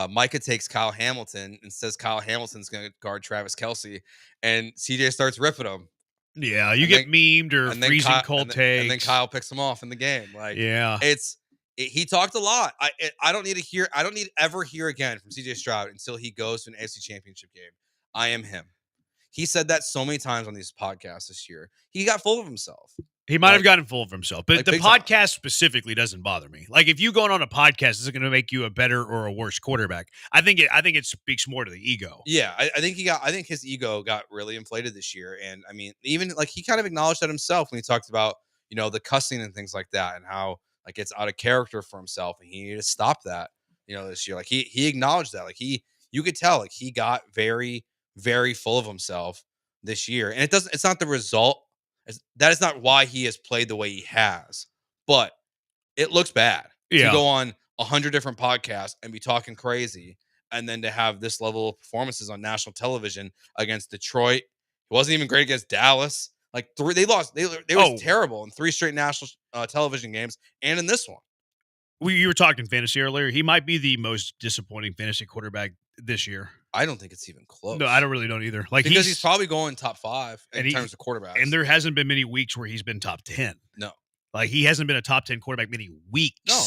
Micah takes Kyle Hamilton and says Kyle Hamilton's going to guard Travis Kelce, and CJ starts ripping him. Yeah, memed or freezing cold takes. And then Kyle picks him off in the game. Like, yeah, he talked a lot. I don't need to ever hear again from CJ Stroud until he goes to an AFC Championship game. I am him. He said that so many times on these podcasts this year. He got full of himself. He might have gotten full of himself, but the podcast time. specifically doesn't bother me. Like if you going on a podcast, is it going to make you a better or a worse quarterback? I think it speaks more to the ego. Yeah, I think his ego got really inflated this year, and I mean, even like he kind of acknowledged that himself when he talked about the cussing and things like that, and how like it's out of character for himself, and he needed to stop that. This year, like he acknowledged that, like you could tell, like he got very, very full of himself this year, and it's not the result. That is not why he has played the way he has, but it looks bad. Yeah. To go on 100 different podcasts and be talking crazy, and then to have this level of performances on national television against Detroit. He wasn't even great against Dallas. Like they lost. They were terrible in 3 straight national television games, and in this one. You were talking fantasy earlier. He might be the most disappointing fantasy quarterback this year. I don't think it's even close. No, I don't either. Like because he's probably going top 5 in terms of quarterbacks. And there hasn't been many weeks where he's been top 10. No. Like he hasn't been a top 10 quarterback many weeks. No.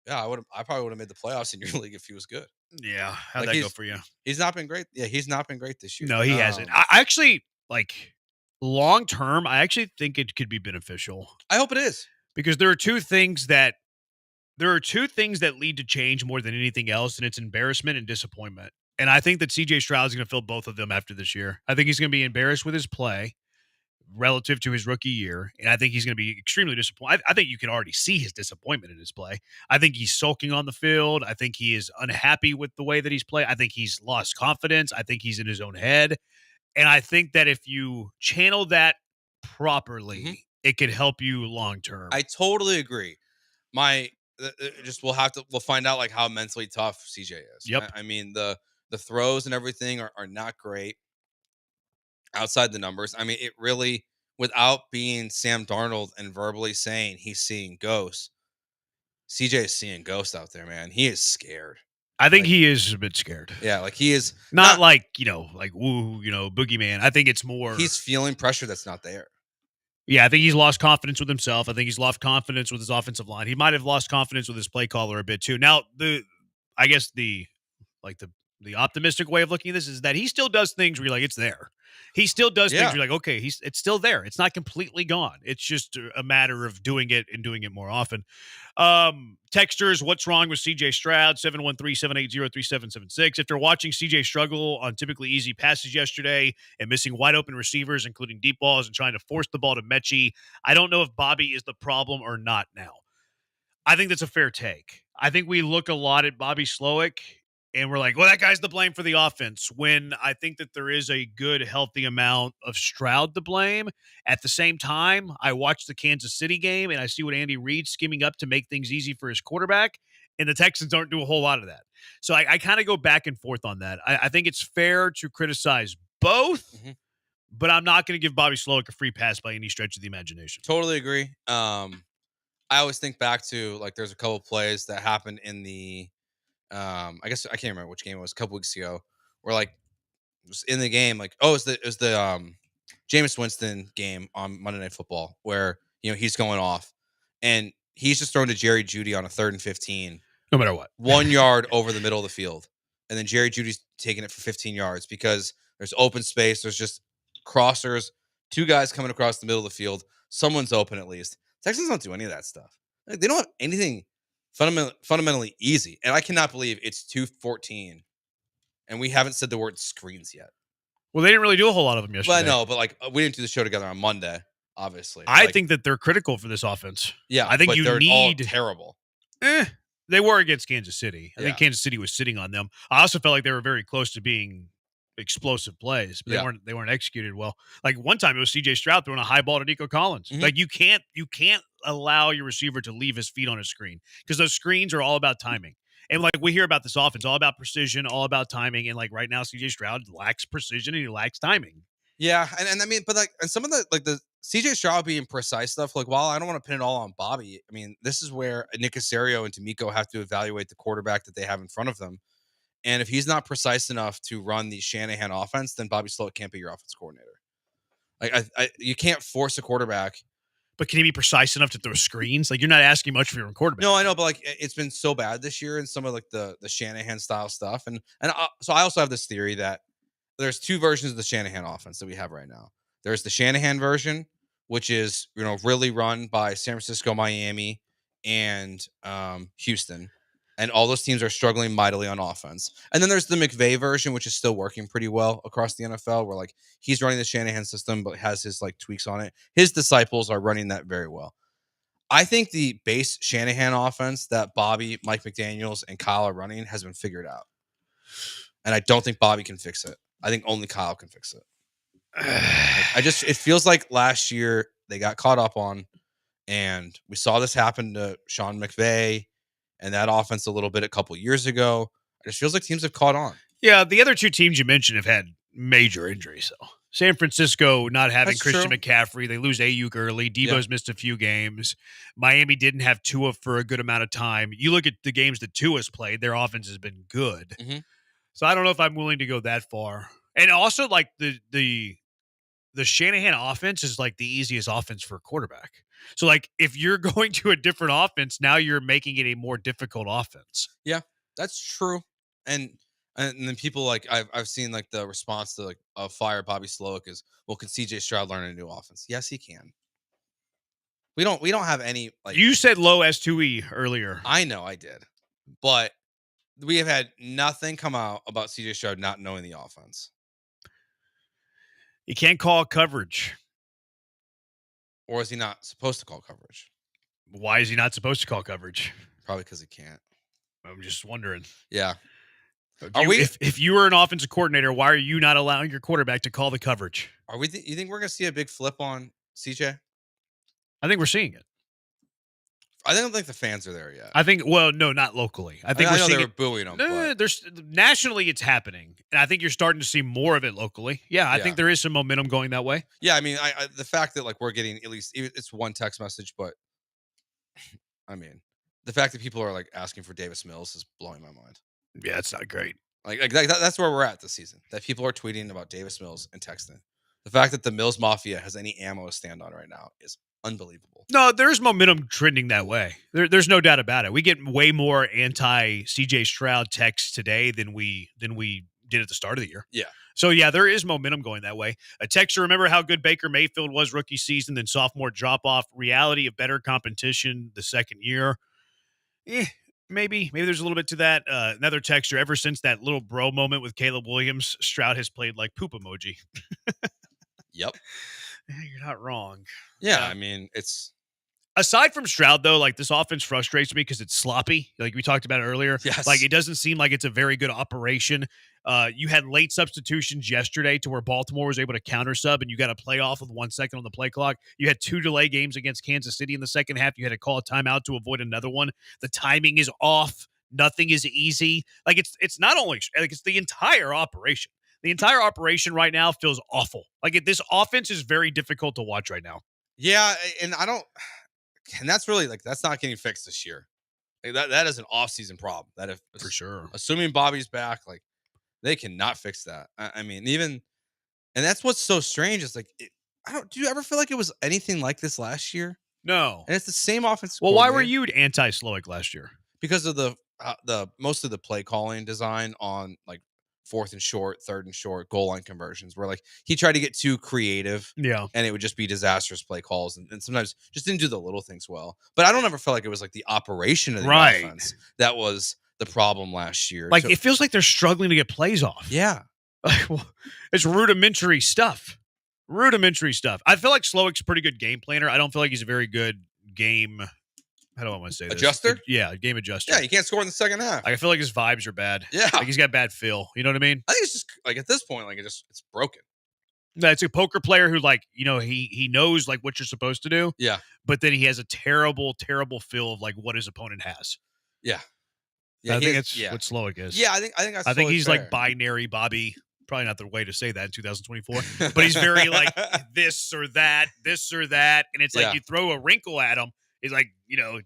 Yeah, I probably would have made the playoffs in your league if he was good. Yeah. How'd that go for you? He's not been great. Yeah, he's not been great this year. No, he hasn't. I actually, like, long term, I actually think it could be beneficial. I hope it is. Because there are two things that lead to change more than anything else, and it's embarrassment and disappointment. And I think that CJ Stroud is going to feel both of them after this year. I think he's going to be embarrassed with his play relative to his rookie year, and I think he's going to be extremely disappointed. I think you can already see his disappointment in his play. I think he's sulking on the field. I think he is unhappy with the way that he's played. I think he's lost confidence. I think he's in his own head. And I think that if you channel that properly, it could help you long term. I totally agree. We'll find out like how mentally tough CJ is. Yep. I mean, the throws and everything are not great outside the numbers. I mean, it really, without being Sam Darnold and verbally saying he's seeing ghosts, CJ is seeing ghosts out there, man. He is scared. I think he is a bit scared. Yeah, like he is not like, boogeyman. I think it's more he's feeling pressure that's not there. Yeah, I think he's lost confidence with himself. I think he's lost confidence with his offensive line. He might have lost confidence with his play caller a bit too. Now, the optimistic way of looking at this is that he still does things where you're like, it's there. He still does things where you're like, okay, it's still there. It's not completely gone. It's just a matter of doing it and doing it more often. Texters, what's wrong with CJ Stroud? 713-780-3776. After watching CJ struggle on typically easy passes yesterday and missing wide open receivers, including deep balls, and trying to force the ball to Mechie, I don't know if Bobby is the problem or not now. I think that's a fair take. I think we look a lot at Bobby Slowick and we're like, well, that guy's to blame for the offense, when I think that there is a good, healthy amount of Stroud to blame. At the same time, I watched the Kansas City game, and I see what Andy Reid's scheming up to make things easy for his quarterback, and the Texans aren't doing a whole lot of that. So I kind of go back and forth on that. I think it's fair to criticize both, but I'm not going to give Bobby Slowick a free pass by any stretch of the imagination. Totally agree. I always think back to, like, there's a couple plays that happened in the I guess I can't remember which game it was, a couple weeks ago, where like was in the game, like, it was the Jameis Winston game on Monday Night Football, where he's going off and he's just throwing to Jerry Jeudy on a 3rd and 15, no matter what, 1 yard over the middle of the field, and then Jerry Jeudy's taking it for 15 yards because there's open space, there's just crossers, 2 guys coming across the middle of the field, someone's open at least. Texans don't do any of that stuff. Like, they don't have anything fundamentally easy, and I cannot believe it's 2:14 and we haven't said the word screens yet. Well, they didn't really do a whole lot of them yesterday. Well, I know, but like, we didn't do the show together on Monday, obviously. I think that they're critical for this offense. Yeah, I think but you they're need all terrible. They were against Kansas City. I think Yeah. Kansas City was sitting on them. I also felt like they were very close to being explosive plays, but they weren't executed well. Like one time it was CJ Stroud throwing a high ball to Nico Collins. Like you can't allow your receiver to leave his feet on a screen, because those screens are all about timing. And like we hear about this offense, all about precision, all about timing. And like right now, CJ Stroud lacks precision and he lacks timing. Yeah, and I mean, but like, and some of the CJ Stroud being precise stuff, like, while I don't want to pin it all on Bobby, I mean, this is where Nick Caserio and D'Amico have to evaluate the quarterback that they have in front of them. And if he's not precise enough to run the Shanahan offense, then Bobby Slowick can't be your offense coordinator. Like, you can't force a quarterback. But can he be precise enough to throw screens? Like, you're not asking much for your own quarterback. No, I know, but like, it's been so bad this year in some of like the Shanahan style stuff, and so I also have this theory that there's 2 versions of the Shanahan offense that we have right now. There's the Shanahan version, which is really run by San Francisco, Miami, and Houston, and all those teams are struggling mightily on offense. And then there's the McVay version, which is still working pretty well across the NFL, where like he's running the Shanahan system, but has his like tweaks on it. His disciples are running that very well. I think the base Shanahan offense that Bobby, Mike McDaniels, and Kyle are running has been figured out. And I don't think Bobby can fix it. I think only Kyle can fix it. It feels like last year they got caught up on, and we saw this happen to Sean McVay and that offense a little bit a couple years ago. It just feels like teams have caught on. Yeah, the other 2 teams you mentioned have had major injuries, though. San Francisco not having That's Christian true. McCaffrey. They lose Ayuk early. Debo's missed a few games. Miami didn't have Tua for a good amount of time. You look at the games that Tua's played, their offense has been good. So I don't know if I'm willing to go that far. And also, like, the Shanahan offense is like the easiest offense for a quarterback. So, like, if you're going to a different offense, now you're making it a more difficult offense. Yeah, that's true. And then people, like, I've seen like the response to like fire Bobby Slowick is, well, can CJ Stroud learn a new offense? Yes, he can. We don't have any, like, You said low S2E earlier. I know I did, but we have had nothing come out about CJ Stroud not knowing the offense. You can't call it coverage. Or is he not supposed to call coverage? Why is he not supposed to call coverage? Probably because he can't. I'm just wondering. Yeah. If you were an offensive coordinator, why are you not allowing your quarterback to call the coverage? You think we're going to see a big flip on CJ? I think we're seeing it. I don't think the fans are there yet. No, not locally. I think I we're know seeing they were it. booing him. But There's nationally, it's happening, and I think you're starting to see more of it locally. Yeah, I think there is some momentum going that way. Yeah, I mean, the fact that like we're getting at least it's one text message, but I mean, the fact that people are like asking for Davis Mills is blowing my mind. Yeah, it's not great. That's where we're at this season. That people are tweeting about Davis Mills and texting. The fact that the Mills Mafia has any ammo to stand on right now is unbelievable. No, there's momentum trending that way. There's no doubt about it. We get way more anti CJ Stroud texts today than we did at the start of the year. Yeah. So yeah, there is momentum going that way. A texter, remember how good Baker Mayfield was rookie season, then sophomore drop off. Reality of better competition the second year. Maybe there's a little bit to that. Another texture, ever since that little bro moment with Caleb Williams, Stroud has played like poop emoji. Yep. You're not wrong. Yeah, I mean, it's... Aside from Stroud, though, like this offense frustrates me because it's sloppy. Like we talked about earlier. Yes. Like it doesn't seem like it's a very good operation. You had late substitutions yesterday to where Baltimore was able to counter sub, and you got a play off with 1 second on the play clock. You had 2 delay games against Kansas City in the second half. You had to call a timeout to avoid another one. The timing is off. Nothing is easy. Like it's not only like it's the entire operation. The entire operation right now feels awful. Like this offense is very difficult to watch right now. Yeah, and that's really like that's not getting fixed this year. Like, that is an off-season problem. That if for sure, assuming Bobby's back, like they cannot fix that. I mean, and that's what's so strange. Is like do you ever feel like it was anything like this last year? No, and it's the same offense. Well, why were you anti-Slowick last year? Because of the most of the play calling design on like 4th and short, 3rd and short, goal line conversions, where like he tried to get too creative, and it would just be disastrous play calls, and sometimes just didn't do the little things well. But I don't ever feel like it was like the operation of the offense that was the problem last year. Like it feels like they're struggling to get plays off. Yeah, it's rudimentary stuff. Rudimentary stuff. I feel like Slowick's a pretty good game planner. I don't feel like he's a very good game. How do I want to say this? Adjuster? Yeah, game adjuster. Yeah, he can't score in the second half. Like, I feel like his vibes are bad. Yeah. Like he's got bad feel. You know what I mean? I think it's just like at this point, like it's broken. No, it's a poker player who like, he knows like what you're supposed to do. Yeah. But then he has a terrible, terrible feel of like what his opponent has. Yeah. I think that's what Slowick is. Yeah, I think he's like binary Bobby. Probably not the way to say that in 2024. But he's very like this or that. And it's like you throw a wrinkle at him. He's like,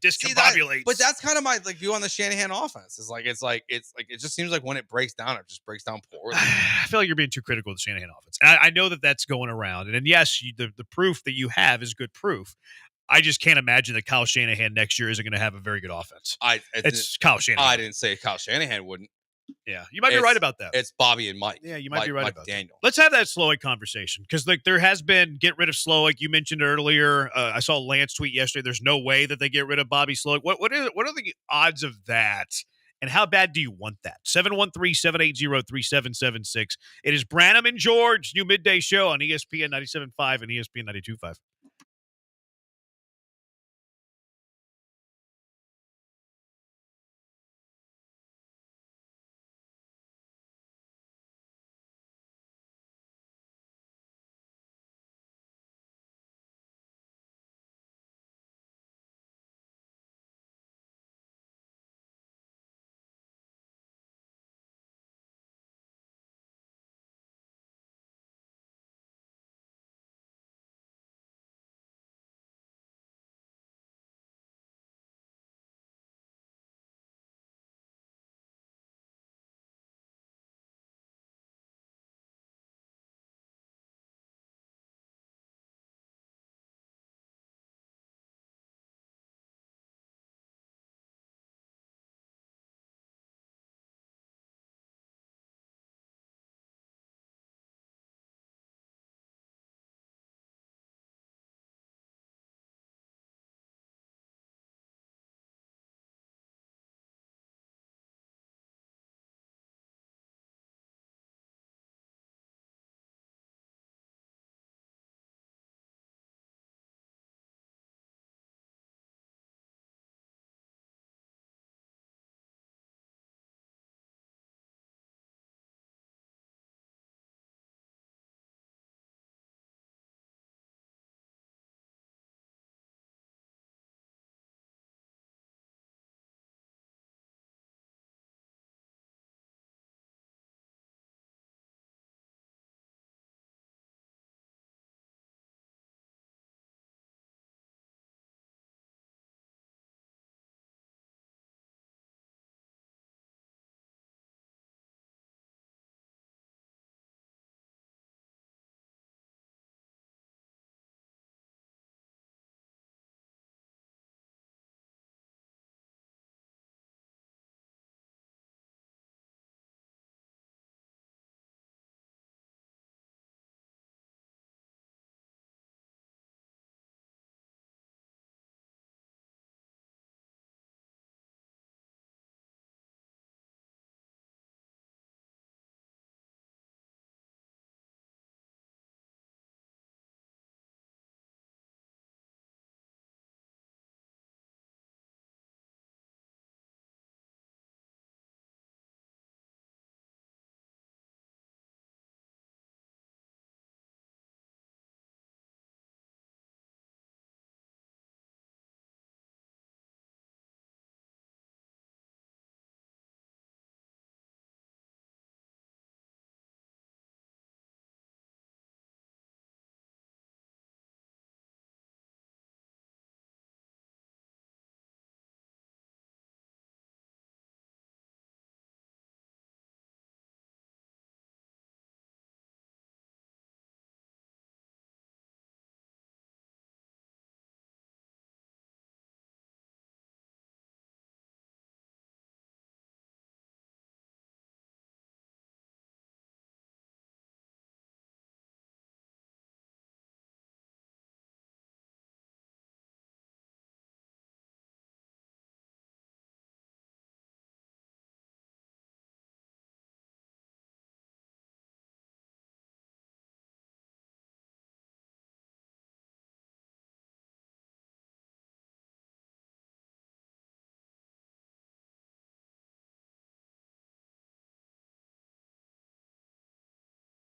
discombobulates. But that's kind of my like view on the Shanahan offense. It just seems like when it breaks down, it just breaks down poorly. I feel like you're being too critical of the Shanahan offense. And I know that that's going around. And yes, the proof that you have is good proof. I just can't imagine that Kyle Shanahan next year isn't going to have a very good offense. It's Kyle Shanahan. I didn't say Kyle Shanahan wouldn't. Yeah, you might be right about that. It's Bobby and Mike. Yeah, you might be right Mike about Daniel. That. Let's have that Slowick conversation because like there has been get rid of Slowick. You mentioned earlier. I saw Lance tweet yesterday. There's no way that they get rid of Bobby Slowick. What are the odds of that? And how bad do you want that? 713-780-3776. It is Branham and George, new midday show on ESPN 97.5 and ESPN 92.5.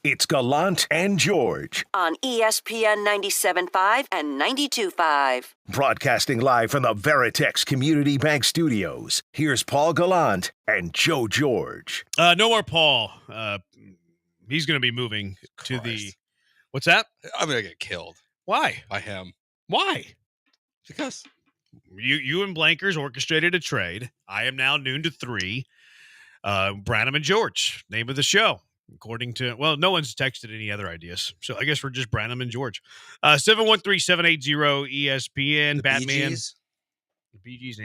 It's Gallant and George, on ESPN 97.5 and 92.5. broadcasting live from the Veritex Community Bank Studios. Here's Paul Gallant and Joe George. No more Paul. He's going to be moving to the. What's that? I'm gonna get killed. Why? By him. Why? Because you and Blankers orchestrated a trade. I am now noon to 3. Branham and George, name of the show. According to, well, no one's texted any other ideas. So I guess we're just Branham and George. 713-780-ESPN. the Batman. Bee Gees? The Bee Gees,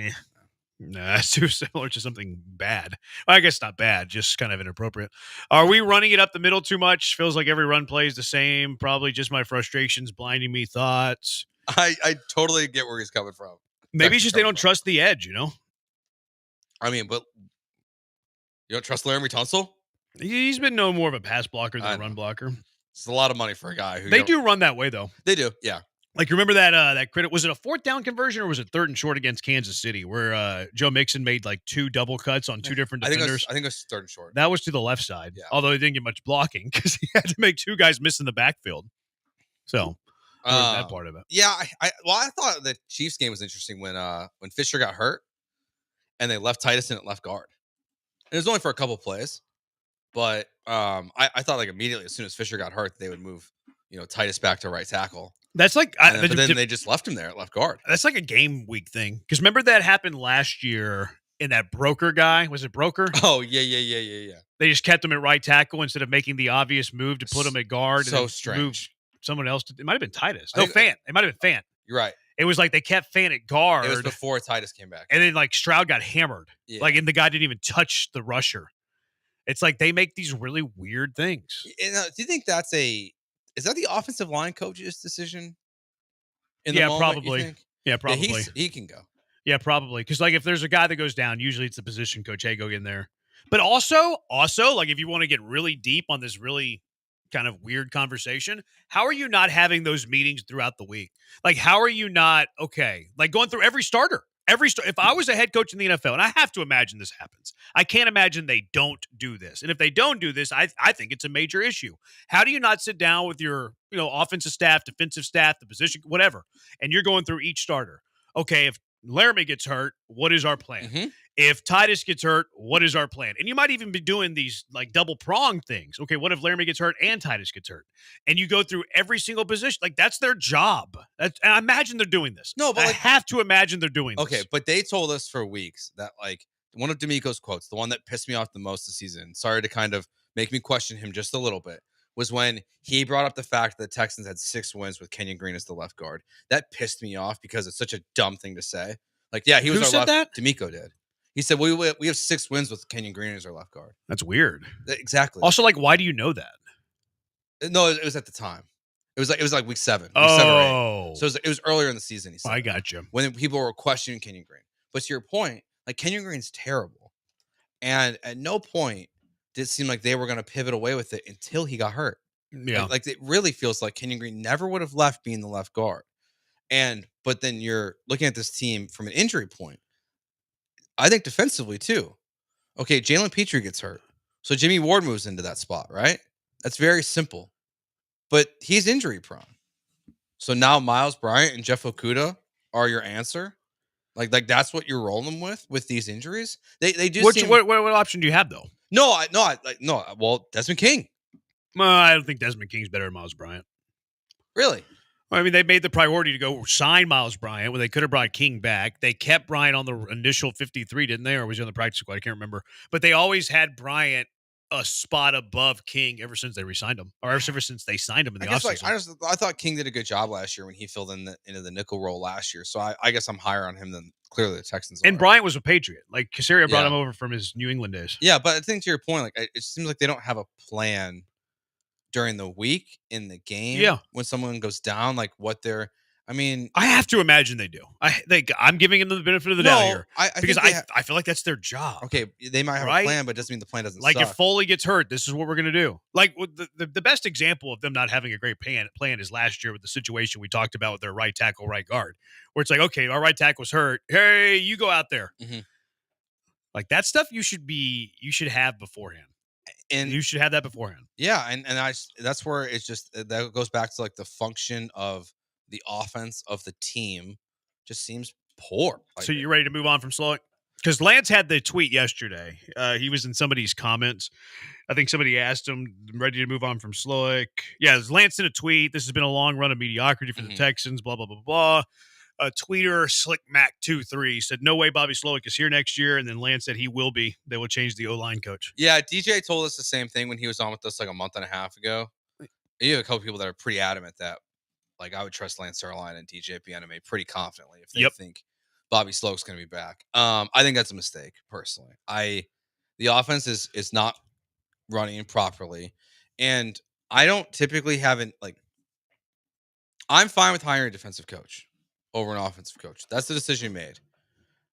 Nah, that's too similar to something bad. Well, I guess not bad, just kind of inappropriate. Are we running it up the middle too much? Feels like every run plays the same. Probably just my frustrations blinding me thoughts. I totally get where he's coming from. Maybe it's just they don't trust the edge, you know? I mean, but you don't trust Laramie Tunsil? He's been no more of a pass blocker than I a run know. blocker. It's a lot of money for a guy who They do run that way, though. They do, yeah. Like, remember that credit? Was it a 4th down conversion or was it 3rd and short against Kansas City where Joe Mixon made like 2 double cuts on 2 different defenders? I think it was 3rd and short. That was to the left side, Yeah. although he didn't get much blocking because he had to make 2 guys miss in the backfield. So, that part of it. Yeah, I thought the Chiefs game was interesting when Fisher got hurt and they left Titus in at left guard. And it was only for a couple plays, but I thought like immediately as soon as Fisher got hurt, they would move Titus back to right tackle. That's like, But then they just left him there at left guard. That's like a game week thing. Because remember that happened last year in that Broker guy? Was it Broker? Oh, yeah. They just kept him at right tackle instead of making the obvious move to put him at guard. So and then strange. Move someone else. It might have been Titus. I No, think- Fant. It might have been Fant. You're right. It was like they kept Fant at guard. It was before Titus came back. And then like Stroud got hammered. Yeah. Like, and the guy didn't even touch the rusher. It's like they make these really weird things. Do you think is that the offensive line coach's decision? In the Yeah, moment, you probably. think? Yeah, probably. He can go. Yeah, probably. Because like if there's a guy that goes down, usually it's the position coach. Hey, go get in there. But also, like if you want to get really deep on this really kind of weird conversation, how are you not having those meetings throughout the week? Like, how are you not like going through every starter? If I was a head coach in the NFL, and I have to imagine this happens, I can't imagine they don't do this. And if they don't do this, I think it's a major issue. How do you not sit down with your offensive staff, defensive staff, the position, whatever, and you're going through each starter? Okay, if Laramie gets hurt, what is our plan? Mm-hmm. If Titus gets hurt, what is our plan? And you might even be doing these like double prong things. Okay, what if Laramie gets hurt and Titus gets hurt? And you go through every single position. Like that's their job. And I imagine they're doing this. No, but I have to imagine they're doing this. Okay, but they told us for weeks that like one of D'Amico's quotes, the one that pissed me off the most this season, sorry to kind of make me question him just a little bit, was when he brought up the fact that the Texans had 6 wins with Kenyon Green as the left guard. That pissed me off because it's such a dumb thing to say. Like, yeah, he was Who our said left. that? D'Amico did. He said we have 6 wins with Kenyon Green as our left guard. That's weird. Exactly. Also, like, why do you know that? No, it was at the time. It was like week 7. Week 7 or 8. So it was earlier in the season. He said I got you. when people were questioning Kenyon Green. But to your point, like Kenyon Green's terrible, and at no point did it seem like they were going to pivot away with it until he got hurt. Yeah, like it really feels like Kenyon Green never would have left being the left guard. But then you're looking at this team from an injury point. I think defensively too. Okay, Jalen Petrie gets hurt, so Jimmy Ward moves into that spot, right? That's very simple. But he's injury prone. So now Miles Bryant and Jeff Okudah are your answer. Like that's what you're rolling with these injuries. They do. What option do you have though? No. Well, Desmond King. I don't think Desmond King's better than Miles Bryant. Really? I mean, they made the priority to go sign Miles Bryant when they could have brought King back. They kept Bryant on the initial 53, didn't they? Or was he on the practice squad? I can't remember. But they always had Bryant a spot above King ever since they re-signed him, or ever since they signed him in the offseason. I thought King did a good job last year when he filled into the nickel role last year. So I guess I'm higher on him than clearly the Texans are. And Bryant was a Patriot. Like Casario brought him over from his New England days. Yeah, but I think to your point, like it seems like they don't have a plan during the week in the game. Yeah, when someone goes down, like what they're. I mean, I have to imagine they do. I'm giving them the benefit of the doubt here because I feel like that's their job. Okay, they might have a plan, but it doesn't mean the plan doesn't. Like suck. if Foley gets hurt, this is what we're going to do. Like the best example of them not having a great plan is last year with the situation we talked about with their right tackle, right guard, where it's like, okay, our right tackle's hurt. Hey, you go out there. Mm-hmm. Like that stuff you should have beforehand. And you should have that beforehand. Yeah, and that's where it's just that goes back to like the function of the offense of the team just seems poor. Like, So you ready to move on from Slowick? Because Lance had the tweet yesterday. He was in somebody's comments. I think somebody asked him, ready to move on from Slowick. Yeah, Lance in a tweet. This has been a long run of mediocrity for the Texans, blah, blah, blah, blah. A tweeter, SlickMac23, said, no way Bobby Slowick is here next year. And then Lance said he will be. They will change the O-line coach. Yeah, DJ told us the same thing when he was on with us like a month and a half ago. You have a couple people that are pretty adamant that, like, I would trust Lance Zierlein and DJ Bieniemy pretty confidently if they think Bobby Slowick's going to be back. I think that's a mistake, personally. The offense is not running properly, and I don't typically I'm fine with hiring a defensive coach over an offensive coach. That's the decision you made.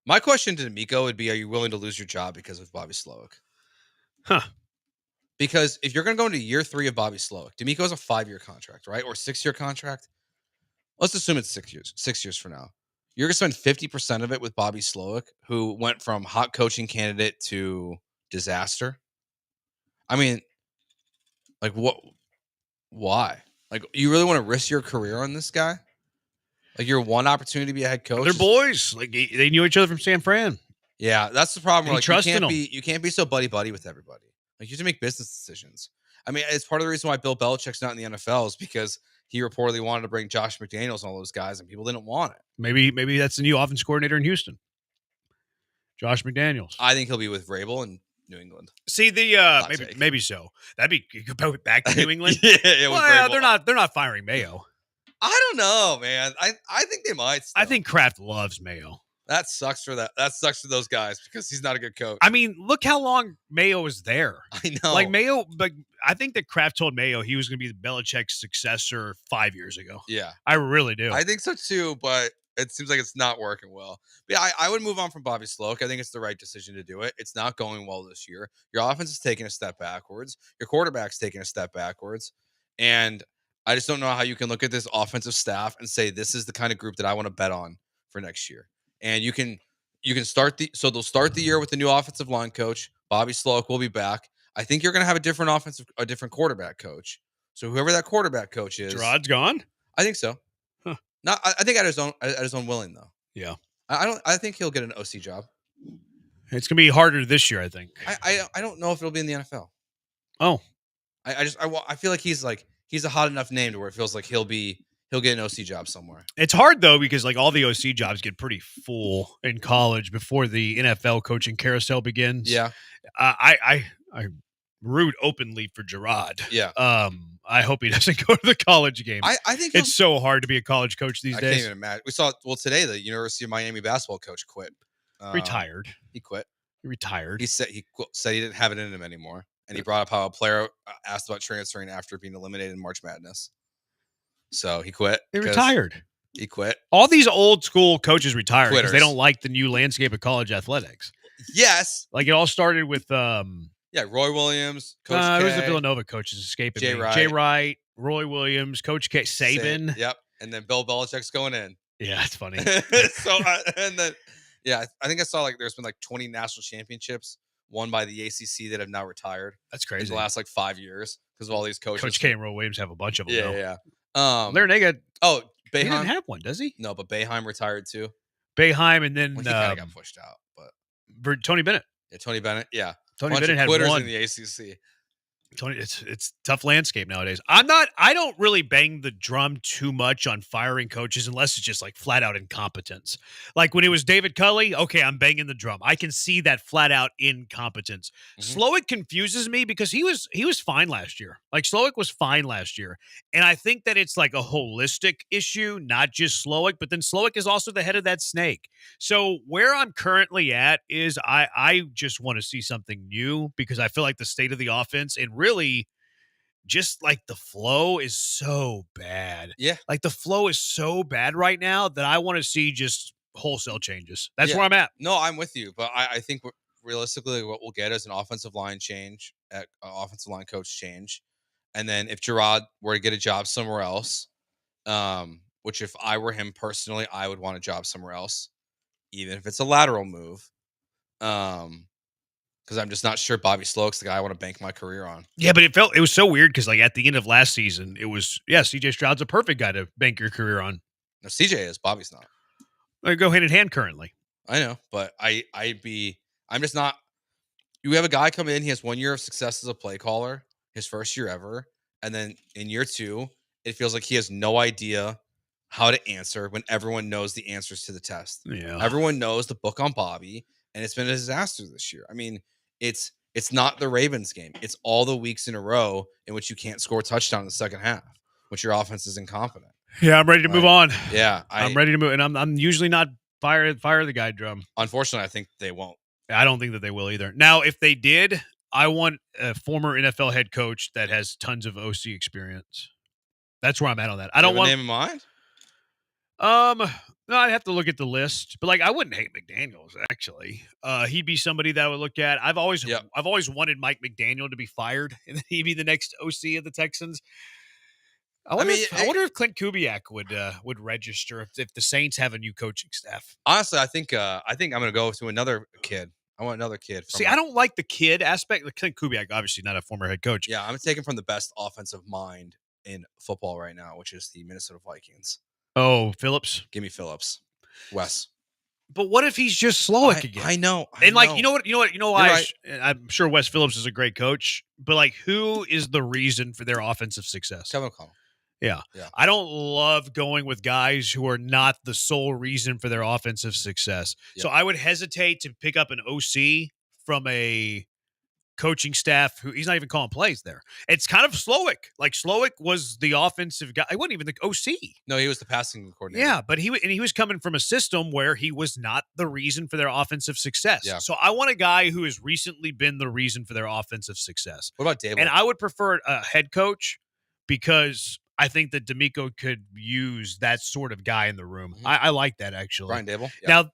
My question to D'Amico would be, are you willing to lose your job because of Bobby Slowick? Huh. Because if you're going to go into year 3 of Bobby Slowick, D'Amico has a 5-year contract, right? Or 6-year contract. Let's assume it's 6 years. 6 years from now. You're going to spend 50% of it with Bobby Slowick, who went from hot coaching candidate to disaster. I mean, like, what? Why? Like, you really want to risk your career on this guy? Like, your one opportunity to be a head coach? They're boys. Like, they knew each other from San Fran. Yeah, that's the problem. Like, you can't be so buddy-buddy with everybody. Like, you have to make business decisions. I mean, it's part of the reason why Bill Belichick's not in the NFL is because he reportedly wanted to bring Josh McDaniels and all those guys, and people didn't want it. Maybe that's the new offense coordinator in Houston. Josh McDaniels. I think he'll be with Vrabel in New England. See maybe so. That'd be you could go back to New England. Well, they're not firing Mayo. I don't know, man. I think they might. Still. I think Kraft loves Mayo. That sucks for that. That sucks for those guys because he's not a good coach. I mean, look how long Mayo was there. I know. Like Mayo, but I think that Kraft told Mayo he was going to be the Belichick's successor 5 years ago. Yeah, I really do. I think so too, but it seems like it's not working well. But yeah, I would move on from Bobby Slowick. I think it's the right decision to do it. It's not going well this year. Your offense is taking a step backwards. Your quarterback's taking a step backwards. And I just don't know how you can look at this offensive staff and say, this is the kind of group that I want to bet on for next year. And you can start they'll start the year with the new offensive line coach. Bobby Slowick will be back. I think you're going to have a different quarterback coach. So whoever that quarterback coach is, Gerard's gone. I think so. Huh. Not, I think at his own willing though. Yeah. I think he'll get an OC job. It's going to be harder this year, I think. I don't know if it'll be in the NFL. Oh. I feel like he's a hot enough name to where it feels like he'll get an OC job somewhere. It's hard though because like all the OC jobs get pretty full in college before the NFL coaching carousel begins. Yeah. I root openly for Gerard. Yeah. I hope he doesn't go to the college game. I think it's so hard to be a college coach these I days. Can't even imagine. We saw today the University of Miami basketball coach quit. Retired. He quit. He retired. He said he didn't have it in him anymore, and he brought up how a player asked about transferring after being eliminated in March Madness. So he quit. He retired. He quit. All these old school coaches retired because they Quitters. don't like the new landscape of college athletics. Yes. Like it all started with Roy Williams, Coach K. It was the Villanova coaches escaping Jay me. Wright. Jay Wright, Roy Williams, Coach K, Saban. Yep. And then Bill Belichick's going in. Yeah, it's funny. I think I saw like there's been like 20 national championships won by the ACC that have now retired. That's crazy. In the last like 5 years because of all these coaches. Coach K and Roy Williams have a bunch of them. Yeah. Larinaga. Oh, Boeheim. He didn't have one, does he? No, but Boeheim retired too. Boeheim and then Well, he kind of got pushed out, but Tony Bennett. Yeah, Tony Bennett. Yeah, Tony Bennett had one in the ACC. Tony, it's tough landscape nowadays. I don't really bang the drum too much on firing coaches unless it's just like flat out incompetence. Like when it was David Culley, okay, I'm banging the drum. I can see that flat out incompetence. Slowick confuses me because he was fine last year. Like Slowick was fine last year. And I think that it's like a holistic issue, not just Slowick, but then Slowick is also the head of that snake. So where I'm currently at is I just want to see something new because I feel like the state of the offense and really just like the flow is so bad. Yeah. Like the flow is so bad right now that I want to see just wholesale changes. That's where I'm at. No, I'm with you. But I think realistically what we'll get is an offensive line change, offensive line coach change. And then if Gerard were to get a job somewhere else, which if I were him personally, I would want a job somewhere else, even if it's a lateral move. Because because I'm just not sure Bobby Sloak's the guy I want to bank my career on. Yeah, but it was so weird because like at the end of last season, it was CJ Stroud's a perfect guy to bank your career on. No, CJ is. Bobby's not. They go hand in hand currently. I know, but I'm just not. You have a guy come in, he has 1 year of success as a play caller, his first year ever, and then in year 2, it feels like he has no idea how to answer when everyone knows the answers to the test. Yeah. Everyone knows the book on Bobby, and it's been a disaster this year. I mean, it's not the Ravens game. It's all the weeks in a row in which you can't score a touchdown in the second half, which your offense is incompetent. Yeah, I'm ready to move on. Yeah, I'm ready to move, and I'm usually not fire the guy drum. Unfortunately, I think they won't. I don't think that they will either. Now, if they did, I want a former NFL head coach that has tons of OC experience. That's where I'm at on that. I don't want a name in mind. No, I'd have to look at the list, but like I wouldn't hate McDaniels actually. He'd be somebody that I would look at. I've always wanted Mike McDaniel to be fired and then he'd be the next OC of the Texans. I wonder if Clint Kubiak would register if the Saints have a new coaching staff. Honestly, I think I'm going to go to another kid. I want another kid. I don't like the kid aspect. Clint Kubiak, obviously not a former head coach. Yeah, I'm taking from the best offensive mind in football right now, which is the Minnesota Vikings. Oh, Phillips? Give me Phillips. Wes. But what if he's just Slowick again? I know. Like, you know why? Right. I'm sure Wes Phillips is a great coach, but like, who is the reason for their offensive success? Kevin O'Connell. Yeah. I don't love going with guys who are not the sole reason for their offensive success. Yep. So I would hesitate to pick up an OC from a coaching staff who he's not even calling plays there. It's kind of Slowick. Like Slowick was the offensive guy. He wasn't even the OC. No, he was the passing coordinator. Yeah, but he was coming from a system where he was not the reason for their offensive success. Yeah. So I want a guy who has recently been the reason for their offensive success. What about Dable? And I would prefer a head coach because I think that D'Amico could use that sort of guy in the room. Mm-hmm. I like that actually. Brian Dable. Yeah. Now,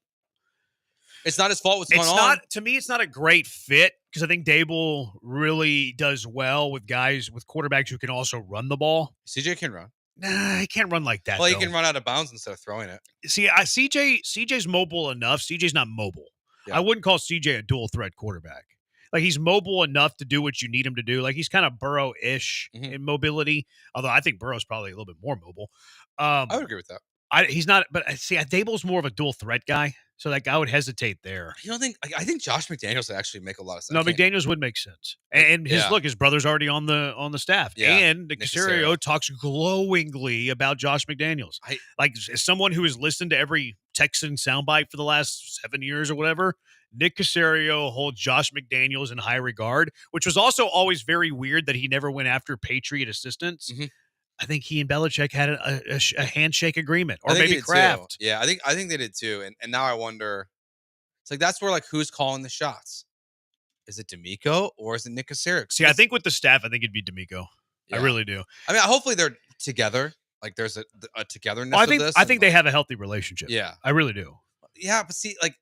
it's not his fault what's going on. To me, it's not a great fit because I think Dable really does well with guys with quarterbacks who can also run the ball. CJ can run. Nah, he can't run like that. Well, he can run out of bounds instead of throwing it. See, CJ's mobile enough. CJ's not mobile. Yeah. I wouldn't call CJ a dual threat quarterback. Like he's mobile enough to do what you need him to do. Like he's kind of Burrow-ish in mobility. Although I think Burrow's probably a little bit more mobile. I would agree with that. He's not, but see, Dable's more of a dual threat guy. So like I would hesitate there. You don't think? I think Josh McDaniels would actually make a lot of sense. No, McDaniels would make sense. And his brother's already on the staff. Yeah. And Nick Caserio talks glowingly about Josh McDaniels. As someone who has listened to every Texan soundbite for the last 7 years or whatever, Nick Caserio holds Josh McDaniels in high regard, which was also always very weird that he never went after Patriot assistants. Mm-hmm. I think he and Belichick had a handshake agreement, or maybe Kraft. Yeah, I think they did too. And now I wonder, it's like that's where like who's calling the shots? Is it D'Amico or is it Nick Caserio? See, I think with the staff, I think it'd be D'Amico. Yeah. I really do. I mean, hopefully they're together. Like there's a togetherness. Well, of this. I think they have a healthy relationship. Yeah, I really do. Yeah, but see, like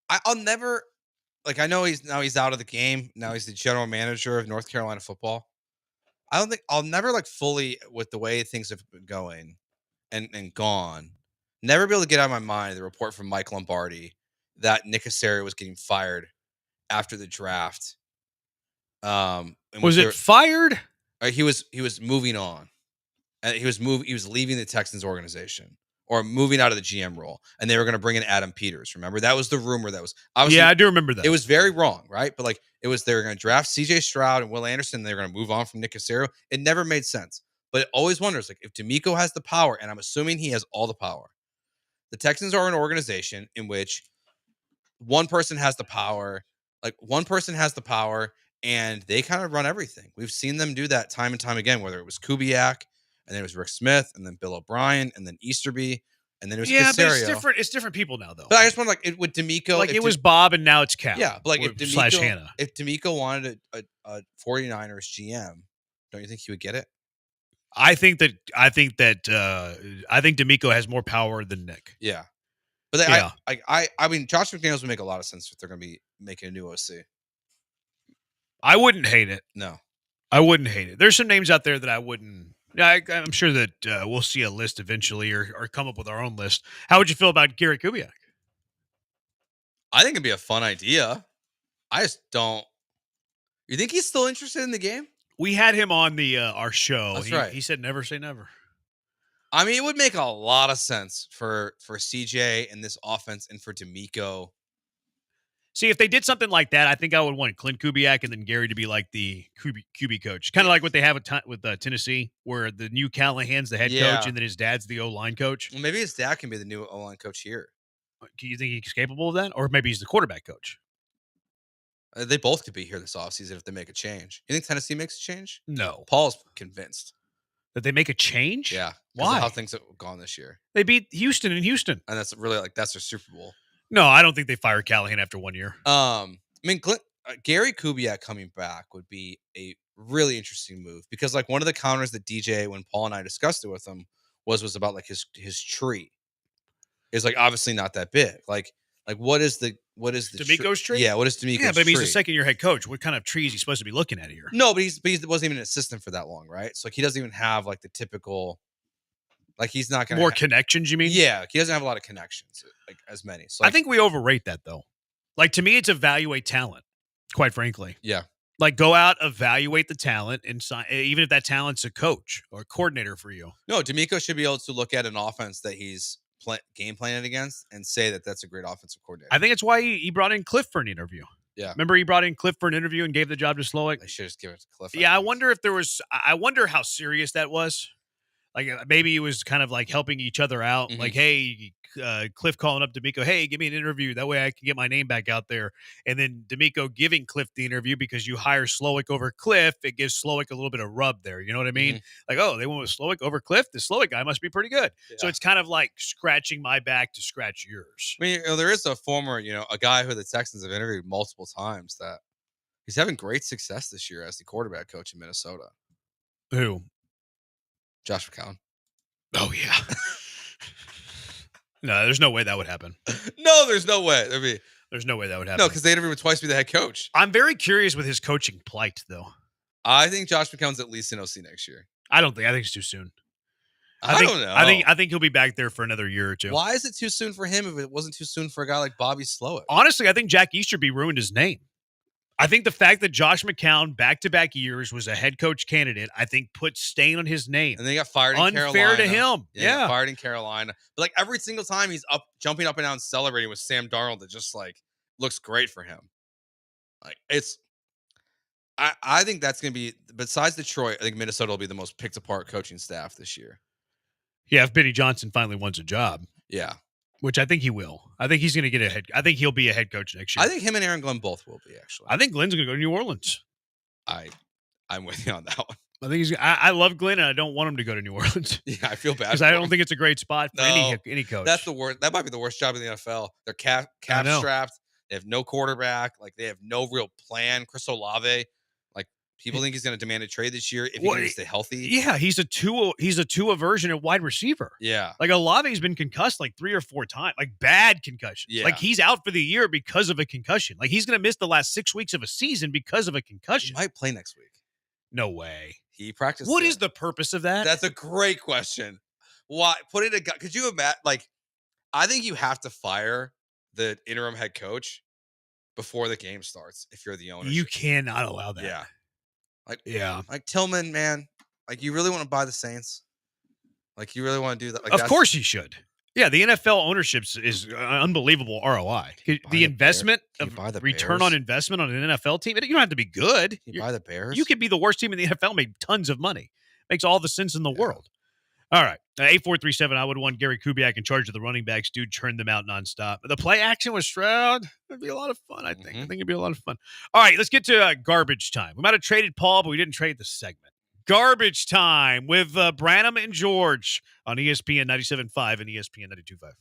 I'll never like. I know he's out of the game. Now he's the general manager of North Carolina football. I don't think I'll never like fully with the way things have been going and gone. Never be able to get out of my mind the report from Mike Lombardi that Nick Caserio was getting fired after the draft. Was it fired? He was moving on. He was leaving the Texans organization or moving out of the GM role, and they were going to bring in Adam Peters. Remember, that was the rumor that was. Yeah, I do remember that. It was very wrong, right? But like, it was they were going to draft C.J. Stroud and Will Anderson. And they were going to move on from Nick Caserio. It never made sense. But it always wonders, like, if D'Amico has the power, and I'm assuming he has all the power. The Texans are an organization in which one person has the power. Like one person has the power, and they kind of run everything. We've seen them do that time and time again. Whether it was Kubiak. And then it was Rick Smith, and then Bill O'Brien, and then Easterby, and then it was Caserio. But it's different. It's different people now, though. But I just want with D'Amico, like it was Bob, and now it's Cal. Yeah, but like Hannah. If D'Amico wanted a 49ers GM, don't you think he would get it? I think D'Amico has more power than Nick. Yeah, but I mean, Josh McDaniels would make a lot of sense if they're going to be making a new OC. I wouldn't hate it. No, I wouldn't hate it. There's some names out there that I wouldn't. I'm sure that we'll see a list eventually or come up with our own list. How would you feel about Gary Kubiak? I think it'd be a fun idea. I just don't. You think he's still interested in the game? We had him on the our show. That's right. He said never say never. I mean, it would make a lot of sense for CJ and this offense and for D'Amico. See, if they did something like that, I think I would want Clint Kubiak and then Gary to be like the QB coach. Kind of like what they have with Tennessee, where the new Callahan's the head coach and then his dad's the O-line coach. Well, maybe his dad can be the new O-line coach here. Do you think he's capable of that? Or maybe he's the quarterback coach? They both could be here this offseason if they make a change. You think Tennessee makes a change? No. Paul's convinced. That they make a change? Yeah. Why? Of how things have gone this year. They beat Houston in Houston. And that's really that's their Super Bowl. No, I don't think they fire Callahan after 1 year. I mean, Gary Kubiak coming back would be a really interesting move because like one of the counters that DJ, when Paul and I discussed it with him, was about like his tree is like obviously not that big. Like what is the D'Amico's tree? Yeah, what is D'Amico's tree? Yeah, but he's a second-year head coach. What kind of tree is he supposed to be looking at here? No, but he wasn't even an assistant for that long, right? So like he doesn't even have like the typical, like he's not going to more connections. You mean? Yeah, he doesn't have a lot of connections, like as many. So I think we overrate that though. Like to me, it's evaluate talent. Quite frankly, yeah. Like go out, evaluate the talent, and sign, even if that talent's a coach or a coordinator for you. No, D'Amico should be able to look at an offense that he's game planning against and say that that's a great offensive coordinator. I think it's why he brought in Cliff for an interview. Yeah. Remember he brought in Cliff for an interview and gave the job to Slowick? They should just give it to Cliff. Yeah, I wonder if there was – I wonder how serious that was. Like maybe it was kind of like helping each other out. Mm-hmm. Like, hey, Cliff calling up D'Amico, hey, give me an interview. That way I can get my name back out there. And then D'Amico giving Cliff the interview because you hire Slowick over Cliff. It gives Slowick a little bit of rub there. You know what I mean? Mm-hmm. Like, oh, they went with Slowick over Cliff. The Slowick guy must be pretty good. Yeah. So it's kind of like scratching my back to scratch yours. I mean, there is a former, a guy who the Texans have interviewed multiple times that he's having great success this year as the quarterback coach in Minnesota. Who? Josh McCown. Oh, yeah. No, there's no way that would happen. No, there's no way. There's no way that would happen. No, because they interviewed him twice to be the head coach. I'm very curious with his coaching plight, though. I think Josh McCown's at least in OC next year. I don't think. I think it's too soon. I don't know. I think he'll be back there for another year or two. Why is it too soon for him if it wasn't too soon for a guy like Bobby Slowick? Honestly, I think Jack Easterby ruined his name. I think the fact that Josh McCown back-to-back years was a head coach candidate, I think put stain on his name. And they got fired in Carolina. Unfair to him. Yeah. Got fired in Carolina. But like every single time he's jumping up and down celebrating with Sam Darnold, it just like looks great for him. Like I think that's going to be, besides Detroit, I think Minnesota will be the most picked apart coaching staff this year. Yeah, if Benny Johnson finally wins a job. Yeah. Which I think he will. I think he's going to get I think he'll be a head coach next year. I think him and Aaron Glenn both will be, actually. I think Glenn's going to go to New Orleans. I'm with you on that one. I think I love Glenn, and I don't want him to go to New Orleans. Yeah, I feel bad because I don't think it's a great spot for any coach. That's the worst. That might be the worst job in the NFL. They're cap strapped. They have no quarterback. Like they have no real plan. Chris Olave, like people think he's going to demand a trade this year if he can stay healthy. Yeah, he's a Tua version of wide receiver. Yeah, like Olave's been concussed like 3 or 4 times, like bad concussions. Yeah. Like he's out for the year because of a concussion. Like he's going to miss the last 6 weeks of a season because of a concussion. He might play next week. No way. He practiced. What is the purpose of that? That's a great question. Why put it? Could you imagine? Like, I think you have to fire the interim head coach before the game starts if you're the owner. You cannot allow that. Yeah. Like Tillman, man. Like, you really want to buy the Saints? Like, you really want to do that? Like, of course you should. Yeah, the NFL ownership is unbelievable ROI. The investment of return on investment on an NFL team, you don't have to be good. You buy the Bears? You could be the worst team in the NFL, make tons of money. Makes all the sense in the world. All right. 8437, I would want Gary Kubiak in charge of the running backs. Dude, churn them out nonstop. The play action with Stroud, it'd be a lot of fun, I think. I think it'd be a lot of fun. All right, let's get to garbage time. We might have traded Paul, but we didn't trade the segment. Garbage time with Branham and George on ESPN 97.5 and ESPN 92.5.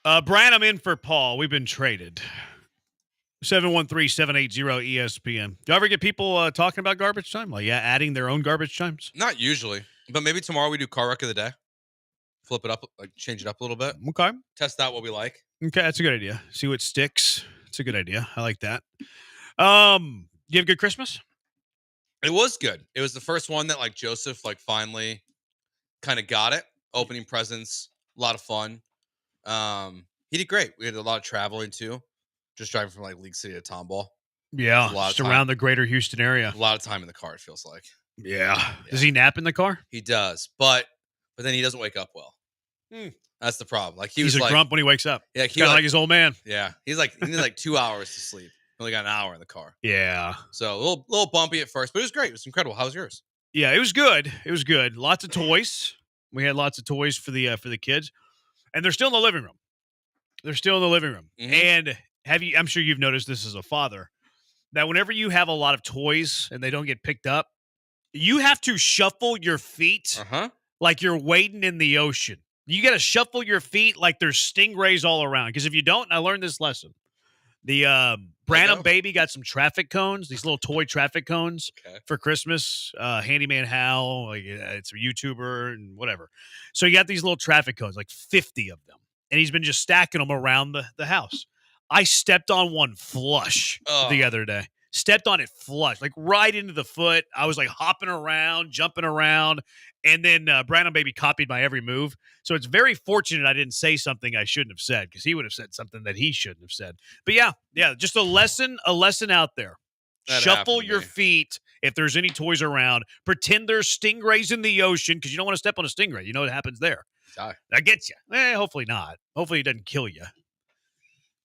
Branham in for Paul. We've been traded. 713-780 ESPN. Do you ever get people talking about garbage time? Like, adding their own garbage times? Not usually, but maybe tomorrow we do car wreck of the day. Flip it up, like change it up a little bit. Okay. Test out what we like. Okay, that's a good idea. See what sticks. It's a good idea. I like that. You have a good Christmas? It was good. It was the first one that like Joseph like finally kind of got it. Opening presents, a lot of fun. He did great. We had a lot of traveling too. Just driving from like League City to Tomball. Yeah, just around the greater Houston area. A lot of time in the car, it feels like. Yeah. Does he nap in the car? He does, but then he doesn't wake up well. That's the problem. Like he's a like, grump when he wakes up. Yeah, kind of like his old man. Yeah, he needs like 2 hours to sleep. He only got an hour in the car. Yeah. So a little bumpy at first, but it was great. It was incredible. How was yours? Yeah, it was good. It was good. Lots of toys. We had lots of toys for the kids, and they're still in the living room. Mm-hmm. And I'm sure you've noticed this as a father, that whenever you have a lot of toys and they don't get picked up, you have to shuffle your feet like you're wading in the ocean. You got to shuffle your feet like there's stingrays all around. Because if you don't, I learned this lesson. The Branham baby got some traffic cones, these little toy traffic cones for Christmas. Handyman Hal, like it's a YouTuber and whatever. So you got these little traffic cones, like 50 of them. And he's been just stacking them around the house. I stepped on one flush the other day. Stepped on it flush, like right into the foot. I was like hopping around, jumping around. And then Branham baby copied my every move. So it's very fortunate I didn't say something I shouldn't have said, because he would have said something that he shouldn't have said. But yeah, just a lesson out there. That Shuffle your feet if there's any toys around. Pretend there's stingrays in the ocean, because you don't want to step on a stingray. You know what happens there. Die. That gets you. Hopefully not. Hopefully it doesn't kill you.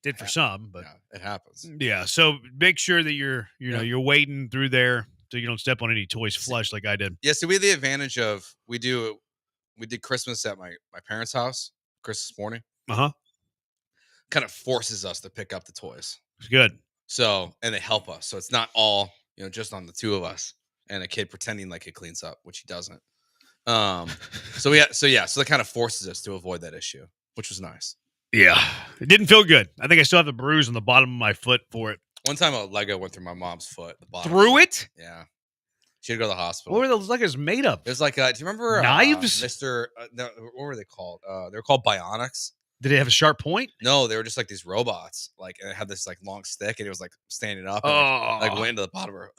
Did for some, but it happens. Yeah, so make sure that you're wading through there so you don't step on any toys flush like I did. Yeah, so we had the advantage of we did Christmas at my parents' house Christmas morning. Kind of forces us to pick up the toys. It's good. So, and they help us. So it's not all, just on the two of us and a kid pretending like it cleans up, which he doesn't. So that kind of forces us to avoid that issue, which was nice. Yeah. It didn't feel good. I think I still have the bruise on the bottom of my foot for it. One time a Lego went through my mom's foot. The bottom through it? Yeah. She had to go to the hospital. What were those Legos made of? It was like, do you remember knives? what were they called? They were called Bionics. Did it have a sharp point? No, they were just like these robots. Like, and it had this like long stick, and it was like standing up and like went into the bottom of her.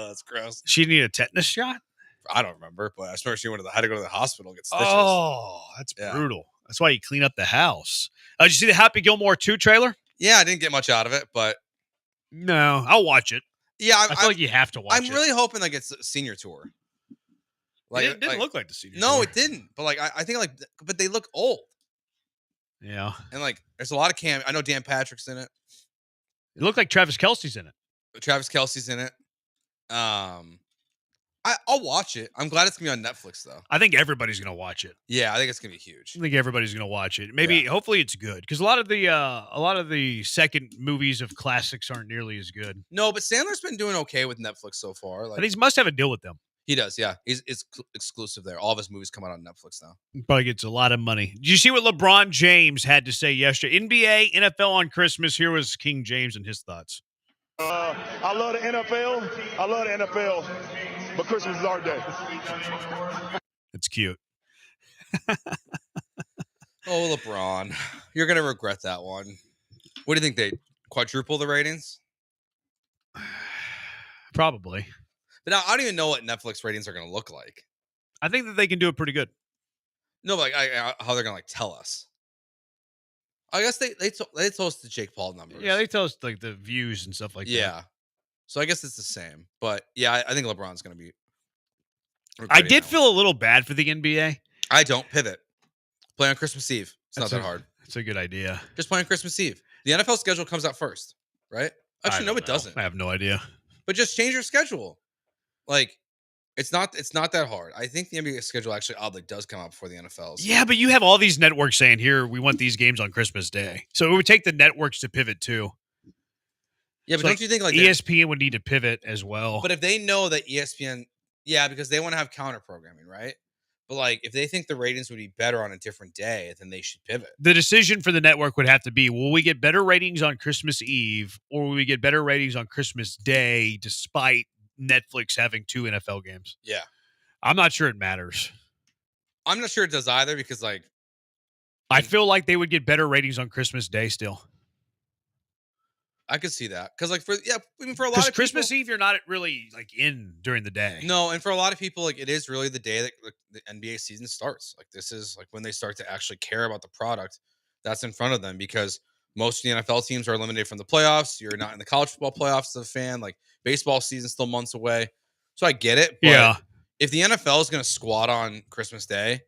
That's gross. She needed a tetanus shot? I don't remember, but I just remember she had to go to the hospital and get stitches. Oh, that's brutal. That's why you clean up the house. Did you see the Happy Gilmore 2 trailer? Yeah, I didn't get much out of it, but no, I'll watch it. Yeah, I feel like you have to watch it. I'm really hoping like it's a senior tour. Like it didn't look like the senior tour. No, it didn't. But like I think but they look old. Yeah. And like there's a lot of I know Dan Patrick's in it. It looked like Travis Kelce's in it. Travis Kelce's in it. I'll watch it. I'm glad it's gonna be on Netflix though. I think everybody's gonna watch it. Yeah, I think it's gonna be huge. I think everybody's gonna watch it. Hopefully it's good, because a lot of the second movies of classics aren't nearly as good. No, but Sandler's been doing okay with Netflix so far. Like, he must have a deal with them. He does, yeah. It's exclusive there. All of his movies come out on Netflix now. He probably gets a lot of money. Did you see what LeBron James had to say yesterday? NBA, NFL on Christmas. Here was King James and his thoughts. I love the NFL. I love the NFL. But Christmas is our day. It's cute. Oh, LeBron. You're going to regret that one. What do you think? They quadruple the ratings? Probably. But now, I don't even know what Netflix ratings are going to look like. I think that they can do it pretty good. No, but like how they're going to like tell us. I guess they told us the Jake Paul numbers. Yeah, they tell us like the views and stuff like that. Yeah. So I guess it's the same. But yeah, I think LeBron's going to be. I did feel a little bad for the NBA. I don't. Pivot. Play on Christmas Eve. It's not that hard. It's a good idea. Just play on Christmas Eve. The NFL schedule comes out first, right? Actually, no, it doesn't. I have no idea. But just change your schedule. Like, it's not that hard. I think the NBA schedule actually oddly does come out before the NFL's. Yeah, but you have all these networks saying, here, we want these games on Christmas Day. So it would take the networks to pivot too. Yeah, but don't you think like ESPN would need to pivot as well? But if they know that ESPN, yeah, because they want to have counter programming, right? But like, if they think the ratings would be better on a different day, then they should pivot. The decision for the network would have to be, will we get better ratings on Christmas Eve or will we get better ratings on Christmas Day despite Netflix having 2 NFL games? Yeah. I'm not sure it matters. I'm not sure it does either because, like, I feel like they would get better ratings on Christmas Day still. I could see that. Because, like, for a lot of people, Christmas Eve, you're not really, like, in during the day. No, and for a lot of people, like, it is really the day that the NBA season starts. Like, this is, like, when they start to actually care about the product that's in front of them because most of the NFL teams are eliminated from the playoffs. You're not in the college football playoffs as a fan. Like, baseball season's still months away. So I get it. But yeah. If the NFL is going to squat on Christmas Day,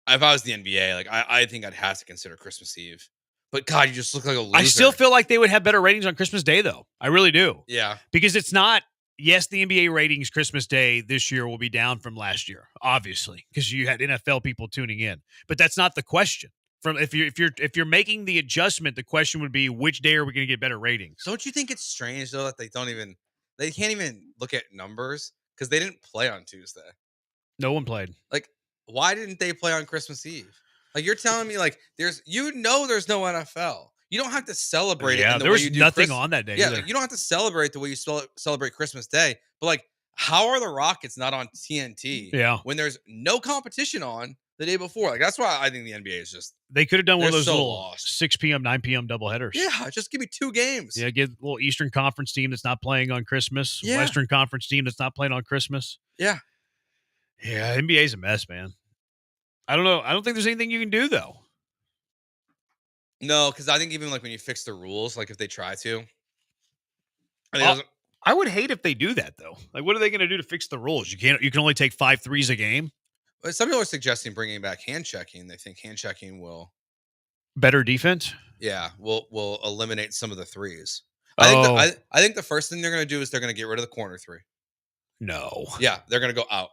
if I was the NBA, like, I think I'd have to consider Christmas Eve. But, God, you just look like a loser. I still feel like they would have better ratings on Christmas Day, though. I really do. Yeah. Because it's not, yes, the NBA ratings Christmas Day this year will be down from last year, obviously, because you had NFL people tuning in. But that's not the question. If you're making the adjustment, the question would be, which day are we going to get better ratings? Don't you think it's strange, though, that they can't even look at numbers because they didn't play on Tuesday? No one played. Like, why didn't they play on Christmas Eve? Like, you're telling me, like, there's no NFL. You don't have to celebrate it. There was nothing on that day. Yeah, either. like, you don't have to celebrate the way you celebrate Christmas Day. But, like, how are the Rockets not on TNT? Yeah. When there's no competition on the day before? Like, that's why I think the NBA is just. They could have done one of those so little lost. 6 p.m., 9 p.m. doubleheaders. Yeah, just give me 2 games. Yeah, get a little Eastern Conference team that's not playing on Christmas. Yeah. Western Conference team that's not playing on Christmas. Yeah. Yeah, NBA's a mess, man. I don't know. I don't think there's anything you can do, though. No, because I think even like when you fix the rules, like if they try to, I would hate if they do that though. Like, what are they going to do to fix the rules? You can only take 5 threes a game. Some people are suggesting bringing back hand checking. They think hand checking will better defense. Yeah, will eliminate some of the threes. I think the first thing they're going to do is they're going to get rid of the corner 3. No. Yeah, they're going to go out.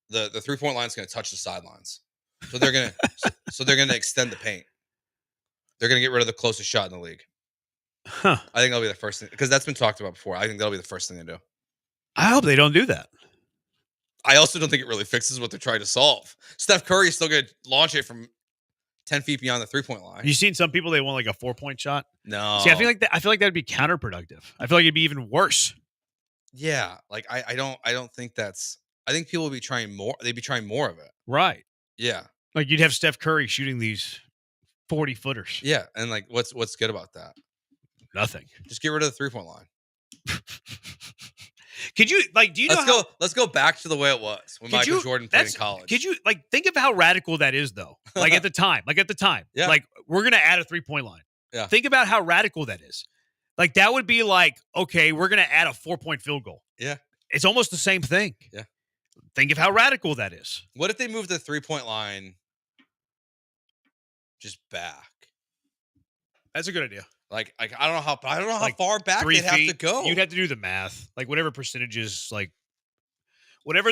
The 3-point line is going to touch the sidelines. So they're going to extend the paint. They're going to get rid of the closest shot in the league. Huh. I think that'll be the first thing because that's been talked about before. I think that'll be the first thing they do. I hope they don't do that. I also don't think it really fixes what they're trying to solve. Steph Curry is still going to launch it from 10 feet beyond the 3-point line. You seen some people, they want like a 4-point shot? No. See, I feel like that'd be counterproductive. I feel like it'd be even worse. Yeah. Like I don't think that's, I think people will be trying more. They'd be trying more of it. Right. Yeah. Like you'd have Steph Curry shooting these 40-footers. Yeah. And like, what's good about that? Nothing. Just get rid of the 3-point line. Could you do you know let's go back to the way it was when Michael Jordan played in college. Could you think of how radical that is though? Like at the time. Yeah. Like we're gonna add a 3-point line. Yeah. Think about how radical that is. Like that would be like, okay, we're gonna add a 4-point field goal. Yeah. It's almost the same thing. Yeah. Think of how radical that is. What if they move the 3-point line just back? That's a good idea. Like I don't know how far back they'd have to go. You'd have to do the math. Like whatever the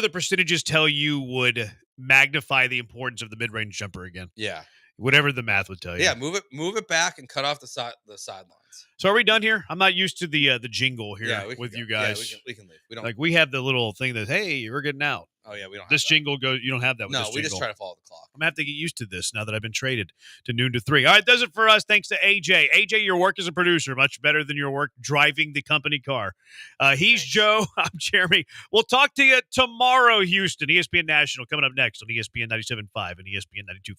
percentages tell you would magnify the importance of the mid-range jumper again. Yeah. Whatever the math would tell you. Yeah, move it back and cut off the sidelines. So are we done here? I'm not used to the jingle here with go. you guys. Yeah, we can leave. We don't we have the little thing that, hey, we're getting out. Oh yeah, we don't. This have jingle goes. You don't have that. With no, this we jingle. just try to follow the clock. I'm gonna have to get used to this now that I've been traded to noon to 3. All right, does it for us. Thanks to AJ. AJ, your work as a producer much better than your work driving the company car. He's Joe. I'm Jeremy. We'll talk to you tomorrow, Houston. ESPN National coming up next on ESPN 97.5 and ESPN 92.5.